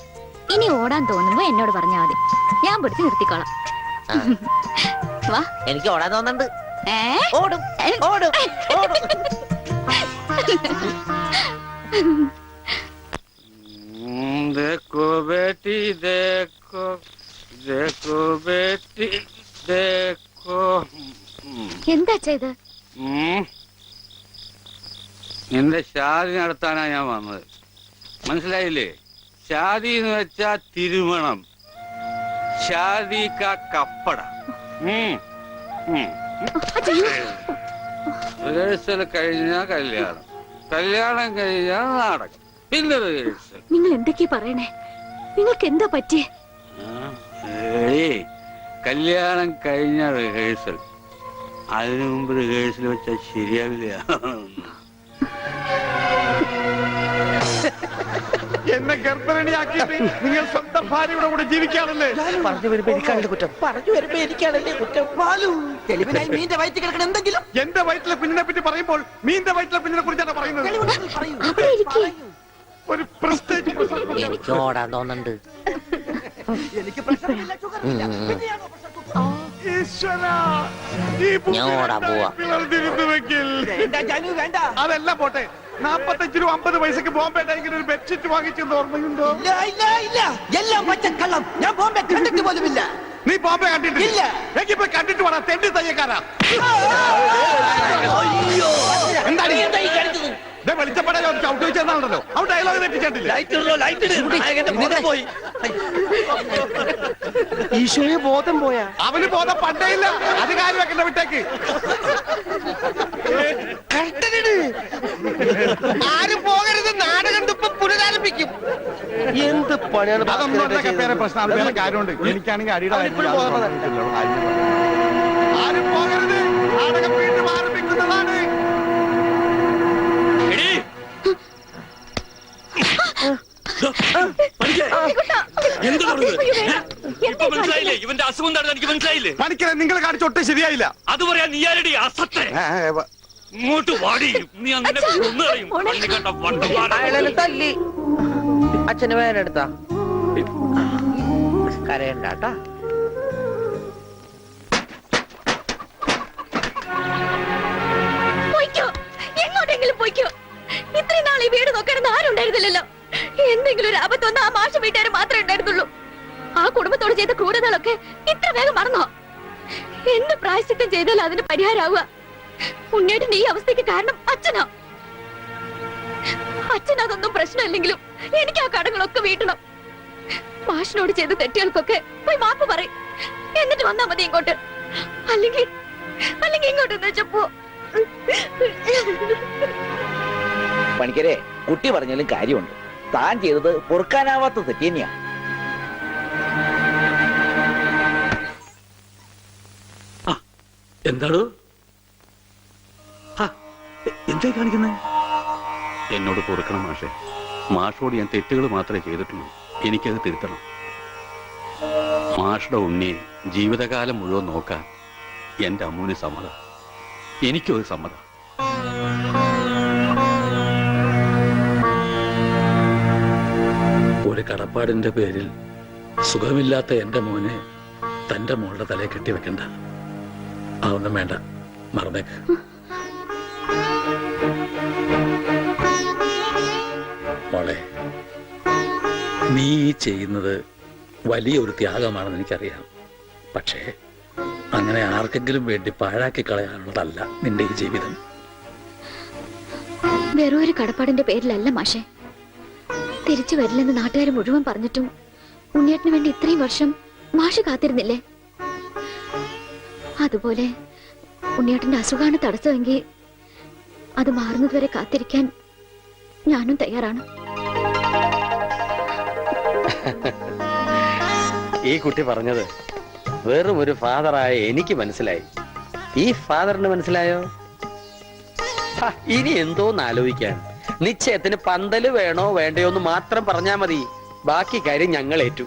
ഇനി ഓടാൻ തോന്നുമ്പോ എന്നോട് പറഞ്ഞാ മതി, ഞാൻ പിടിച്ച് നിർത്തിക്കോളാം. വാ.
എനിക്ക് ഓടാൻ തോന്നുന്നുണ്ട്.
ഓടും
ഓടും ഓടും.
देखो बेटी देखो, देखो बेटी देखो.
എന്താ ചെയ്ത്?
നിന്റെ ഷാദി നടത്താനാ ഞാൻ വന്നത്, മനസ്സിലായില്ലേ? ഷാദി എന്ന് വെച്ചാ തിരുമണം, ഷാദി കാ കപ്പട. റിഹേഴ്സൽ കഴിഞ്ഞാ കല്യാണം, കല്യാണം കഴിഞ്ഞാ നാടകം, പിന്നെ റിഹേഴ്സൽ.
നിങ്ങൾ എന്തൊക്കെയാ പറയണേ? നിങ്ങൾക്ക് എന്താ പറ്റിയേ?
കല്യാണം കഴിഞ്ഞ റിഹേഴ്സൽ, അതിനു മുമ്പ് റിഹേഴ്സൽ വെച്ചാൽ ശരിയാവില്ല.
എന്നെ ഗർഭിണിയാക്കിയിട്ട് നിങ്ങൾ സ്വന്തം ഭാര്യയുടെ കൂടെ ജീവിക്കാണല്ലേ?
പറഞ്ഞു വരുമ്പോ എനിക്കാണല്ലേ കുറ്റം? പറഞ്ഞു വരുമ്പോ എനിക്കാണല്ലേ കുറ്റം? പാലു തെളിവിനായി മീന്റെ വയറ്റിൽ കിടക്കണം എന്തെങ്കിലും.
എന്റെ വയറ്റിലെ കുഞ്ഞിനെ പറ്റി പറയുമ്പോൾ മീന്റെ വയറ്റിലെ കുഞ്ഞിനെ കുറിച്ചാണ് പറയുന്നത്. ഒരു പ്രസ്റ്റേജ്.
എനിക്ക് ഓടാൻ തോന്നുന്നുണ്ട്. എനിക്ക് ഞാൻ ഓടാൻ പോവാ.
അതെല്ലാം പോട്ടെ, 45 രൂപ 50 പൈസക്ക് ബോംബെ ടൈഗർ ഒരു ബെഡ്ഷീറ്റ് വാങ്ങിച്ചെന്ന് ഓർമ്മയുണ്ടോ?
എല്ലാം പച്ചക്കള്ളം. ഞാൻ ബോംബെ കണ്ടിട്ട് പോലുമില്ല.
നീ ബോംബെ കണ്ടിട്ടില്ല?
ഇല്ല.
എനിക്ക് പോയി കണ്ടിട്ട് വേണം, തെണ്ടി തയ്യക്കാരാ.
എന്താണ് ഈ കാണിച്ചത്?
വെളിച്ചപ്പട ചവിട്ട് വെച്ചെന്നാണല്ലോ, അവൻ ഡയലോഗ് തെറ്റിച്ചിട്ടില്ല.
ഈശോയെ ബോധം പോയാ?
അവന് ബോധം പണ്ടേ ഇല്ല, അത് കാര്യം വെക്കണ്ട, വിട്ടേക്ക്.
ആരും പോകരുത്, നാടകം ഇപ്പൊ പുനരാരംഭിക്കും. എന്ത് പണിയാണ്?
അതൊന്നും അതൊക്കെ വേറെ പ്രശ്നം, അത് വേറെ കാര്യമുണ്ട്. എനിക്കാണെങ്കിൽ അടിയുടെ ആരും പോകരുത്, നാടകം വീണ്ടും ആരംഭിക്കുന്നതാണ്.
ഇവന്റെ അസുഖം എന്താണെന്ന് എനിക്ക് മനസ്സിലായില്ലേ?
പണിക്കരെ നിങ്ങൾ കാണിച്ചൊട്ടും ശരിയായില്ല.
അത് പറയാൻ നീ ആരടി അസത്തെ? ഇങ്ങോട്ട് വാടി, നീ അങ്ങനെ
അയാളെ തല്ലി. അച്ഛന് വേനെടുത്താ കരയണ്ടാട്ടാ.
എങ്ങോട്ടെങ്കിലും പോയിക്കോ. ഇത്രയും നാൾ ഈ വീട് നോക്കണമെന്ന് ആരും ഉണ്ടായിരുന്നില്ലല്ലോ. എന്തെങ്കിലും ഒരു ആപത്ത് വന്ന ആ മാഷ വീട്ടുകാർ മാത്രമേ ഉണ്ടായിരുന്നുള്ളൂ. ആ കുടുംബത്തോട് ചെയ്ത ക്രൂരതകളൊക്കെ ഇത്ര വേഗം മറന്നോ? എന്ത് പ്രായശ്ചിത്തം ചെയ്താലും അതിന് പരിഹാരമാവുക. ഉണ്ണിയേട്ടൻ ഈ അവസ്ഥയ്ക്ക് കാരണം അച്ഛനോ? അച്ഛനതൊന്നും പ്രശ്നമില്ലെങ്കിലും എനിക്ക് ആ കടങ്ങളൊക്കെ വീട്ടണം. മാഷിനോട് ചെയ്ത തെറ്റുകൾക്കൊക്കെ പോയി മാപ്പ് പറയും, എന്നിട്ട് വന്നാ മതി ഇങ്ങോട്ട്. അല്ലെങ്കിൽ ഇങ്ങോട്ട് വെച്ചപ്പോ
പണിക്കരെ, കുട്ടി പറഞ്ഞാലും കാര്യമുണ്ട്. താൻ ചെയ്തത് പൊറുക്കാനാവാത്ത തെറ്റ് തന്നെയാ.
എന്താണ് എന്താ കാണിക്കുന്നത്?
എന്നോട് പൊറുക്കണം മാഷെ. മാഷോട് ഞാൻ തെറ്റുകൾ മാത്രമേ ചെയ്തിട്ടുള്ളൂ, എനിക്കത് തിരുത്തണം. മാഷുടെ ഉണ്ണിയെ ജീവിതകാലം മുഴുവൻ നോക്കാൻ എന്റെ അമ്മൂന് സമ്മതം, എനിക്കും അത് സമ്മതം.
ഒരു കടപ്പാടിന്റെ പേരിൽ സുഖമില്ലാത്ത എന്റെ മോനെ തന്റെ മോളുടെ തലയെ കെട്ടിവെക്കണ്ട. അതൊന്നും വേണ്ട, മറന്നേക്ക്. മോളെ, നീ ചെയ്യുന്നത് വലിയൊരു ത്യാഗമാണെന്ന് എനിക്കറിയാം. പക്ഷേ അങ്ങനെ ആർക്കെങ്കിലും വേണ്ടി പാഴാക്കി കളയാനുള്ളതല്ല നിന്റെ ഈ ജീവിതം.
വേറൊരു കടപ്പാടിന്റെ പേരിലല്ല മാഷെ. തിരിച്ചു വരില്ലെന്ന് നാട്ടുകാർ മുഴുവൻ പറഞ്ഞിട്ടും ഉണ്ണിയേട്ടന് വേണ്ടി ഇത്രയും വർഷം മാഷ് കാത്തിരുന്നില്ലേ? അതുപോലെ ഉണ്ണിയേട്ടന്റെ അസുഖമാണ് തടസ്സമെങ്കിൽ അത് മാറുന്നതുവരെ കാത്തിരിക്കാൻ ഞാനും തയ്യാറാണ്.
ഈ കുട്ടി പറഞ്ഞത് വെറും ഒരു ഫാദറായ എനിക്ക് മനസ്സിലായി. ഈ ഫാദറിന് മനസ്സിലായോ? ഇനി എന്തോന്ന് ആലോചിക്കാൻ. നിശ്ചയത്തിന് പന്തല് വേണോ വേണ്ടയോ എന്ന് മാത്രം പറഞ്ഞാ മതി. ബാക്കി കാര്യം ഞങ്ങൾ ഏറ്റു.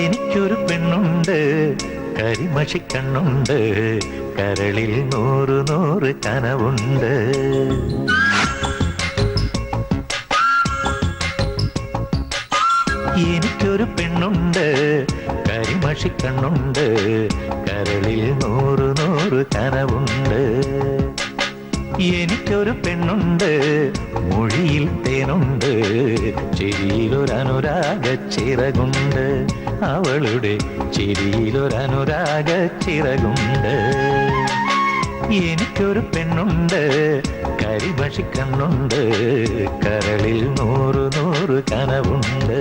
എനിക്കൊരു പെണ്ണുണ്ട്, കരിമഷിക്കണ്ണുണ്ട്, കരളിൽ 100 കനവുണ്ട്. എനിക്കൊരു പെണ്ണുണ്ട്, കരിമഷിക്കണ്ണുണ്ട്, കരളിൽ 100 കനവുണ്ട്. എനിക്കൊരു പെണ്ണുണ്ട്, മൊഴിയിൽ തേനുണ്ട്, ചിരിയിലൊരനുരാഗ ചിറകുണ്ട്. അവളുടെ ചിരിയിലൊരനുരാഗ ചിറകുണ്ട്. എനിക്കൊരു പെണ്ണുണ്ട്, കരിമഷിക്കണ്ണുണ്ട്, കരളിൽ 100 കനവുണ്ട്.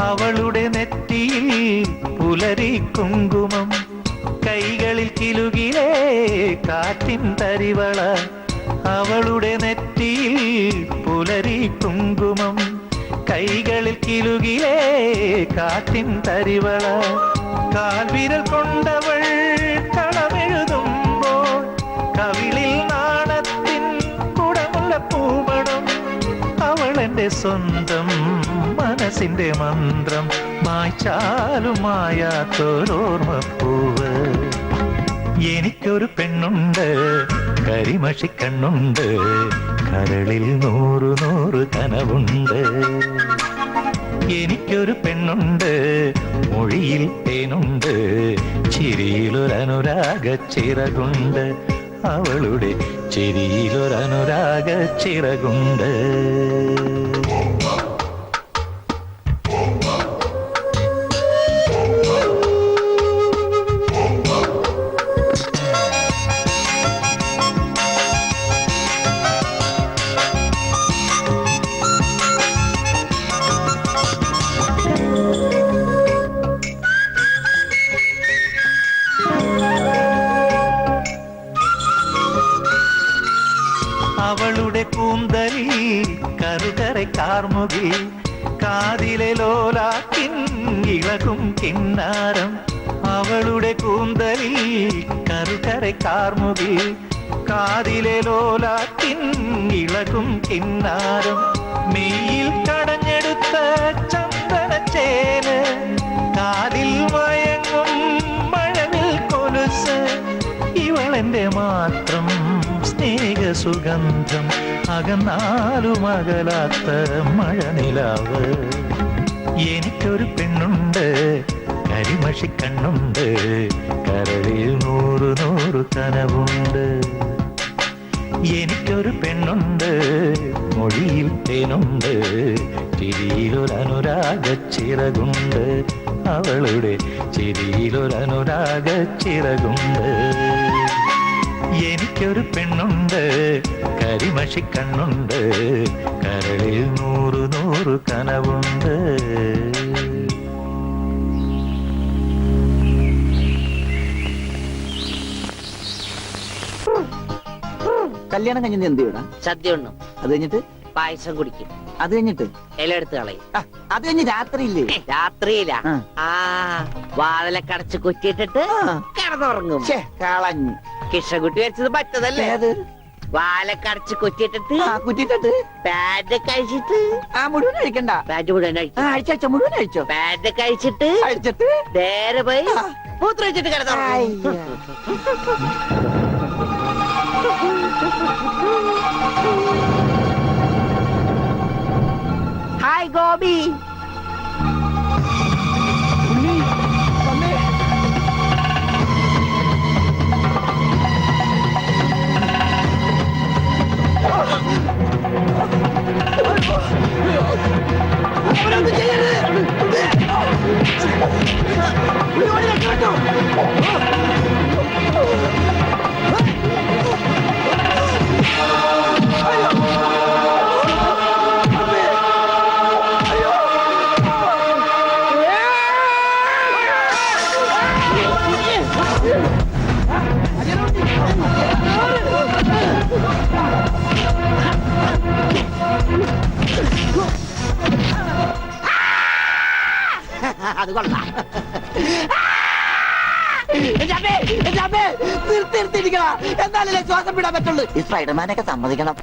അവളുടെ നെറ്റിയിൽ പുലരി കുങ്കുമം, കൈകളിൽ കിലുകിലേ കാറ്റിൻ തരിവള. അവളുടെ നെറ്റിയിൽ പുലരി കുങ്കുമം, കൈകളിൽ കിലുകിലേ കാറ്റിൻ തരിവള. കാൽവിരൽ കൊണ്ടവൾ കളമെഴുതുമ്പോൾ കവിളിൽ നാണത്തിൻ കുടമുള്ള പൂമണം. അവളെന്റെ സ്വന്തം മനസ്സിന്റെ മന്ത്രം, മായ്ച്ചാലും മായാത്തൊരോർമ്മപ്പൂവ്. എനിക്കൊരു പെണ്ണുണ്ട്, കരിമഷിക്കണ്ണുണ്ട്, കരളിൽ 100 കനവുണ്ട്. എനിക്കൊരു പെണ്ണുണ്ട്, മൊഴിയിൽ തേനുണ്ട്, ചിരിയിലൊരനുരാഗ ചിറകുണ്ട്. അവളുടെ ചിരിയിലൊരനുരാഗ ചിറകുണ്ട്. അവളുടെ കൂന്തലിൽ കറുകര കാർമുകിൽ, കാതിലെ ലോലാക്കിൻ ഇളകും കിന്നാരം. അവളുടെ കൂന്തലിൽ കറുകര കാർമുകിൽ, കാതിലെ ലോലാക്കിൻ ഇളകും കിന്നാരം. മെയ്യിൽ കടഞ്ഞെടുത്ത ചന്ദനച്ചേന്, കാതിൽ മയങ്ങും മഴവിൽ കൊലുസ്. ഇവളെന്റെ മാത്രം സ്നേഹസുഗന്ധം, അകന്നാലും അകലാത്ത മഴനിലാവ്. എനിക്കൊരു പെണ്ണുണ്ട്, കരിമഷിക്കണ്ണുണ്ട്, കരളിൽ 100 കനവുണ്ട്. എനിക്കൊരു പെണ്ണുണ്ട്, മൊഴിയിൽ തേനുണ്ട്, ചിരിയിലൊരനുരാഗ ചിറകുണ്ട്. അവളുടെ ചിരിയിലൊരനുരാഗ ചിറകുണ്ട്. എനിക്കൊരു പെണ്ണുണ്ട്, കരിമഷിക്കണ്ണുണ്ട്, കരളിൽ 100 കനവുണ്ട്.
കല്യാണം കഴിഞ്ഞ് എന്ത് ചെയ്യണം?
സദ്യ ഉണ്ണും,
അത് കഴിഞ്ഞിട്ട്
പായസം കുടിക്കും,
അത് കഴിഞ്ഞിട്ട്
ഇല എടുത്ത് കളയും.
അത് കഴിഞ്ഞ് രാത്രിയില്ലേ?
രാത്രിയില
ആ.
വാതിലൊക്കെ അടച്ച് കുറ്റിയിട്ടിട്ട് കിടന്നുറങ്ങും.
കളഞ്ഞു.
കിഷകുട്ടി വെച്ചത് പറ്റതല്ലേ?
ഏത്?
വാലൊക്കെ അടച്ച് കുറ്റിയിട്ടിട്ട്
കുറ്റിട്ടിട്ട്
പാഡ് കഴിച്ചിട്ട്
മുഴുവൻ അഴിക്കണ്ട.
പാഡ് മുഴുവൻ
അഴിച്ചോ, മുഴുവൻ അഴിച്ചോ.
പാഡ് കഴിച്ചിട്ട്
അഴിച്ചിട്ട്
നേരെ പോയി മൂത്രം വെച്ചിട്ട് കിടന്നുറങ്ങും.
ഗോപി. അത് കൊള്ളാം. നിർത്തിയിരിക്കണം, എന്നാലല്ലേ ശ്വാസം വിടാൻ പറ്റുള്ളൂ. ഈ സ്പൈഡർമാനൊക്കെ സമ്മതിക്കണം.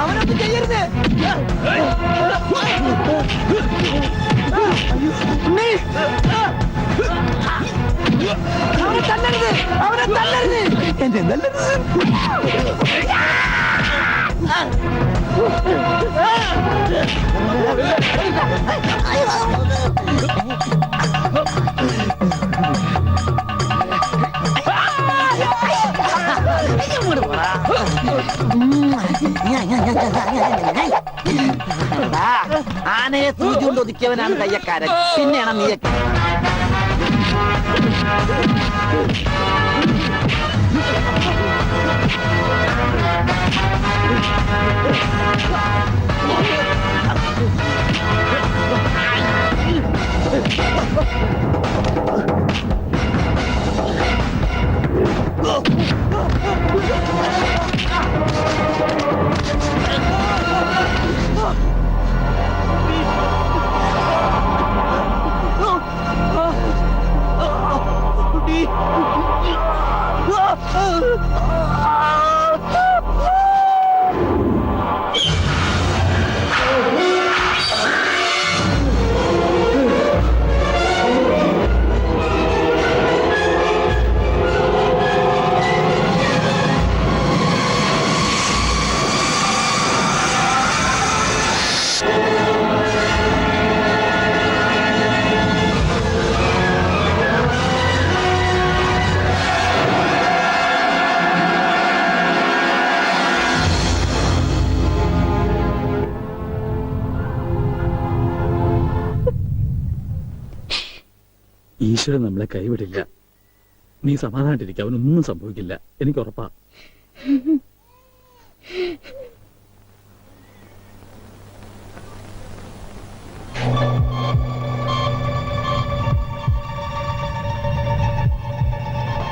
അവനൊന്നും ചെയ്യരുത്. അവനെ തല്ലരുത്, അവനെ തല്ലരുത്. എന്നെ തല്ലരുത്. ആനയെ സൂചി കൊണ്ട് ഒതുക്കിയവനാണ് കയ്യക്കാരൻ. പിന്നെയാണ് നീയൊക്കെ.
ഈശ്വരൻ നമ്മളെ കൈവിടില്ല. നീ സമാധാനായിട്ടിരിക്കുക, അവനൊന്നും സംഭവിക്കില്ല, എനിക്ക് ഉറപ്പാ.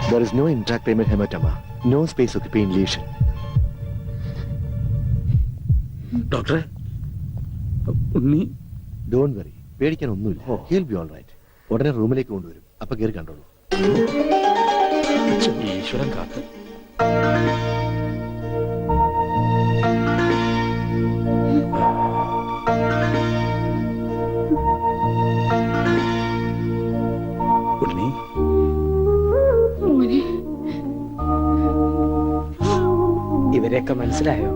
There is no intracranial hematoma, no space occupying lesion.
ഡോക്ടറെ, ഉണ്ണി.
Don't worry, പേടിക്കാൻ ഒന്നുമില്ല. He'll be all right. ഉടനെ റൂമിലേക്ക് കൊണ്ടുവരും. അപ്പൊ കയറി കണ്ടോളൂ.
ഈശ്വരൻ കാത്ത്. ഉണ്ണി,
ഇവരെയൊക്കെ മനസ്സിലായോ?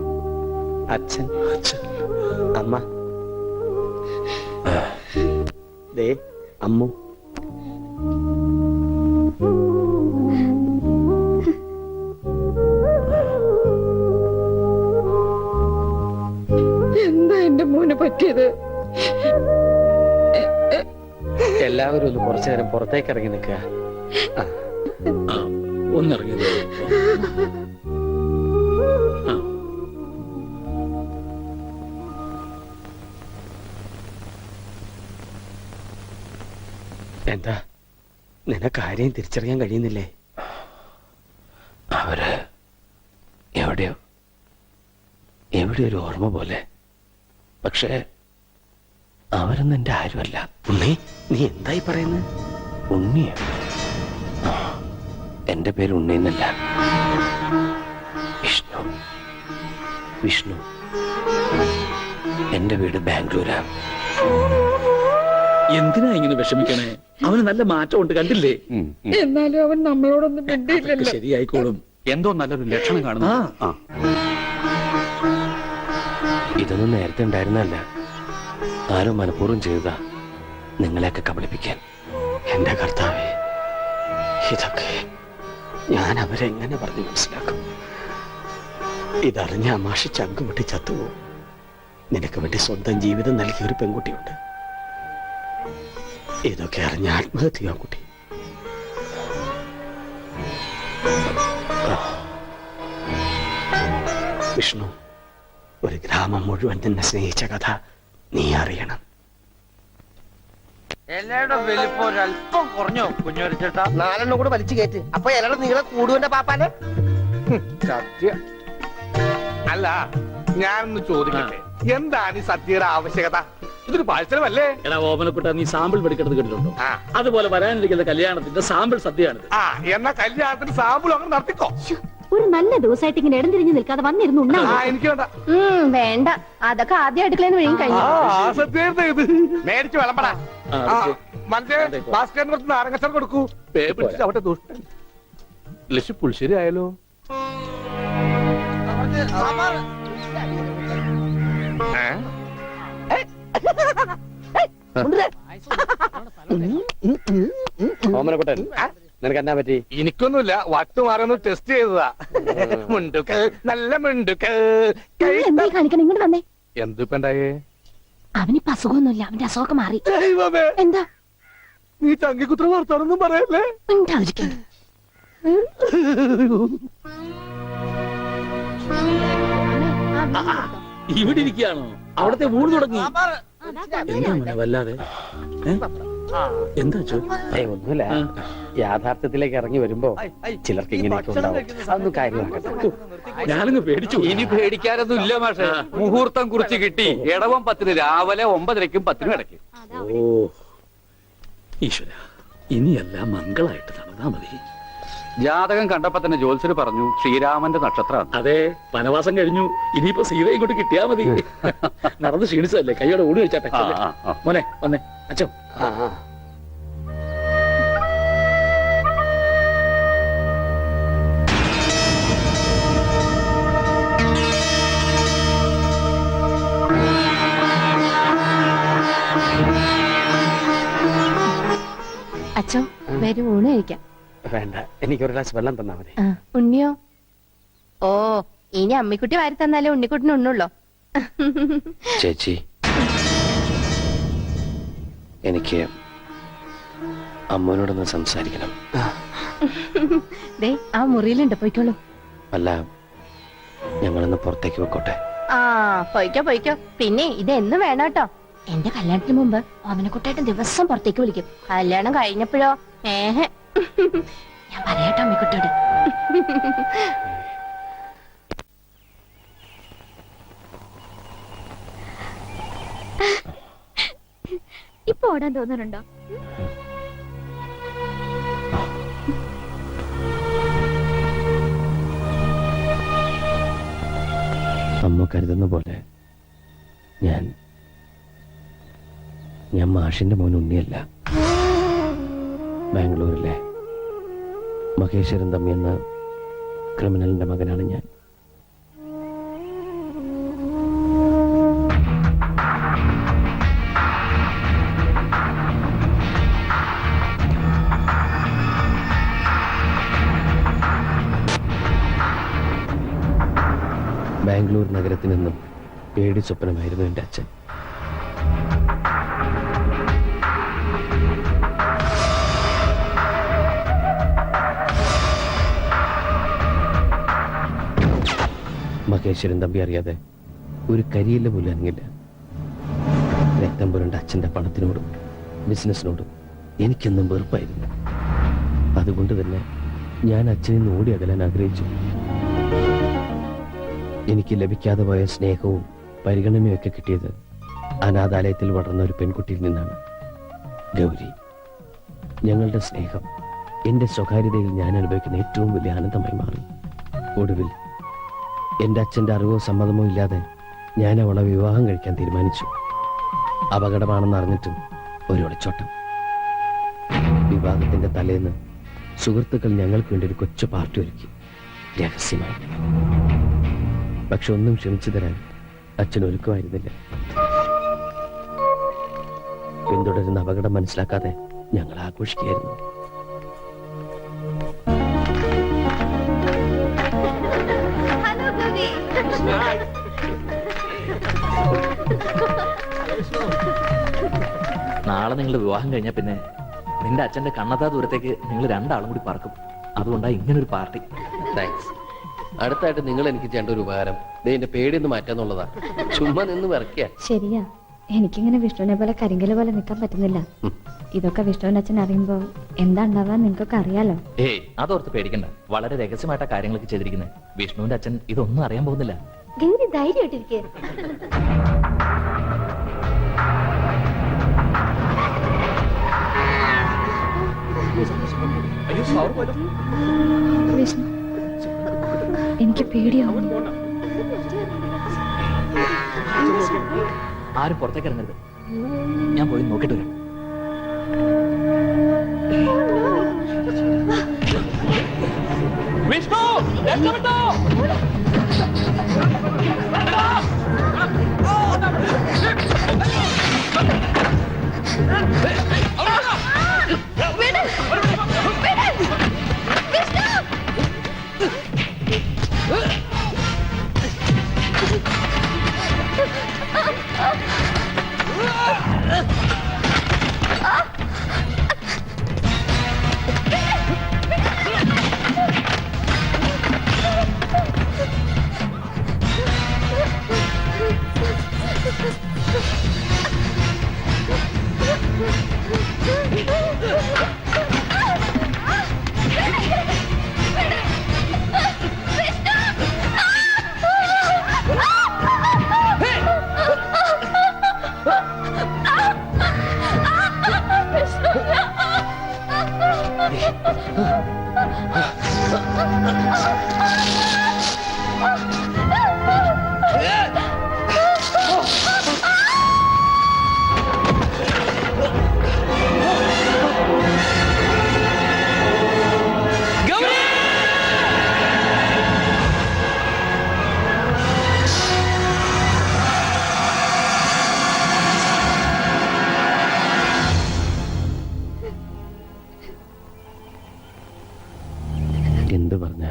അച്ഛൻ, അമ്മ, ദേ അമ്മു.
എന്താ എന്റെ മോന് പറ്റിയത്?
എല്ലാവരും ഒന്ന് കുറച്ചു നേരം പുറത്തേക്ക് ഇറങ്ങി നിൽക്കുക.
ഒന്നിറങ്ങി.
എന്താ നിനക്ക് ആരെയും തിരിച്ചറിയാൻ കഴിയുന്നില്ലേ?
അവര് എവിടെയോ ഒരു ഓർമ്മ പോലെ. പക്ഷേ അവരൊന്നും എന്റെ ആരുമല്ല.
ഉണ്ണി, നീ എന്തായി പറയുന്നത്?
ഉണ്ണിയ എന്റെ പേര് ഉണ്ണി എന്നല്ല, വിഷ്ണു. വിഷ്ണു. എന്റെ വീട് ബാംഗ്ലൂരാ.
എന്തിനാ ഇങ്ങനെ വിഷമിക്കണേ? അവന് നല്ല മാറ്റമുണ്ട്, കണ്ടില്ലേ?
എന്നാലും അവൻ നമ്മളോടൊന്നും മിണ്ടിയില്ലല്ലോ.
ശരിയായിക്കോളും.
എന്തോ നല്ലൊരു ലക്ഷണം കാണുന്നു.
ആ
ഇതൊന്നും നേരത്തെ ഉണ്ടായിരുന്നല്ല. ആരോ മനഃപൂർവ്വം ചെയ്തതാ, നിങ്ങളെയൊക്കെ കബളിപ്പിക്കാൻ.
എന്റെ കർത്താവേ, ഇതൊക്കെ ഞാൻ അവരെങ്ങനെ പറഞ്ഞു മനസ്സിലാക്കും? ഇതറിഞ്ഞ അമാഷി ചങ്കുപൊട്ടി ചത്തുപോകും. നിനക്ക് വേണ്ടി സ്വന്തം ജീവിതം നൽകിയ ഒരു പെൺകുട്ടിയുണ്ട്. ഇതൊക്കെ അറിഞ്ഞ ആത്മഹത്യ കുട്ടി. വിഷ്ണു, ഒരു ഗ്രാമം മുഴുവൻ നിന്നെ സ്നേഹിച്ച കഥ നീ അറിയണം.
ഇലയുടെ വലിപ്പം ഒരല്പം കുറഞ്ഞോ കുഞ്ഞൊരിച്ചേട്ടാ? 4 കൂടെ വലിച്ചു കയറ്റ്. അപ്പൊ ഇലയുടെ നീളെ കൂടുവന്റെ പാപ്പാനെ.
സത്യം. അല്ല, ഞാനൊന്ന് ചോദിക്കട്ടെ, എന്താണ് ഈ സദ്യയുടെ ആവശ്യകത? ഇതൊരു പാഴ്സലമല്ലേ?
എടാ ഓമനക്കുട്ട, നീ സാമ്പിൾ പഠിക്കുന്നത് കേട്ടിട്ടുണ്ടോ?
ആ.
അതുപോലെ വരാനിരിക്കുന്ന കല്യാണത്തിന്റെ സാമ്പിൾ സദ്യയാണിത്.
ആ, എന്നാ കല്യാണത്തിന് സാമ്പിൾ അങ്ങനെ നടത്തിക്കോ.
ഒരു നല്ല ദിവസമായിട്ട് ഇങ്ങനെ ഇടം തിരിഞ്ഞു നിൽക്കാതെ വന്നിരുന്നു ഉണ്ണാ.
ആ, എനിക്ക് വേണ്ട.
വേണ്ട, അതൊക്കെ ആദ്യം അടുക്കളന്ന് വഴിയും കഴിഞ്ഞു.
ആ സദ്യയായിരുന്നു ഇത്. മേടിച്ച് വിളമ്പടാ.
ആ, ശരി.
മറ്റേ ഭാസ്കരന് കുറച്ച് നാരങ്ങച്ചാർ കൊടുക്കൂ. പേ പിടിച്ചിട്ട് അവിടെ ദുഷ്ടൻ. ലക്ഷ പുളിശ്ശേരി ആയാലോ?
ഓമനക്കുട്ടൻ, നിനക്ക് എന്നാ പറ്റി?
എനിക്കൊന്നുമില്ല, വട്ടുമാറൊന്ന് ടെസ്റ്റ് ചെയ്തതാ. മുണ്ടുക്ക് നല്ല മുണ്ടുക്ക്.
എന്തായി കാണിക്കണം? ഇങ്ങോട്ട് വന്നേ.
എന്തിപ്പണ്ടായേ?
അവനിപ്പോ അസുഖമൊന്നുമില്ല, അവന്റെ അസുഖമൊക്കെ മാറി.
ദൈവമേ,
എന്താ
നീ ചങ്കിക്കുത്ര വർത്താനൊന്നും പറയല്ലേ?
ഉണ്ടായിരിക്കും.
ഇവിടെ ഇരിക്കുകയാണോ? അവിടത്തെ ഊണ് തുടങ്ങി. എന്താ മോനെ വല്ലാതെ? എന്താ ചോ?
ഒന്നുമില്ല, യാഥാർത്ഥ്യത്തിലേക്ക് ഇറങ്ങി വരുമ്പോ ചിലർക്ക് ഇങ്ങനെയൊക്കെ ഉണ്ടാവും. അതൊന്നും കാര്യമാക്കട്ടെ.
ഞാനങ്ങ് പേടിച്ചു.
ഇനി പേടിക്കാനൊന്നും ഇല്ല മാഷെ. മുഹൂർത്തം കുറിച്ച് കിട്ടി. ഇടവം 10 രാവിലെ 9:30 10 ഇടയ്ക്ക്.
ഓ ഈശ്വര, ഇനിയെല്ലാം മംഗളായിട്ട് നടന്നാ മതി.
ജാതകം കണ്ടപ്പോ തന്നെ ജ്യോത്സ്യര് പറഞ്ഞു ശ്രീരാമന്റെ നക്ഷത്രമാണ്.
അതെ, വനവാസം കഴിഞ്ഞു. ഇനിയിപ്പോ സീത ഇങ്ങോട്ട് കിട്ടിയാ മതി. നടന്ന് ക്ഷീണിച്ചതല്ലേ, കൈയോടെ ഓടി വെച്ചാട്ടെ. മോനെ വന്നേ. അച്ഛോ,
അച്ഛോ, വരും ഊണ് കഴിക്കാം.
വേണ്ട, എനിക്കൊരു ഗ്ലാസ് വെള്ളം തന്നാ മതി.
ഉണ്ണിയോ? ഓ, ഇനി അമ്മിക്കുട്ടി വാരി തന്നാലേ ഉണ്ണിക്കുട്ടിന് ഉണ്ണുള്ളോ?
ചേച്ചി, എനിക്ക് അമ്മനോടൊന്ന് സംസാരിക്കണം.
ദേ, ആ മുറിയിലുണ്ട്, പോയിക്കോളൂ.
അല്ല, ഞങ്ങളൊന്ന് പുറത്തേക്ക് വെക്കോട്ടെ?
ആ, പോയിക്കോ. പിന്നെ ഇത് എന്ന് വേണം കേട്ടോ. എന്റെ കല്യാണത്തിന് മുമ്പ് ഓമനക്കുട്ടായിട്ട് ദിവസം പുറത്തേക്ക് വിളിക്കും. കല്യാണം കഴിഞ്ഞപ്പോഴോ ഞാൻ പറയാട്ടോ അമ്മിക്കുട്ടിയോട്. ഇപ്പൊ ഓടാൻ തോന്നുന്നുണ്ടോ?
അമ്മ കരുതുന്ന പോലെ ഞാൻ മാഷിന്റെ മോൻ ഉണ്ണിയല്ല. ബാംഗ്ലൂരിലെ മഹേശ്വരൻ തമ്മി എന്ന ക്രിമിനലിന്റെ മകനാണ് ഞാൻ. ബാംഗ്ലൂർ നഗരത്തിൽ നിന്നും പേടി സ്വപ്നമായിരുന്നു എൻ്റെ അച്ഛൻ. മഹേശ്വരൻ തമ്പി അറിയാതെ ഒരു കരിയില്ല പോലും അനങ്ങില്ല. രക്തം പുരണ്ട അച്ഛൻ്റെ പണത്തിനോടും ബിസിനസ്സിനോടും
എനിക്കെന്നും വെറുപ്പായിരുന്നു. അതുകൊണ്ട് തന്നെ ഞാൻ അച്ഛനിൽ നിന്ന് ഓടി അകലാൻ ആഗ്രഹിച്ചു. എനിക്ക് ലഭിക്കാതെ പോയ സ്നേഹവും പരിഗണനയും ഒക്കെ കിട്ടിയത് അനാഥാലയത്തിൽ വളർന്ന ഒരു പെൺകുട്ടിയിൽ നിന്നാണ്. ഗൗരി, ഞങ്ങളുടെ സ്നേഹം എന്റെ സ്വകാര്യതയിൽ ഞാൻ അനുഭവിക്കുന്ന ഏറ്റവും വലിയ ആനന്ദമായി മാറി. ഒടുവിൽ എന്റെ അച്ഛന്റെ അറിവോ സമ്മതമോ ഇല്ലാതെ ഞാൻ അവളെ വിവാഹം കഴിക്കാൻ തീരുമാനിച്ചു. അപകടമാണെന്ന് അറിഞ്ഞിട്ടും ഒരു ഒളിച്ചോട്ടം. വിവാഹത്തിന്റെ തലേന്ന് സുഹൃത്തുക്കൾ ഞങ്ങൾക്ക് വേണ്ടി ഒരു കൊച്ചു പാർട്ടി ഒരുക്കി, രഹസ്യമായി. പക്ഷെ ഒന്നും ക്ഷമിച്ചു തരാൻ അച്ഛൻ ഒരുക്കമായിരുന്നില്ല. പിന്തുടരുന്ന അപകടം മനസ്സിലാക്കാതെ ഞങ്ങൾ ആഘോഷിക്കുകയായിരുന്നു.
നാളെ നിങ്ങൾ വിവാഹം കഴിഞ്ഞാൽ പിന്നെ നിന്റെ അച്ഛന്റെ കണ്ണത്താ ദൂരത്തേക്ക് നിങ്ങൾ രണ്ടാളും കൂടി പറക്കും. അതുകൊണ്ടാ ഇങ്ങനൊരു പാർട്ടി.
താങ്ക്സ്. അടുത്തായിട്ട് നിങ്ങൾ എനിക്ക് ചെയ്യേണ്ട ഒരു ഉപകാരം എന്റെ പേടിയൊന്ന് മാറ്റാന്നുള്ളതാ. ചുമ്മാ നിന്ന് വിറക്കുക.
ശരിയാ, എനിക്കിങ്ങനെ വിഷ്ണുവിനെ പോലെ കരിങ്കല് പോലെ നിൽക്കാൻ പറ്റുന്നില്ല. ഇതൊക്കെ വിഷ്ണുവിന്റെ അച്ഛൻ അറിയുമ്പോ എന്താ ഉണ്ടാവാൻ നിങ്ങൾക്കൊക്കെ അറിയാലോ.
ഏയ്, അതോർത്ത് പേടിക്കണ്ട. വളരെ രഹസ്യമായിട്ടാ കാര്യങ്ങളൊക്കെ ചെയ്തിരിക്കുന്നത്. വിഷ്ണുവിന്റെ അച്ഛൻ ഇതൊന്നും അറിയാൻ പോകുന്നില്ല.
ഗൗരി ധൈര്യമായിട്ടിരിക്കുക. വിഷ്ണു, എനിക്ക് പേടിയാവുന്നു.
ആരും പുറത്തേക്ക് ഇറങ്ങരുത്. ഞാൻ പോയി നോക്കിട്ട് വരാം. വിഷ്ണു,
എന്ത് പറഞ്ഞ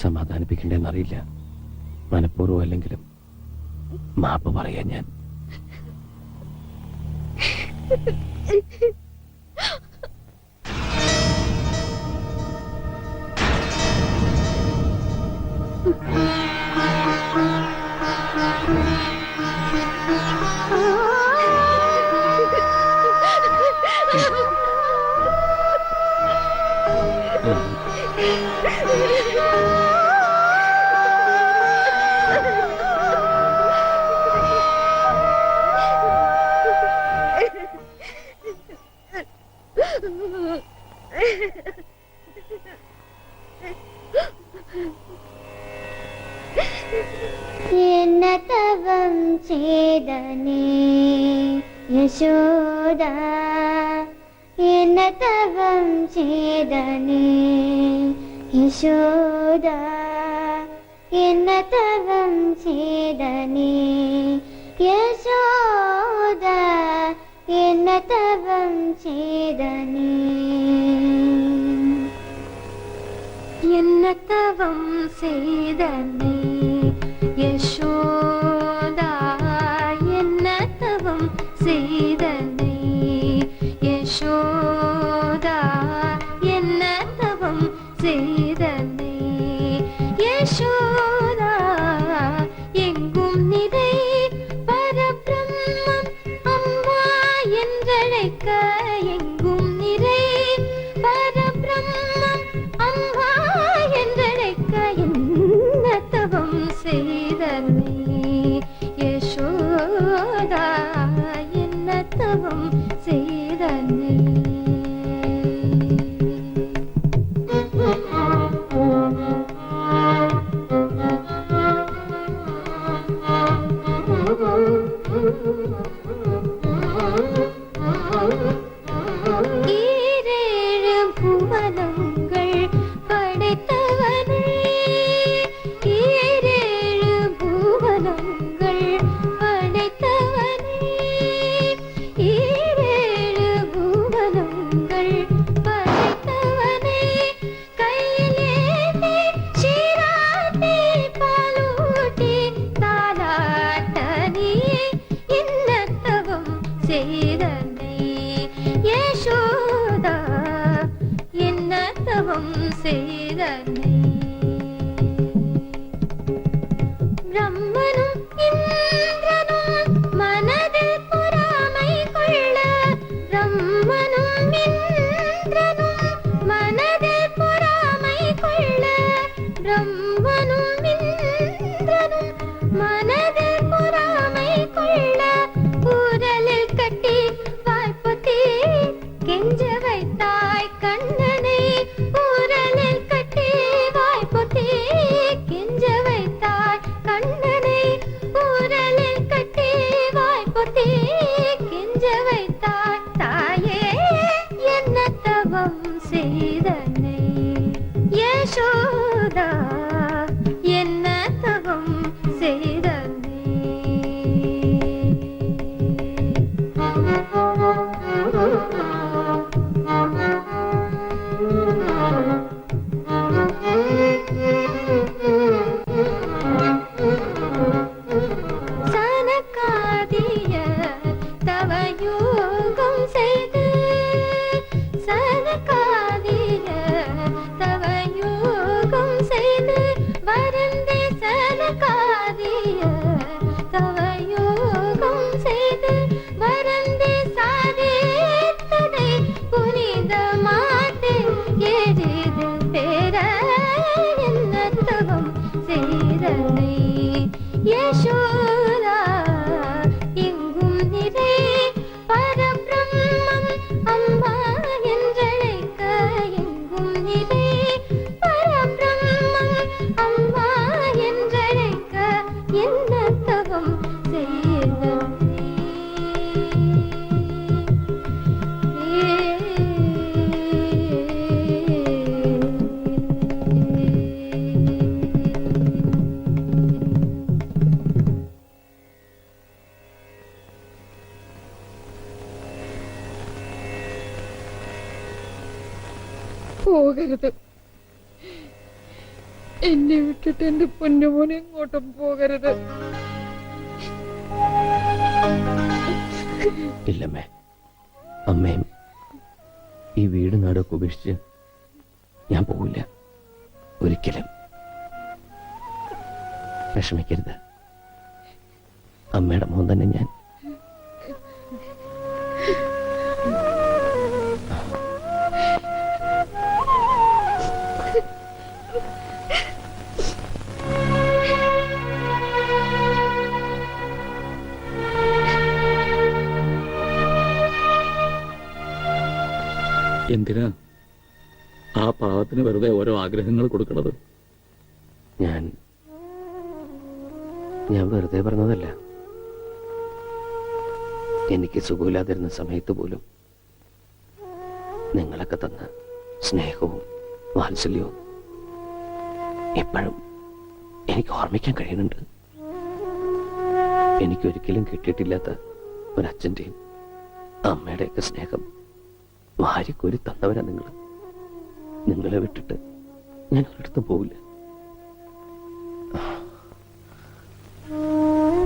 സമാധാനിപ്പിക്കണ്ടെന്നറിയില്ല. മനഃപൂർവ്വം അല്ലെങ്കിലും മാപ്പ് പറയാൻ ഞാൻ.
എന്നതവം ചെയ്തനേ യശോദ, എന്നതവം ചെയ്തനേ യശോദ, എന്നതവം ചെയ്തനേ യശോദ, എന്നതവം ചെയ്തനേ. എന്നതവം ചെയ്തനേ യശോദ, എന്നതവം ചെയ്തനേ യശോദ, എന്നതവം ചെയ്തനേ യശോദ. எங்கும் நிறை பரபிரம்மம் அம்மா என்றழைக்க
காரிய தவயோகம் செய்து மறந்து சாதித்ததை புனிதமாட்டு எரிது பெற என்னத்தவம் செய்தனை யசோதா எங்கும் நிறை பரபிரம்மம் அம்மா என்றழைக்க எங்கும் நிறை பரபிரம்மம் அம்மா என்றழைக்க என்னத்தவம்
പോകരുത്, എന്നെ വിട്ടിട്ട് എന്റെ പൊന്നുമോനെ എങ്ങോട്ടും പോകരുത്.
ഇല്ലമ്മേ, അമ്മയും ഈ വീട് നാടൊക്കെ ഉപേക്ഷിച്ച് ഞാൻ പോവില്ല ഒരിക്കലും. വിഷമിക്കരുത്, അമ്മയുടെ മോൻ തന്നെ ഞാൻ.
എന്തിനാ ആ പാവത്തിന് വെറുതെ ഓരോ ആഗ്രഹങ്ങൾ കൊടുക്കണത്?
ഞാൻ വെറുതെ പറഞ്ഞതല്ല. എനിക്ക് സുഖമില്ലാതിരുന്ന സമയത്ത് പോലും നിങ്ങളൊക്കെ തന്ന സ്നേഹവും വാത്സല്യവും ഇപ്പോഴും എനിക്ക് ഓർമ്മിക്കാൻ കഴിയുന്നുണ്ട്. എനിക്കൊരിക്കലും കിട്ടിയിട്ടില്ലാത്ത ഒരച്ഛൻ്റെയും അമ്മയുടെയൊക്കെ സ്നേഹം വാരിക്കോരി തന്നവരാ നിങ്ങൾ. നിങ്ങളെ വിട്ടിട്ട് ഞാൻ ഒരിടത്തും പോവില്ല.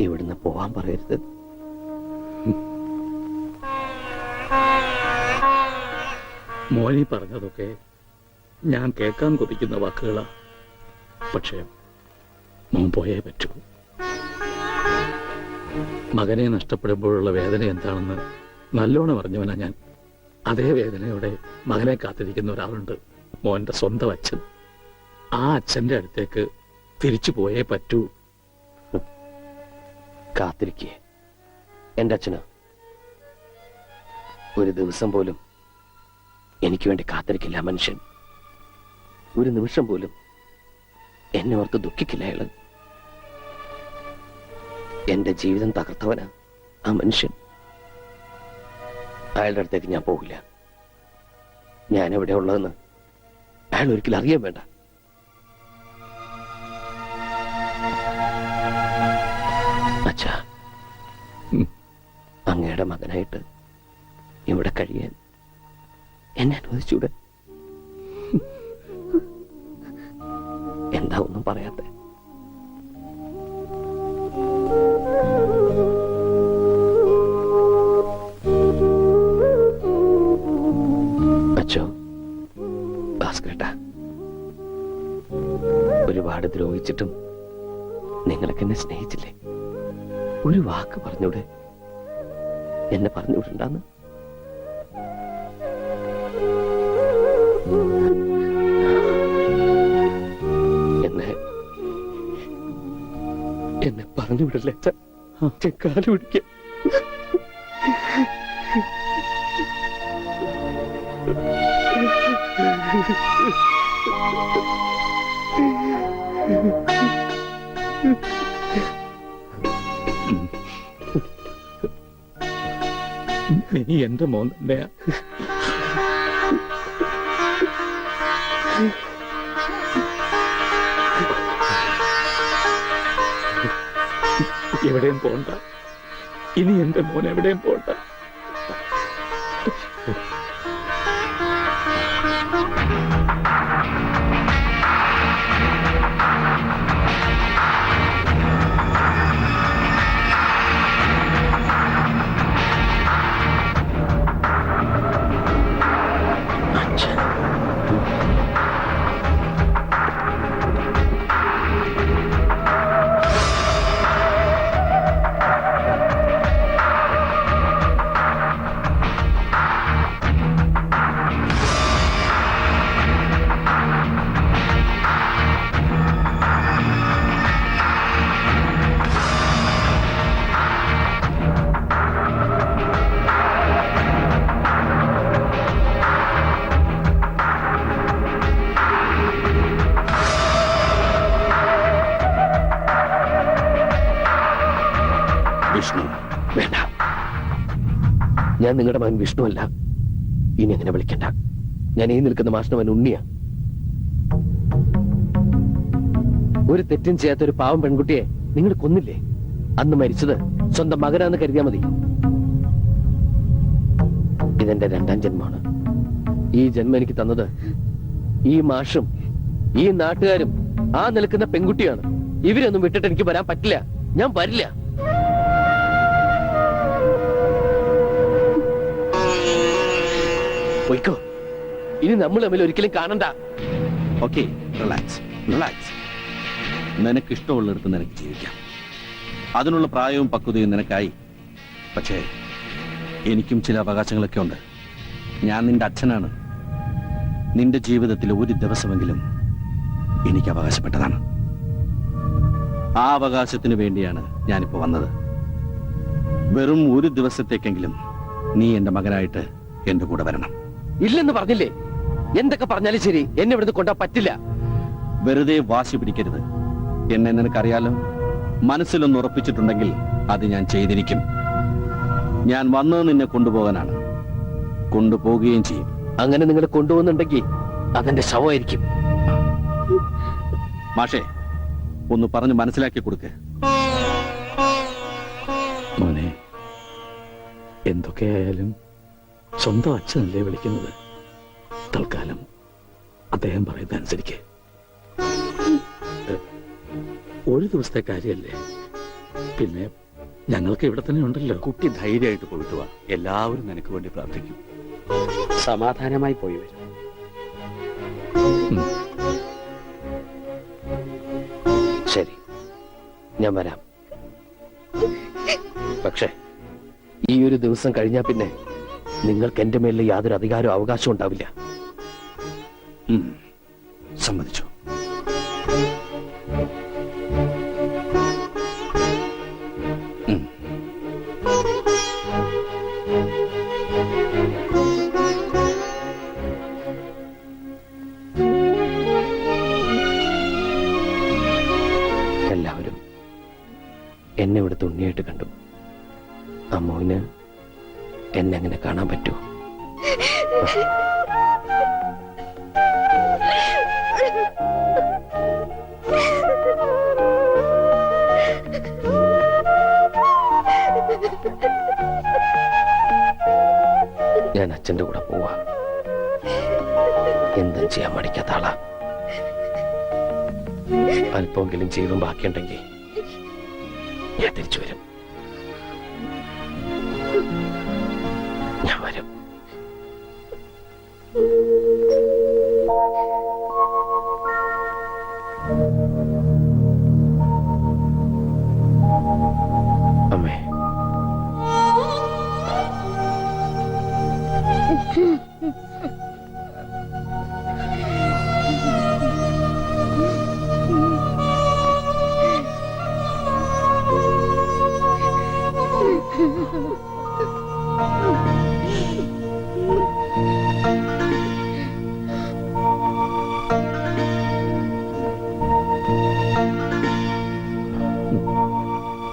ഇവിടുന്ന് പോവാൻ പറയരുത്.
മോനി പറഞ്ഞതൊക്കെ ഞാൻ കേൾക്കാൻ കൊതിക്കുന്ന വാക്കുകളാ. പക്ഷേ മോൻ പോയേ പറ്റൂ. മകനെ നഷ്ടപ്പെടുമ്പോഴുള്ള വേദന എന്താണെന്ന് നല്ലോണം അറിഞ്ഞവനാ ഞാൻ. അതേ വേദനയോടെ മകനെ കാത്തിരിക്കുന്ന ഒരാളുണ്ട്, മോന്റെ സ്വന്തം അച്ഛൻ. ആ അച്ഛന്റെ അടുത്തേക്ക് തിരിച്ചു പോയേ പറ്റൂ.
കാത്തിരിക്കേ എന്റെ അച്ഛന് ഒരു ദിവസം പോലും എനിക്ക് വേണ്ടി കാത്തിരിക്കില്ല മനുഷ്യൻ. ഒരു നിമിഷം പോലും എന്നെ ഓർത്ത് ദുഃഖിക്കില്ല അയാള്. എന്റെ ജീവിതം തകർത്തവനാ ആ മനുഷ്യൻ. അയാളുടെ അടുത്തേക്ക് ഞാൻ പോകില്ല. ഞാൻ എവിടെ ഉള്ളതെന്ന് അയാൾ ഒരിക്കലും അറിയാൻ വേണ്ട. അച്ഛാ, അങ്ങയുടെ മകനായിട്ട് ഇവിടെ കഴിയാൻ എന്നെ അനുവദിച്ചൂടെ? എന്താ ഒന്നും പറയാത്തെ? അച്ഛോ, ഭാസ്കരേട്ടാ, ഒരുപാട് ദ്രോഹിച്ചിട്ടും നിങ്ങളൊക്കെ എന്നെ സ്നേഹിച്ചില്ലേ? ഒരു വാക്ക് പറഞ്ഞൂടെ? എന്നെ പറഞ്ഞുവിടണ്ടാന്ന്. എന്നെ പറഞ്ഞുവിടല്ലേ അച്ഛാ? കാല് പിടിക്കാം.
നീ എന്റെ മോൻ തന്നെയാ. എവിടെയും പോണ്ട. ഇനി എന്റെ മോൻ എവിടെയും പോണ്ട.
വിഷ്ണു.
വേണ്ട, ഞാൻ നിങ്ങളുടെ മകൻ വിഷ്ണു അല്ല. ഇനി അങ്ങനെ വിളിക്കണ്ട. ഞാൻ ഈ നിൽക്കുന്ന മാഷിന്റെ മകൻ ഉണ്ണിയാ. ഒരു തെറ്റും ചെയ്യാത്ത ഒരു പാവം പെൺകുട്ടിയെ നിങ്ങൾ കൊന്നില്ലേ? അന്ന് മരിച്ചത് സ്വന്തം മകനാന്ന് കരുതിയാ മതി. ഇതെന്റെ 2ാം ജന്മമാണ്. ഈ ജന്മം എനിക്ക് തന്നത് ഈ മാഷും ഈ നാട്ടുകാരും ആ നിൽക്കുന്ന പെൺകുട്ടിയാണ്. ഇവരൊന്നും വിട്ടിട്ട് എനിക്ക് വരാൻ പറ്റില്ല. ഞാൻ വരില്ല. പോയിക്കോ. ഇനി നമ്മൾ തമ്മിൽ ഒരിക്കലും കാണണ്ട.
Okay, relax relax. നിനക്ക് ഇഷ്ടമുള്ളിടത്ത് നിനക്ക് ജീവിക്കാം. അതിനുള്ള പ്രായവും പക്വതയും നിനക്കായി. പക്ഷേ എനിക്കും ചില അവകാശങ്ങളൊക്കെ ഉണ്ട്. ഞാൻ നിന്റെ അച്ഛനാണ്. നിന്റെ ജീവിതത്തിൽ ഒരു ദിവസമെങ്കിലും എനിക്ക് അവകാശപ്പെട്ടതാണ്. ആ അവകാശത്തിന് വേണ്ടിയാണ് ഞാനിപ്പോ വന്നത്. വെറും ഒരു ദിവസത്തേക്കെങ്കിലും നീ എന്റെ മകനായിട്ട് എന്റെ കൂടെ വരണം.
ഇല്ലെന്ന് പറഞ്ഞില്ലേ? എന്തൊക്കെ പറഞ്ഞാലും ശരി, എന്നെ ഇവിടുന്ന് കൊണ്ടാ പറ്റില്ല.
വെറുതെ വാശി പിടിക്കരുത്. എന്നെ നിനക്കറിയാലോ. മനസ്സിലൊന്ന് ഉറപ്പിച്ചിട്ടുണ്ടെങ്കിൽ അത് ഞാൻ ചെയ്തിരിക്കും. ഞാൻ വന്നത് നിന്നെ കൊണ്ടുപോകാനാണ്. കൊണ്ടുപോകുകയും ചെയ്യും.
അങ്ങനെ നിങ്ങൾ കൊണ്ടുപോകുന്നുണ്ടെങ്കിൽ അതെന്റെ ശവമായിരിക്കും.
മാഷേ, ഒന്ന് പറഞ്ഞു മനസ്സിലാക്കി കൊടുക്ക്.
മോനെ, എന്തൊക്കെയായാലും സ്വന്തം അച്ഛനല്ലേ വിളിക്കുന്നത്. തൽക്കാലം അദ്ദേഹം പറയുന്ന അനുസരിക്ക്. ഒരു ദിവസത്തെ കാര്യല്ലേ. പിന്നെ ഞങ്ങൾക്ക് ഇവിടെ തന്നെ ഉണ്ടല്ലോ.
കുട്ടി ധൈര്യമായിട്ട് പോയിട്ട് വാ. എല്ലാവരും നിനക്ക് വേണ്ടി പ്രാർത്ഥിക്കും.
സമാധാനമായി പോയി വരും.
ശരി, ഞാൻ വരാം. പക്ഷേ ഈ ഒരു ദിവസം കഴിഞ്ഞാൽ പിന്നെ നിങ്ങൾക്ക് എന്റെ മേലിൽ യാതൊരു അധികാരവും അവകാശവും ഉണ്ടാവില്ല.
സമ്മതിച്ചു.
എല്ലാവരും എന്നെ ഇവിടെ തുണ്ണിയായിട്ട് കണ്ടു. അമ്മുവിന് എന്നെ അങ്ങനെ കാണാൻ പറ്റുമോ? ഞാൻ അച്ഛന്റെ കൂടെ പോവാ. എന്തും ചെയ്യാൻ മടിക്കാത്ത ആളാ. അല്പമെങ്കിലും ജീവൻ ബാക്കിയുണ്ടെങ്കിൽ ഞാൻ തിരിച്ചു വരും. ഞാൻ വരും. അമ്മേ,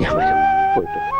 ഞാൻ വരും. പോയിട്ട് വരാം.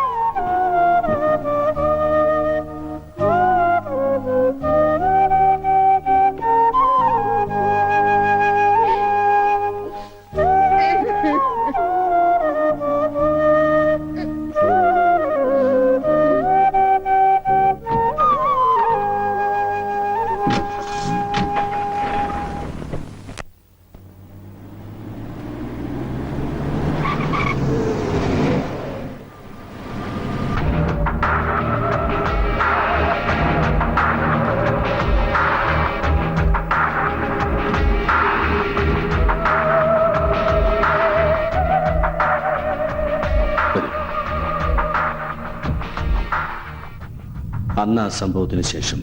അന്ന് ആ സംഭവത്തിന് ശേഷം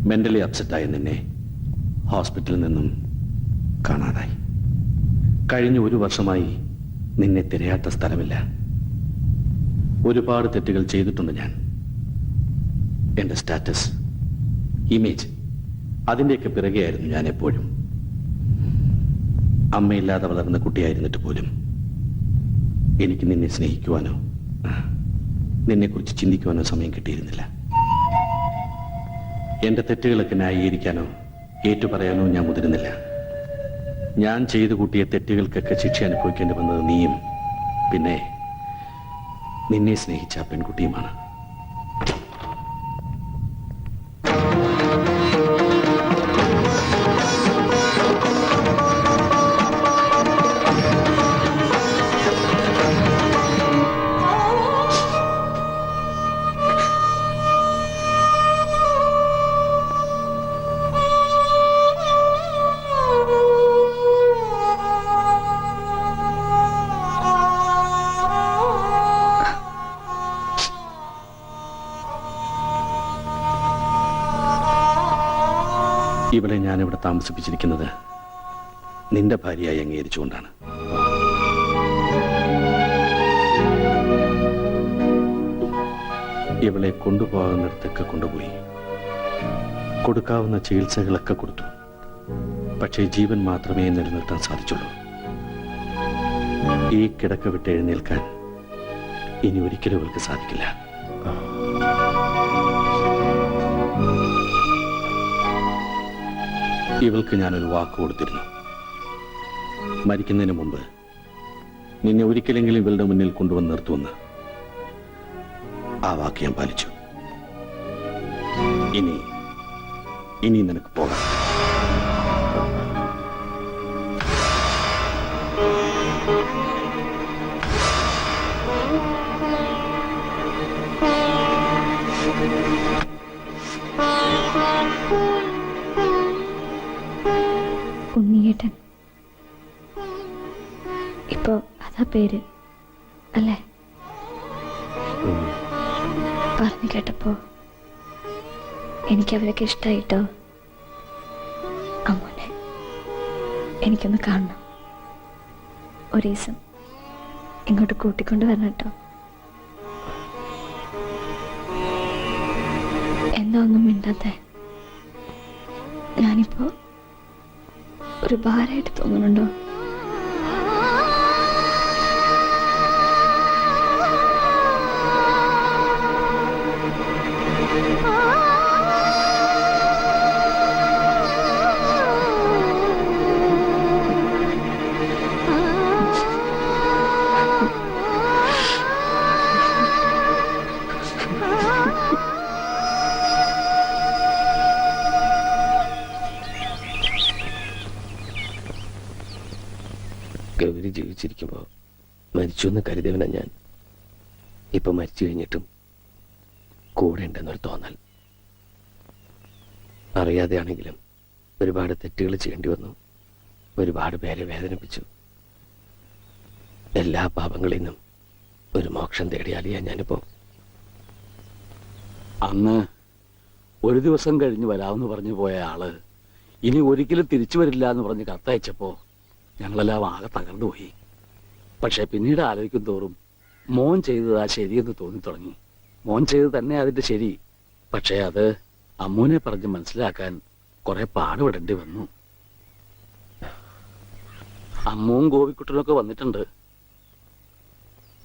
മെന്റലി അപ്സെറ്റായ നിന്നെ ഹോസ്പിറ്റലിൽ നിന്നും കാണാതായി. കഴിഞ്ഞ 1 വർഷമായി നിന്നെ തിരയാത്ത സ്ഥലമില്ല. ഒരുപാട് തെറ്റുകൾ ചെയ്തിട്ടുണ്ട് ഞാൻ. എന്റെ സ്റ്റാറ്റസ്, ഇമേജ്, അതിന്റെയൊക്കെ പിറകെയായിരുന്നു ഞാൻ എപ്പോഴും. അമ്മയില്ലാതെ വളർന്ന കുട്ടിയായിരുന്നിട്ട് പോലും എനിക്ക് നിന്നെ സ്നേഹിക്കുവാനോ
നിന്നെക്കുറിച്ച് ചിന്തിക്കുവാനോ സമയം കിട്ടിയിരുന്നില്ല. എന്റെ തെറ്റുകളൊക്കെ ന്യായീകരിക്കാനോ ഏറ്റുപറയാനോ ഞാൻ മുതിരുന്നില്ല. ഞാൻ ചെയ്തു കൂട്ടിയ തെറ്റുകൾക്കൊക്കെ ശിക്ഷ അനുഭവിക്കേണ്ടി വന്നത് നീയും പിന്നെ നിന്നെ സ്നേഹിച്ച ആ പെൺകുട്ടിയുമാണ്. ഇവളെ ഞാനിവിടെ താമസിപ്പിച്ചിരിക്കുന്നത് നിന്റെ ഭാര്യയായി അംഗീകരിച്ചുകൊണ്ടാണ്. ഇവളെ കൊണ്ടുപോകുന്നിടത്തൊക്കെ കൊണ്ടുപോയി കൊടുക്കാവുന്ന ചികിത്സകളൊക്കെ കൊടുത്തു. പക്ഷേ ജീവൻ മാത്രമേ നിലനിർത്താൻ സാധിച്ചുള്ളൂ. ഈ കിടക്ക വിട്ട് എഴുന്നേൽക്കാൻ ഇനി ഒരിക്കലും അവൾക്ക് സാധിക്കില്ല. ഇവൾക്ക് ഞാനൊരു വാക്ക് കൊടുത്തിരുന്നു. മരിക്കുന്നതിന് മുമ്പ് നിന്നെ ഒരിക്കലെങ്കിലും ഇവളുടെ മുന്നിൽ കൊണ്ടുവന്ന് നിർത്തുമെന്ന്. ആ വാക്ക് ഞാൻ പാലിച്ചു. ഇനി നിനക്ക് പോകാം.
ഉണ്ണിയേട്ടൻ ഇപ്പോ അതാ പേര് അല്ലേ? പറഞ്ഞു കേട്ടപ്പോ എനിക്കവരൊക്കെ ഇഷ്ടായിട്ടോ. അമ്മോനെ എനിക്കൊന്ന് കാണണം. ഒരു ദിവസം ഇങ്ങോട്ട് കൂട്ടിക്കൊണ്ട് വരണം കേട്ടോ. എന്താ ഒന്നും മിണ്ടാത്തെ? ഞാനിപ്പോ ഒരു ഭാരമായിട്ട് തോന്നുന്നുണ്ടോ?
ഗൗരി ജീവിച്ചിരിക്കുമ്പോൾ മരിച്ചു എന്ന് കരുതിയവനാ ഞാൻ. ഇപ്പൊ മരിച്ചു കഴിഞ്ഞിട്ടും കൂടെ ഉണ്ടെന്നൊരു തോന്നൽ. അറിയാതെയാണെങ്കിലും ഒരുപാട് തെറ്റുകൾ ചെയ്യേണ്ടി വന്നു. ഒരുപാട് പേരെ വേദനിപ്പിച്ചു. എല്ലാ പാപങ്ങളിൽ നിന്നും ഒരു മോക്ഷം തേടിയാലിയാ ഞാനിപ്പോ.
അന്ന് ഒരു ദിവസം കഴിഞ്ഞ് വരാമെന്ന് പറഞ്ഞു പോയ ആള് ഇനി ഒരിക്കലും തിരിച്ചു വരില്ല എന്ന് പറഞ്ഞ് കത്തയച്ചപ്പോ ഞങ്ങളെല്ലാം ആകെ തകർന്നു പോയി. പക്ഷെ പിന്നീട് ആലോചിക്കും തോറും മോൻ ചെയ്തതാ ശരിയെന്ന് തോന്നി തുടങ്ങി. മോൻ ചെയ്ത് തന്നെ അതിന്റെ ശരി. പക്ഷെ അത് അമ്മൂനെ പറഞ്ഞ് മനസ്സിലാക്കാൻ കുറെ പാടുപെടേണ്ടി വന്നു. അമ്മുവും ഗോപിക്കുട്ടനൊക്കെ വന്നിട്ടുണ്ട്.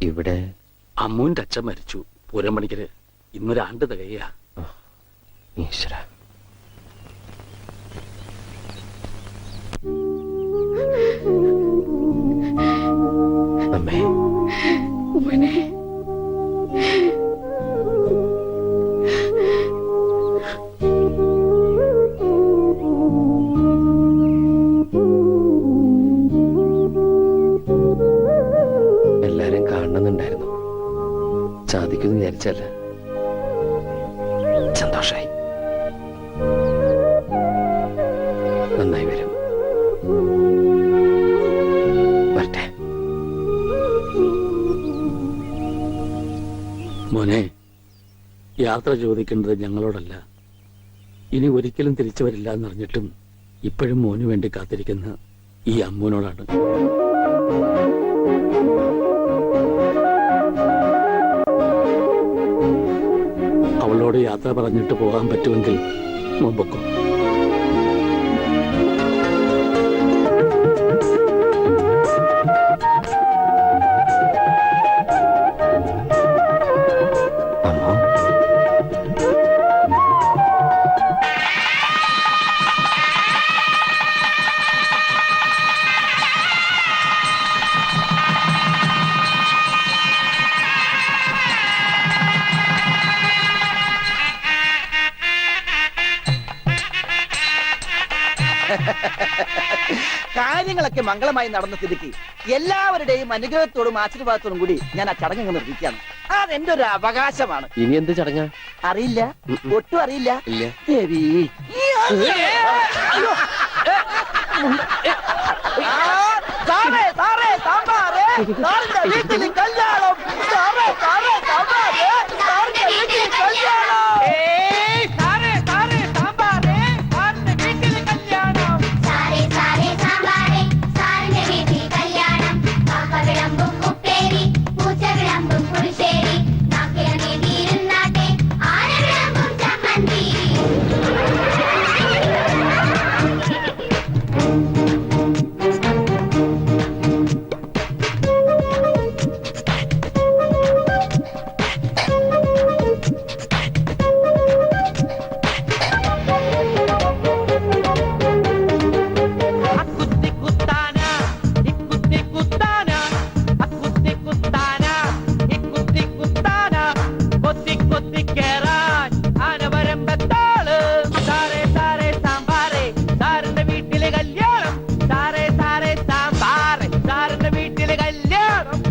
ഇവിടെ
അമ്മൂന്റെ അച്ഛൻ മരിച്ചു പൂരം പണിക്കര്. ഇന്നൊരാണ്ട് തികയാ.
ഈശ്വര, അമ്മേ.
മോനെ
എല്ലാരും കാണണമെന്നുണ്ടായിരുന്നു. സാധിക്കുമെന്ന് വിചാരിച്ചല്ല. സന്തോഷായി. നന്നായി വരും. വരട്ടെ.
മോനെ, യാത്ര ചോദിക്കേണ്ടത് ഞങ്ങളോടല്ല. ഇനി ഒരിക്കലും തിരിച്ചു വരില്ല എന്നറിഞ്ഞിട്ടും ഇപ്പോഴും മോനു വേണ്ടി കാത്തിരിക്കുന്ന ഈ അമ്മൂനോടാണ്. അവളോട് യാത്ര പറഞ്ഞിട്ട് പോകാൻ പറ്റുമെങ്കിൽ മുമ്പൊക്കെ
കാര്യങ്ങളൊക്കെ മംഗളമായി നടന്ന സ്ഥിതിക്ക് എല്ലാവരുടെയും അനുഗ്രഹത്തോടും ആശീർവാദത്തോടും കൂടി ഞാൻ ആ ചടങ്ങ് നിർവഹിക്കുകയാണ്. അതെന്റെ ഒരു അവകാശമാണ്.
ഇനി എന്ത് ചടങ്ങാ?
അറിയില്ല, ഒട്ടും അറിയില്ല.
ഇല്ല.
ദേവി സാറേ സാറേ സാമ്പാറേ സാറിന്റെ വീട്ടിൽ കല്യാണം. സാറേ സാറേ സാമ്പാറേ സാറിന്റെ വീട്ടിൽ കല്യാണം.
വീട്ടിലെ കല്യാണം.